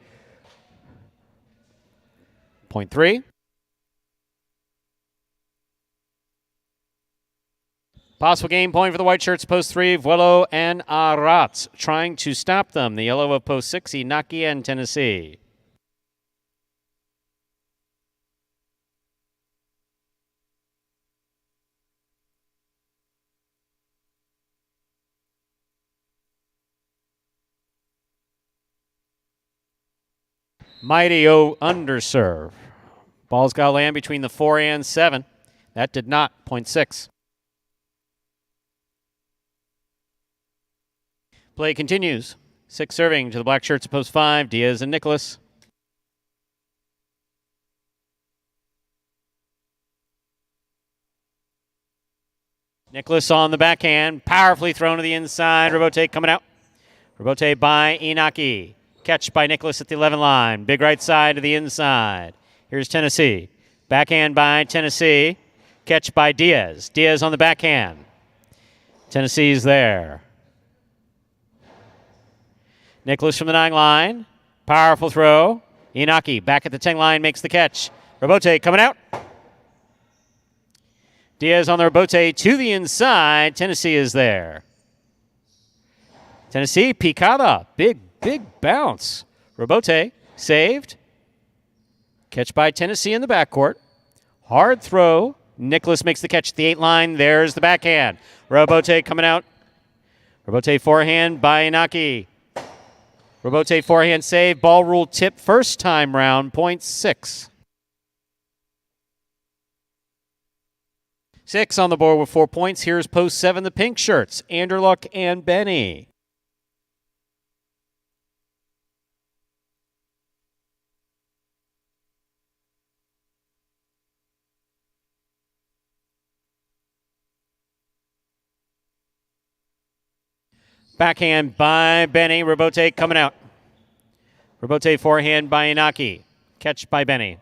0.3. Possible game point for the white shirts, post 3, Vuelo and Aratz. Trying to stop them. The yellow of post 6, Inaki and Tennessee. Mighty O underserve. Ball's got to land between the 4 and 7. That did not. 0.6. Play continues. 6 serving to the black shirts, post 5, Diaz and Nicholas. Nicholas on the backhand, powerfully thrown to the inside. Robote coming out. Robote by Inaki. Catch by Nicholas at the 11 line. Big right side to the inside. Here's Tennessee. Backhand by Tennessee. Catch by Diaz. Diaz on the backhand. Tennessee's there. Nicholas from the 9 line. Powerful throw. Inaki back at the 10 line makes the catch. Robote coming out. Diaz on the Robote to the inside. Tennessee is there. Tennessee, picada. Big bounce. Robote saved. Catch by Tennessee in the backcourt. Hard throw. Nicholas makes the catch at the 8 line. There's the backhand. Robote coming out. Robote forehand by Inaki. Robote forehand save. Ball rule tip first time round. Point 6. 6 on the board with 4 points. Here's post 7, the pink shirts, Anderluck and Benny. Backhand by Benny. Robote coming out. Robote forehand by Inaki. Catch by Benny.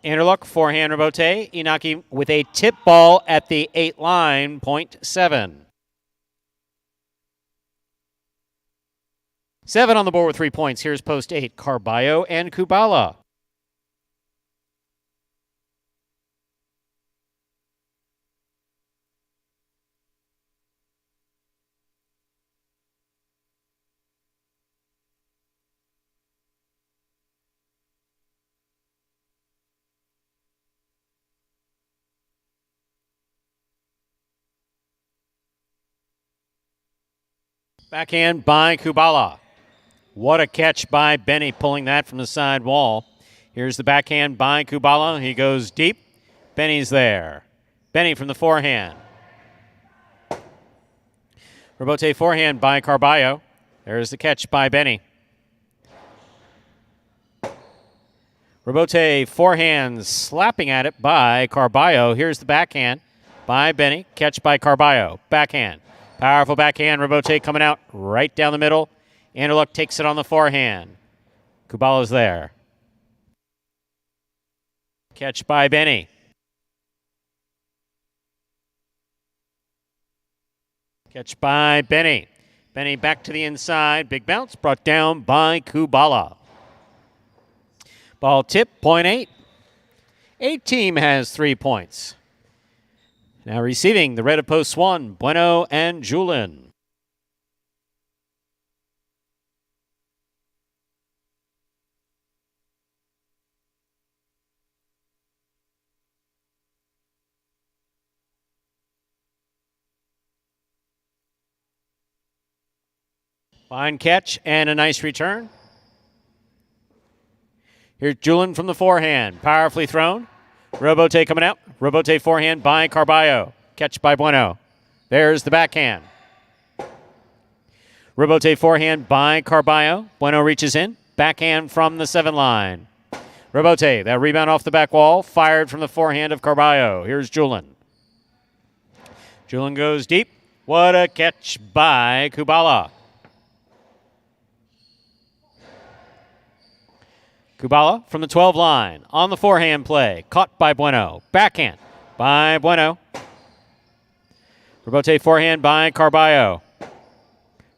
Anderluck, forehand Robote. Inaki with a tip ball at the 8 line, point 7. 7 on the board with 3 points. Here's post 8, Carballo and Kubala. Backhand by Kubala. What a catch by Benny, pulling that from the side wall. Here's the backhand by Kubala. He goes deep. Benny's there. Benny from the forehand. Robote forehand by Carballo. There's the catch by Benny. Robote forehand slapping at it by Carballo. Here's the backhand by Benny. Catch by Carballo. Backhand. Powerful backhand. Robote coming out right down the middle. Anderluck takes it on the forehand. Kubala's there. Catch by Benny. Catch by Benny. Benny back to the inside. Big bounce brought down by Kubala. Ball tip, point 8. 8 team has 3 points. Now receiving the red of post 1, Bueno and Julin. Fine catch and a nice return. Here's Julin from the forehand. Powerfully thrown. Robote coming out. Robote forehand by Carballo. Catch by Bueno. There's the backhand. Robote forehand by Carballo. Bueno reaches in. Backhand from the 7 line. Robote, that rebound off the back wall. Fired from the forehand of Carballo. Here's Julin. Julin goes deep. What a catch by Kubala. Kubala from the 12 line on the forehand play. Caught by Bueno. Backhand by Bueno. Robote forehand by Carballo.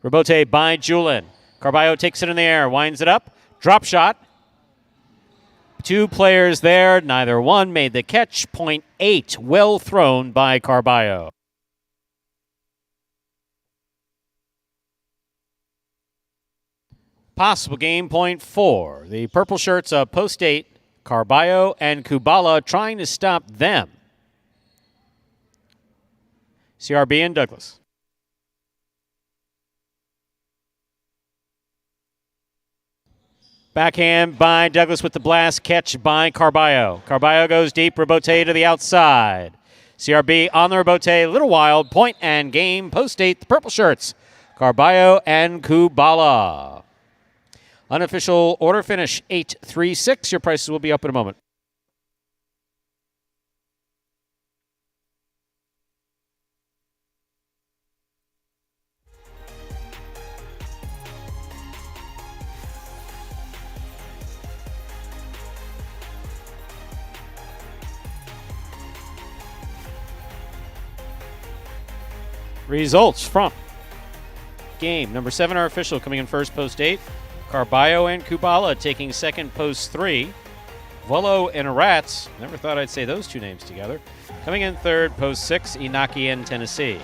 Robote by Julin. Carballo takes it in the air, winds it up. Drop shot. 2 players there. Neither one made the catch. Point 8. Well thrown by Carballo. Possible game, point 4. The purple shirts of post 8, Carballo and Kubala trying to stop them. CRB and Douglas. Backhand by Douglas with the blast. Catch by Carballo. Carballo goes deep. Robote to the outside. CRB on the Robote. A little wild. Point and game. Post 8, the purple shirts. Carballo and Kubala. Unofficial order finish 8-3-6. Your prices will be up in a moment. Results from game number 7, our official coming in first, post 8. Carballo and Kubala taking second, post 3. Volo and Rats, never thought I'd say those two names together, coming in third, post 6. Inaki and Tennessee.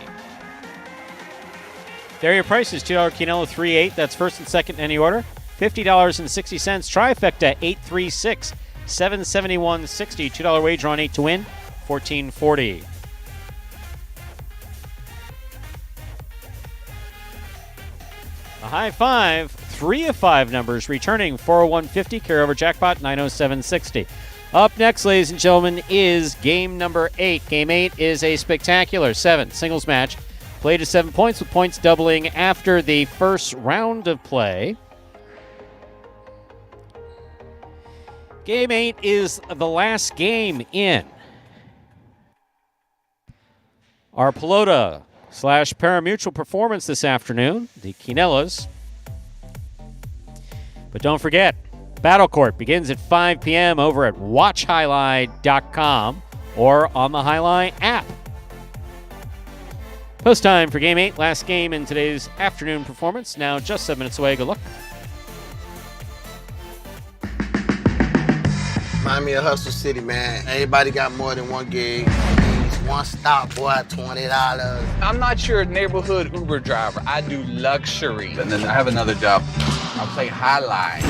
There are your prices. $2 Quinella 3-8. That's first and second in any order. $50.60. Trifecta 836. $771.60. $2 wager on 8 to win. $14.40. A high five, 3 of 5 numbers returning 401.50, carryover jackpot 907.60. Up next, ladies and gentlemen, is game number 8. Game 8 is a spectacular 7 singles match, played to 7 points with points doubling after the first round of play. Game 8 is the last game in our Pelota / Pari-mutuel performance this afternoon, the Quinellas. But don't forget, Battle Court begins at 5 p.m. over at watchhighlight.com or on the Highlight app. Post time for Game 8, last game in today's afternoon performance. Now just 7 minutes away. Good luck. Remind me of Hustle City, man. Everybody got more than one gig. One stop, boy, $20. I'm not your neighborhood Uber driver. I do luxury. And then I have another job. I play Alai.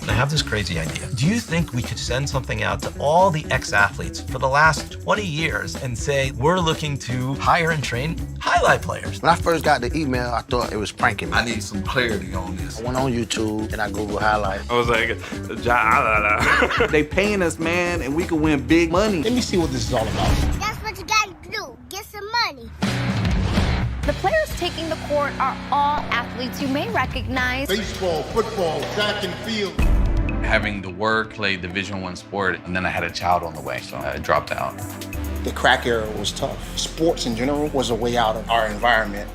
I have this crazy idea. Do you think we could send something out to all the ex-athletes for the last 20 years and say, we're looking to hire and train highlight players? When I first got the email, I thought it was pranking me. I need some clarity on this. I went on YouTube and I Googled highlight. I was like, They paying us, man, and we can win big money. Let me see what this is all about. That's what you gotta do. Get some money. The players taking the court are all athletes you may recognize. Baseball, football, track and field. having the work, play Division I sport, and then I had a child on the way, so I dropped out. The crack era was tough. Sports in general was a way out of our environment.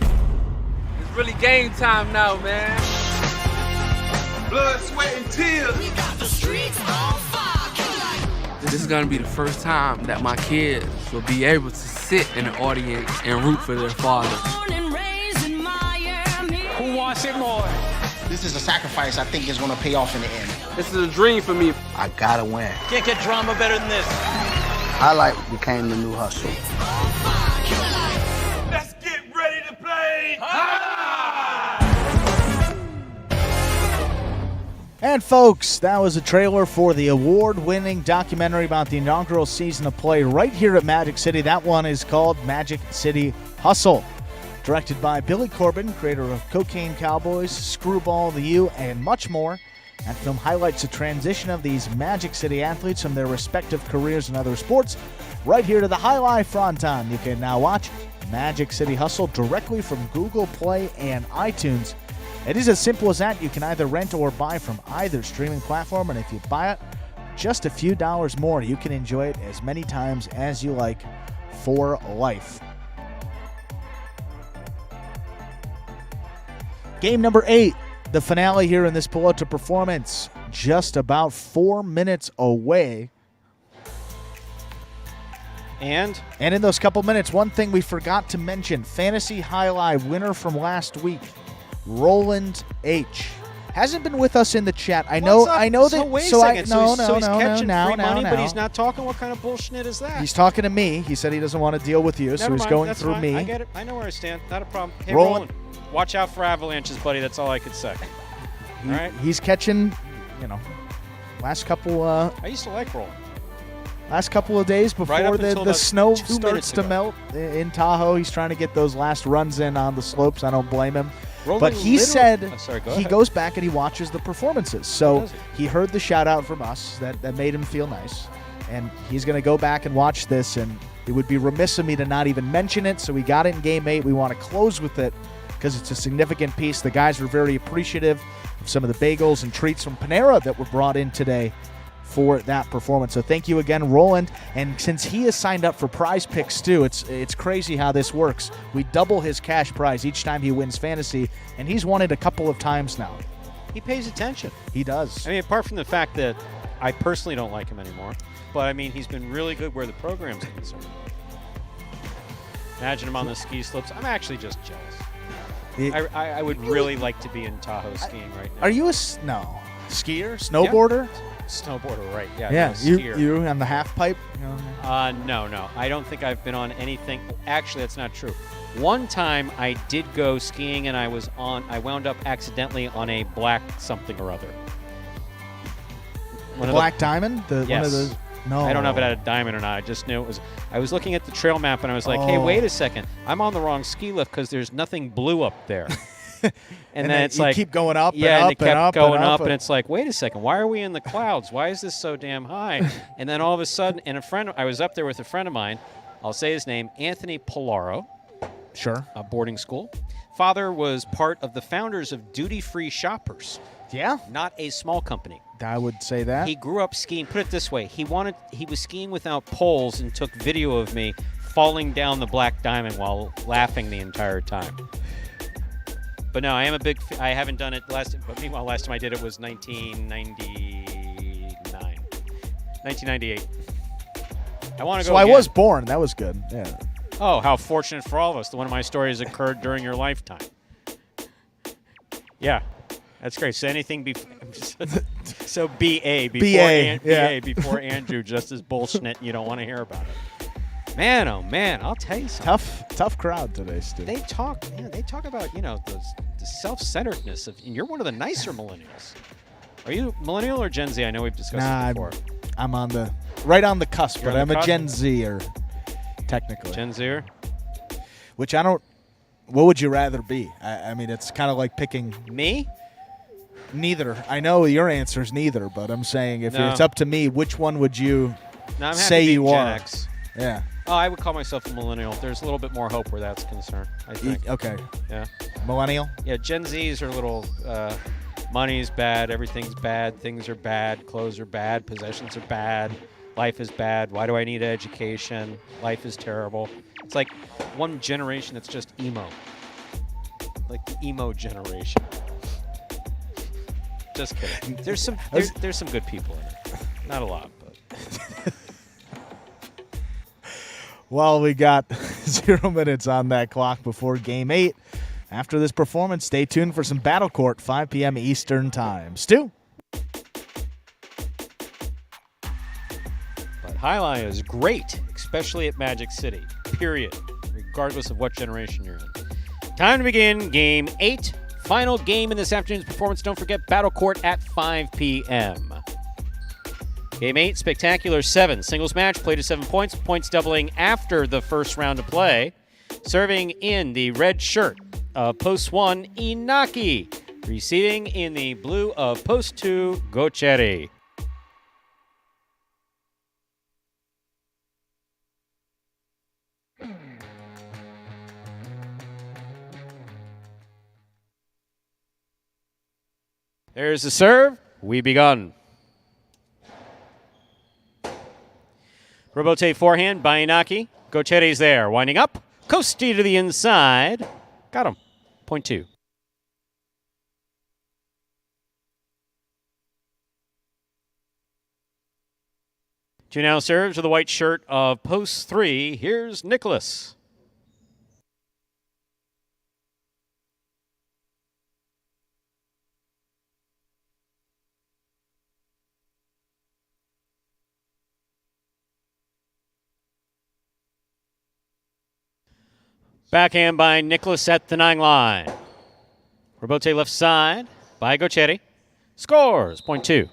It's really game time now, man. Blood, sweat, and tears. We got the streets on fire. This is gonna be the first time that my kids will be able to sit in the audience and root for their father. Who wants it more? This is a sacrifice I think is going to pay off in the end. This is a dream for me. I gotta win. Can't get drama better than this. Highlight became the new hustle. Let's get ready to play. And folks, that was a trailer for the award-winning documentary about the inaugural season of play right here at Magic City. That one is called Magic City Hustle. Directed by Billy Corbin, creator of Cocaine Cowboys, Screwball, The U, and much more. That film highlights the transition of these Magic City athletes from their respective careers in other sports right here to the Highlight Fronton. You can now watch Magic City Hustle directly from Google Play and iTunes. It is as simple as that. You can either rent or buy from either streaming platform, and if you buy it, just a few dollars more, you can enjoy it as many times as you like for life. Game number 8, the finale here in this Pelota performance, just about 4 minutes away. And in those couple minutes, one thing we forgot to mention, Fantasy Highlight winner from last week, Roland H. Hasn't been with us in the chat. I know that. So wait a second. So he's catching free money, but he's not talking. What kind of bullshit is that? He's talking to me. He said he doesn't want to deal with you, so he's going through me. I get it. I know where I stand. Not a problem. Hey, Roland, watch out for avalanches, buddy. That's all I could say. All right. He's catching, last couple. I used to like Roland. Last couple of days before the snow starts to melt in Tahoe, he's trying to get those last runs in on the slopes. I don't blame him. But he said he goes back and he watches the performances. So he heard the shout out from us that made him feel nice. And he's going to go back and watch this. And it would be remiss of me to not even mention it. So we got it in Game 8. We want to close with it because it's a significant piece. The guys were very appreciative of some of the bagels and treats from Panera that were brought in today for that performance. So thank you again, Roland. And since he has signed up for Prize Picks too, it's crazy how this works. We double his cash prize each time he wins fantasy, and he's won it a couple of times now. He pays attention. He does. I mean, apart from the fact that I personally don't like him anymore, but I mean, he's been really good where the program's concerned. Imagine him on the ski slopes. I'm actually just jealous. I would really like to be in Tahoe skiing right now. Are you a skier, snowboarder? Yeah. Snowboarder, right? Yeah. Yeah. No, skier. You on the half pipe? No. I don't think I've been on anything. Actually, that's not true. One time I did go skiing and I wound up accidentally on a black something or other. Black diamond? Yes. One of those? No. I don't know if it had a diamond or not. I just knew it was. I was looking at the trail map and I was like, hey, wait a second. I'm on the wrong ski lift because there's nothing blue up there. And then it's you like keep going up and and up it kept and up going and up, up. and it's like, wait a second, why are we in the clouds? Why is this so damn high? And then all of a sudden, I was up there with a friend of mine. I'll say his name, Anthony Polaro. Sure. A boarding school. Father was part of the founders of Duty Free Shoppers. Yeah. Not a small company. I would say that. He grew up skiing. Put it this way: he was skiing without poles and took video of me falling down the Black Diamond while laughing the entire time. But no, I am a big. I haven't done it last time I did it was 1998. I want to go. So I was born. That was good. Yeah. Oh, how fortunate for all of us that one of my stories occurred during your lifetime. Yeah, that's great. So anything so BA before Andrew just as bullshit. You don't want to hear about it. Man, oh man, I'll tell you something. Tough crowd today, Stu. They talk about the self-centeredness of. And you're one of the nicer millennials. Are you millennial or Gen Z? I know we've discussed it before. I'm right on the cusp, You're but on I'm the a cusp? Gen Zer, technically. Gen Zer? Which I don't. What would you rather be? I mean, it's kind of like picking me. Neither. I know your answer is neither, but I'm saying if No. it's up to me, which one would you No, I'm happy say to be you Gen are? X. Yeah. Oh, I would call myself a millennial. There's a little bit more hope where that's concerned, I think. Okay. Yeah. Millennial? Yeah, Gen Zs are a little, money's bad, everything's bad, things are bad, clothes are bad, possessions are bad, life is bad, why do I need education, life is terrible. It's like one generation that's just emo. Like the emo generation. Just kidding. There's some good people in it. Not a lot, but... Well, we got 0 minutes on that clock before Game 8. After this performance, stay tuned for some Battle Court, 5 p.m. Eastern Time. Stu? But Alai is great, especially at Magic City, period, regardless of what generation you're in. Time to begin Game 8. Final game in this afternoon's performance. Don't forget Battle Court at 5 p.m. Game 8, Spectacular 7. Singles match, play to 7 points. Points doubling after the first round of play. Serving in the red shirt of Post 1, Inaki. Receiving in the blue of Post 2, Gocheri. There's the serve. We begun. Robote forehand by Inaki. Gocheri's there. Winding up. Costi to the inside. Got him. Point 2. Two now serves with the white shirt of Post 3. Here's Nicholas. Backhand by Nicholas at the 9 line. Robote left side by Gocheri. Scores. Point 2.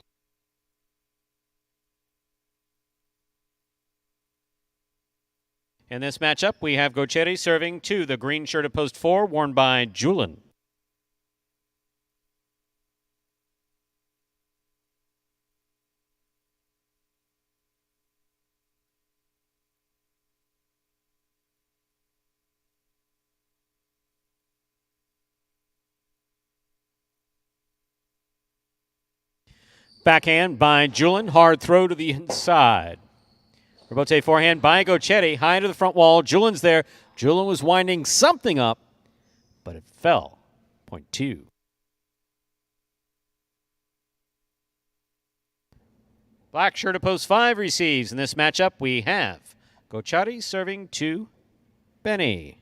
In this matchup, we have Gocheri serving to the green shirt of Post 4, worn by Julian. Backhand by Julin. Hard throw to the inside. Rebote forehand by Gochetti. High to the front wall. Julin's there. Julin was winding something up, but it fell. Point 2. Black shirt at post 5 receives. In this matchup, we have Gochetti serving to Benny.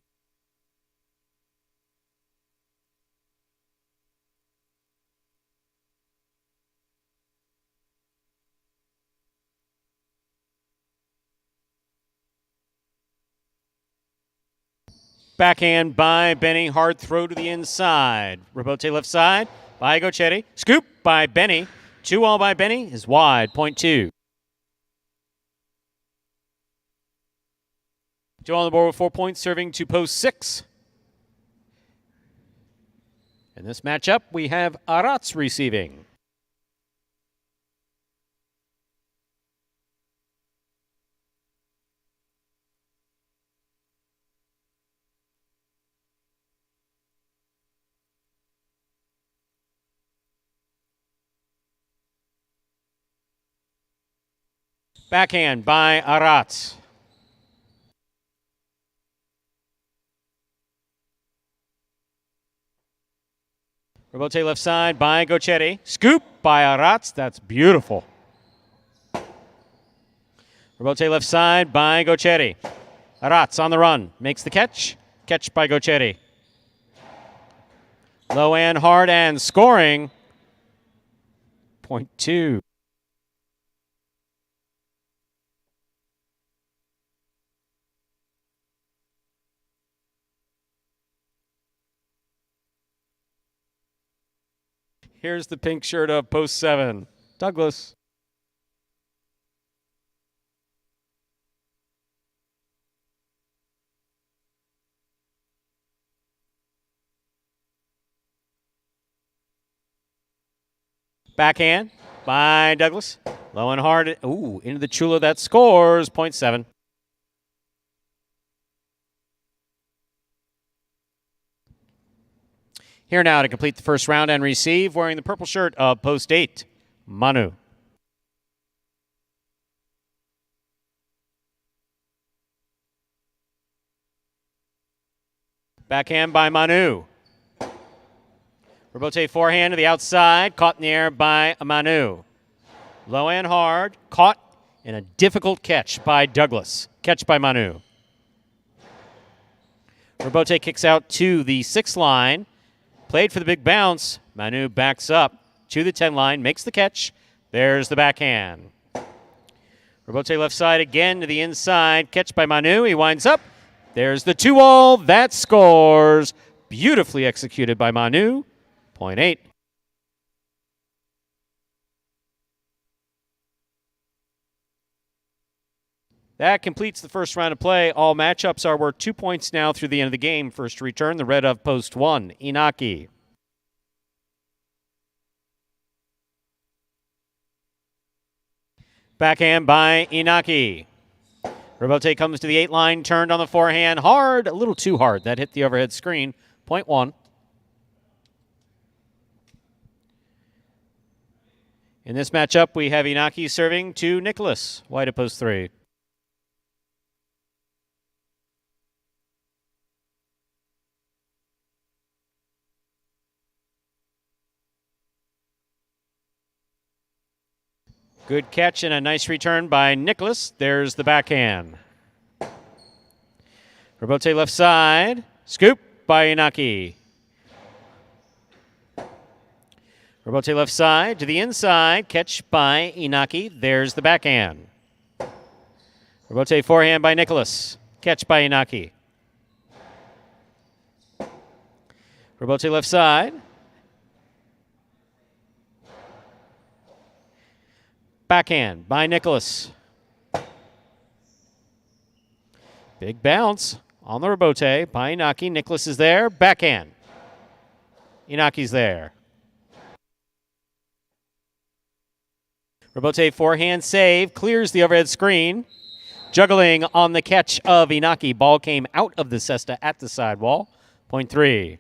Backhand by Benny. Hard throw to the inside. Rebote left side by Gochetti. Scoop by Benny. 2-all by Benny is wide. Point 2. 2 on the board with 4 points, serving to post 6. In this matchup, we have Arats receiving. Backhand by Arats. Rebote left side by Gochetti. Scoop by Arats. That's beautiful. Rebote left side by Gochetti. Arats on the run. Makes the catch. Catch by Gochetti. Low and hard and scoring. Point 2. Here's the pink shirt of post 7. Douglas. Backhand by Douglas. Low and hard. Ooh, into the Chula. That scores. Point 7. Here now to complete the first round and receive, wearing the purple shirt of post 8, Manu. Backhand by Manu. Rebote forehand to the outside, caught in the air by Manu. Low and hard, caught in a difficult catch by Douglas. Catch by Manu. Rebote kicks out to the 6 line. Played for the big bounce. Manu backs up to the 10 line, makes the catch. There's the backhand. Rebote left side again to the inside. Catch by Manu. He winds up. There's the 2-all. That scores. Beautifully executed by Manu. Point 8. That completes the first round of play. All matchups are worth 2 points now through the end of the game. First to return, the red of post 1, Inaki. Backhand by Inaki. Rebote comes to the 8 line, turned on the forehand. Hard, a little too hard. That hit the overhead screen. Point 1. In this matchup, we have Inaki serving to Nicholas. White at post 3. Good catch and a nice return by Nicholas. There's the backhand. Rebote left side. Scoop by Inaki. Rebote left side to the inside. Catch by Inaki. There's the backhand. Rebote forehand by Nicholas. Catch by Inaki. Rebote left side. Backhand by Nicholas. Big bounce on the rebote by Inaki. Nicholas is there. Backhand. Inaki's there. Rebote forehand save. Clears the overhead screen. Juggling on the catch of Inaki. Ball came out of the cesta at the sidewall. Point 3.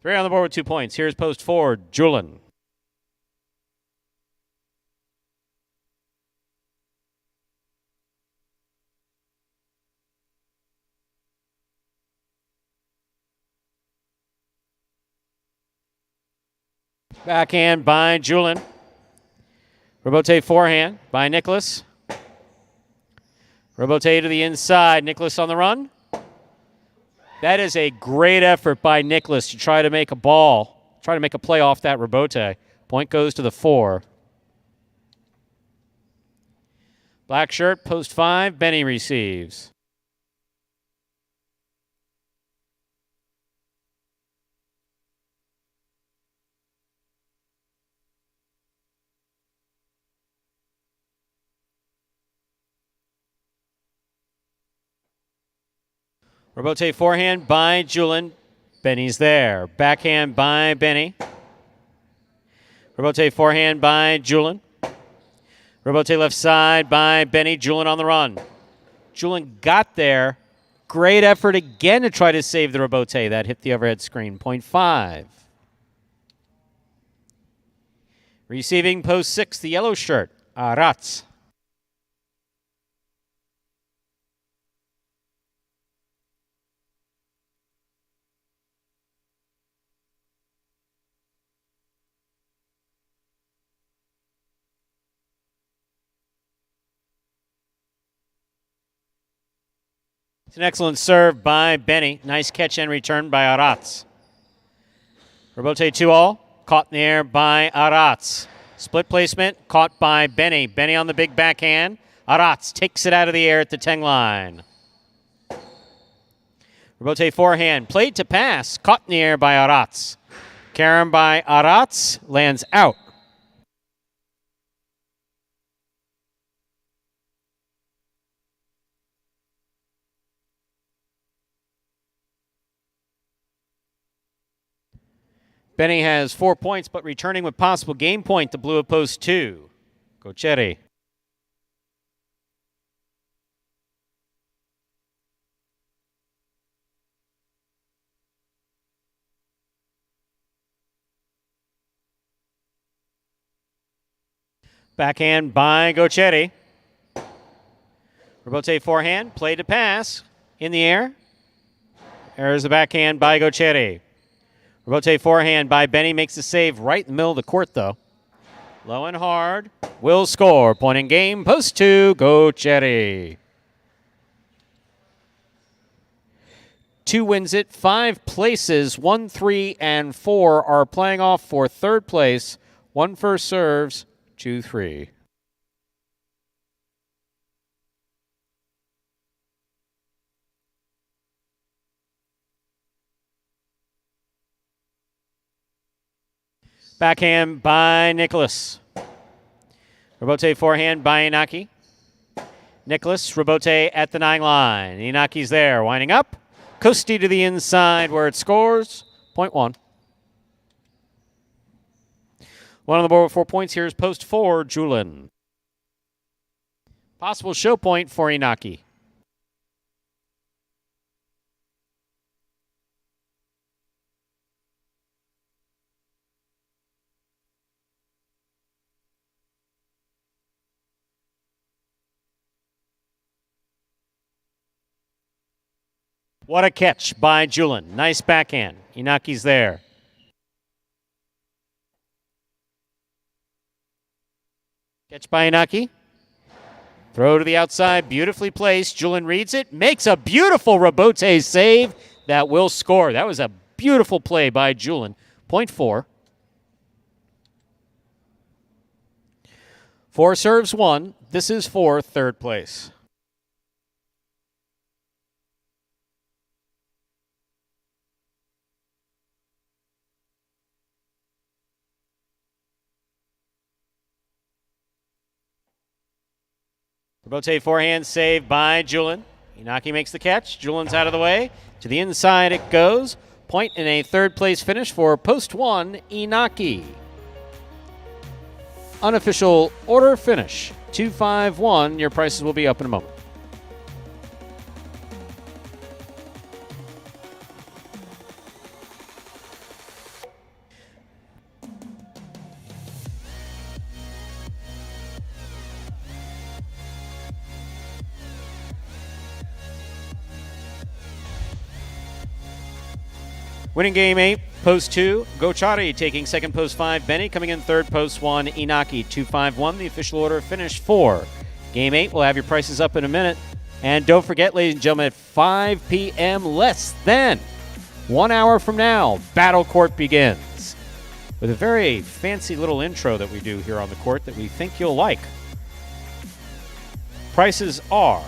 3 on the board with 2 points. Here's post 4, Julian. Backhand by Julian. Rebote forehand by Nicholas. Rebote to the inside. Nicholas on the run. That is a great effort by Nicholas to try to make a play off that rebote. Point goes to the 4. Black shirt, post 5. Benny receives. Rebote forehand by Julian. Benny's there. Backhand by Benny. Rebote forehand by Julian. Rebote left side by Benny. Julian on the run. Julian got there. Great effort again to try to save the rebote. That hit the overhead screen. Point 5. Receiving post 6, the yellow shirt, Aratz. It's an excellent serve by Benny. Nice catch and return by Aratz. Rebote 2-all. Caught in the air by Aratz. Split placement. Caught by Benny. Benny on the big backhand. Aratz takes it out of the air at the 10 line. Rebote forehand. Played to pass. Caught in the air by Aratz. Carom by Aratz. Lands out. Benny has 4 points, but returning with possible game point, the blue of post 2. Gocheri. Backhand by Gocheri. Rebote forehand, play to pass, in the air. There's the backhand by Gocheri. Rebote forehand by Benny, makes the save right in the middle of the court, though. Low and hard, will score. Point in game, post 2, Gocheri. 2 wins it, 5 places, 1, 3, and 4 are playing off for third place. 1 first serves, 2, 3. Backhand by Nicholas. Rebote forehand by Inaki. Nicholas, rebote at the 9 line. Inaki's there, winding up. Costi to the inside where it scores. Point 1. 1 on the board with 4 points. Here's post 4, Julian. Possible show point for Inaki. What a catch by Julian. Nice backhand. Inaki's there. Catch by Inaki. Throw to the outside. Beautifully placed. Julian reads it. Makes a beautiful rebote save that will score. That was a beautiful play by Julian. Point 4. 4 serves 1. This is for third place. Rebote forehand save by Julian. Inaki makes the catch. Julian's out of the way. To the inside it goes. Point in a third place finish for post 1, Inaki. Unofficial order finish. 2-5-1. Your prices will be up in a moment. Winning game 8, post 2, Gochari taking second post 5, Benny coming in third post 1, Inaki 2-5-1. The official order finished 4. Game 8, we'll have your prices up in a minute. And don't forget, ladies and gentlemen, at 5 p.m. less than 1 hour from now, Battle Court begins. With a very fancy little intro that we do here on the court that we think you'll like. Prices are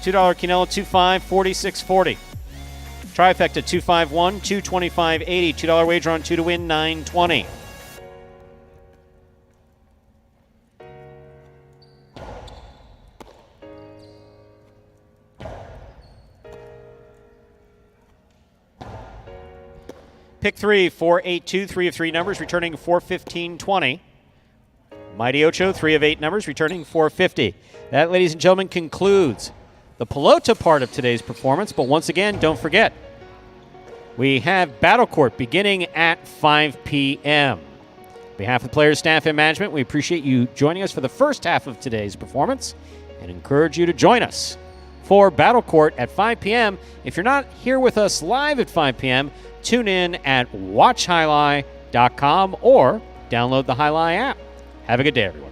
$2 Quinella, $2.5, $46.40. Trifecta, $2.51, $2.25.80. $2 wager on 2 to win, $9.20. Pick 3, 4-8-2, 3 of 3 numbers, returning 4-15-20. Mighty Ocho, 3 of 8 numbers, returning 450. That, ladies and gentlemen, concludes the Pelota part of today's performance. But once again, don't forget, we have Battle Court beginning at 5 p.m. On behalf of the players, staff, and management, we appreciate you joining us for the first half of today's performance and encourage you to join us for Battle Court at 5 p.m. If you're not here with us live at 5 p.m., tune in at watchhighlight.com or download the Highlight app. Have a good day, everyone.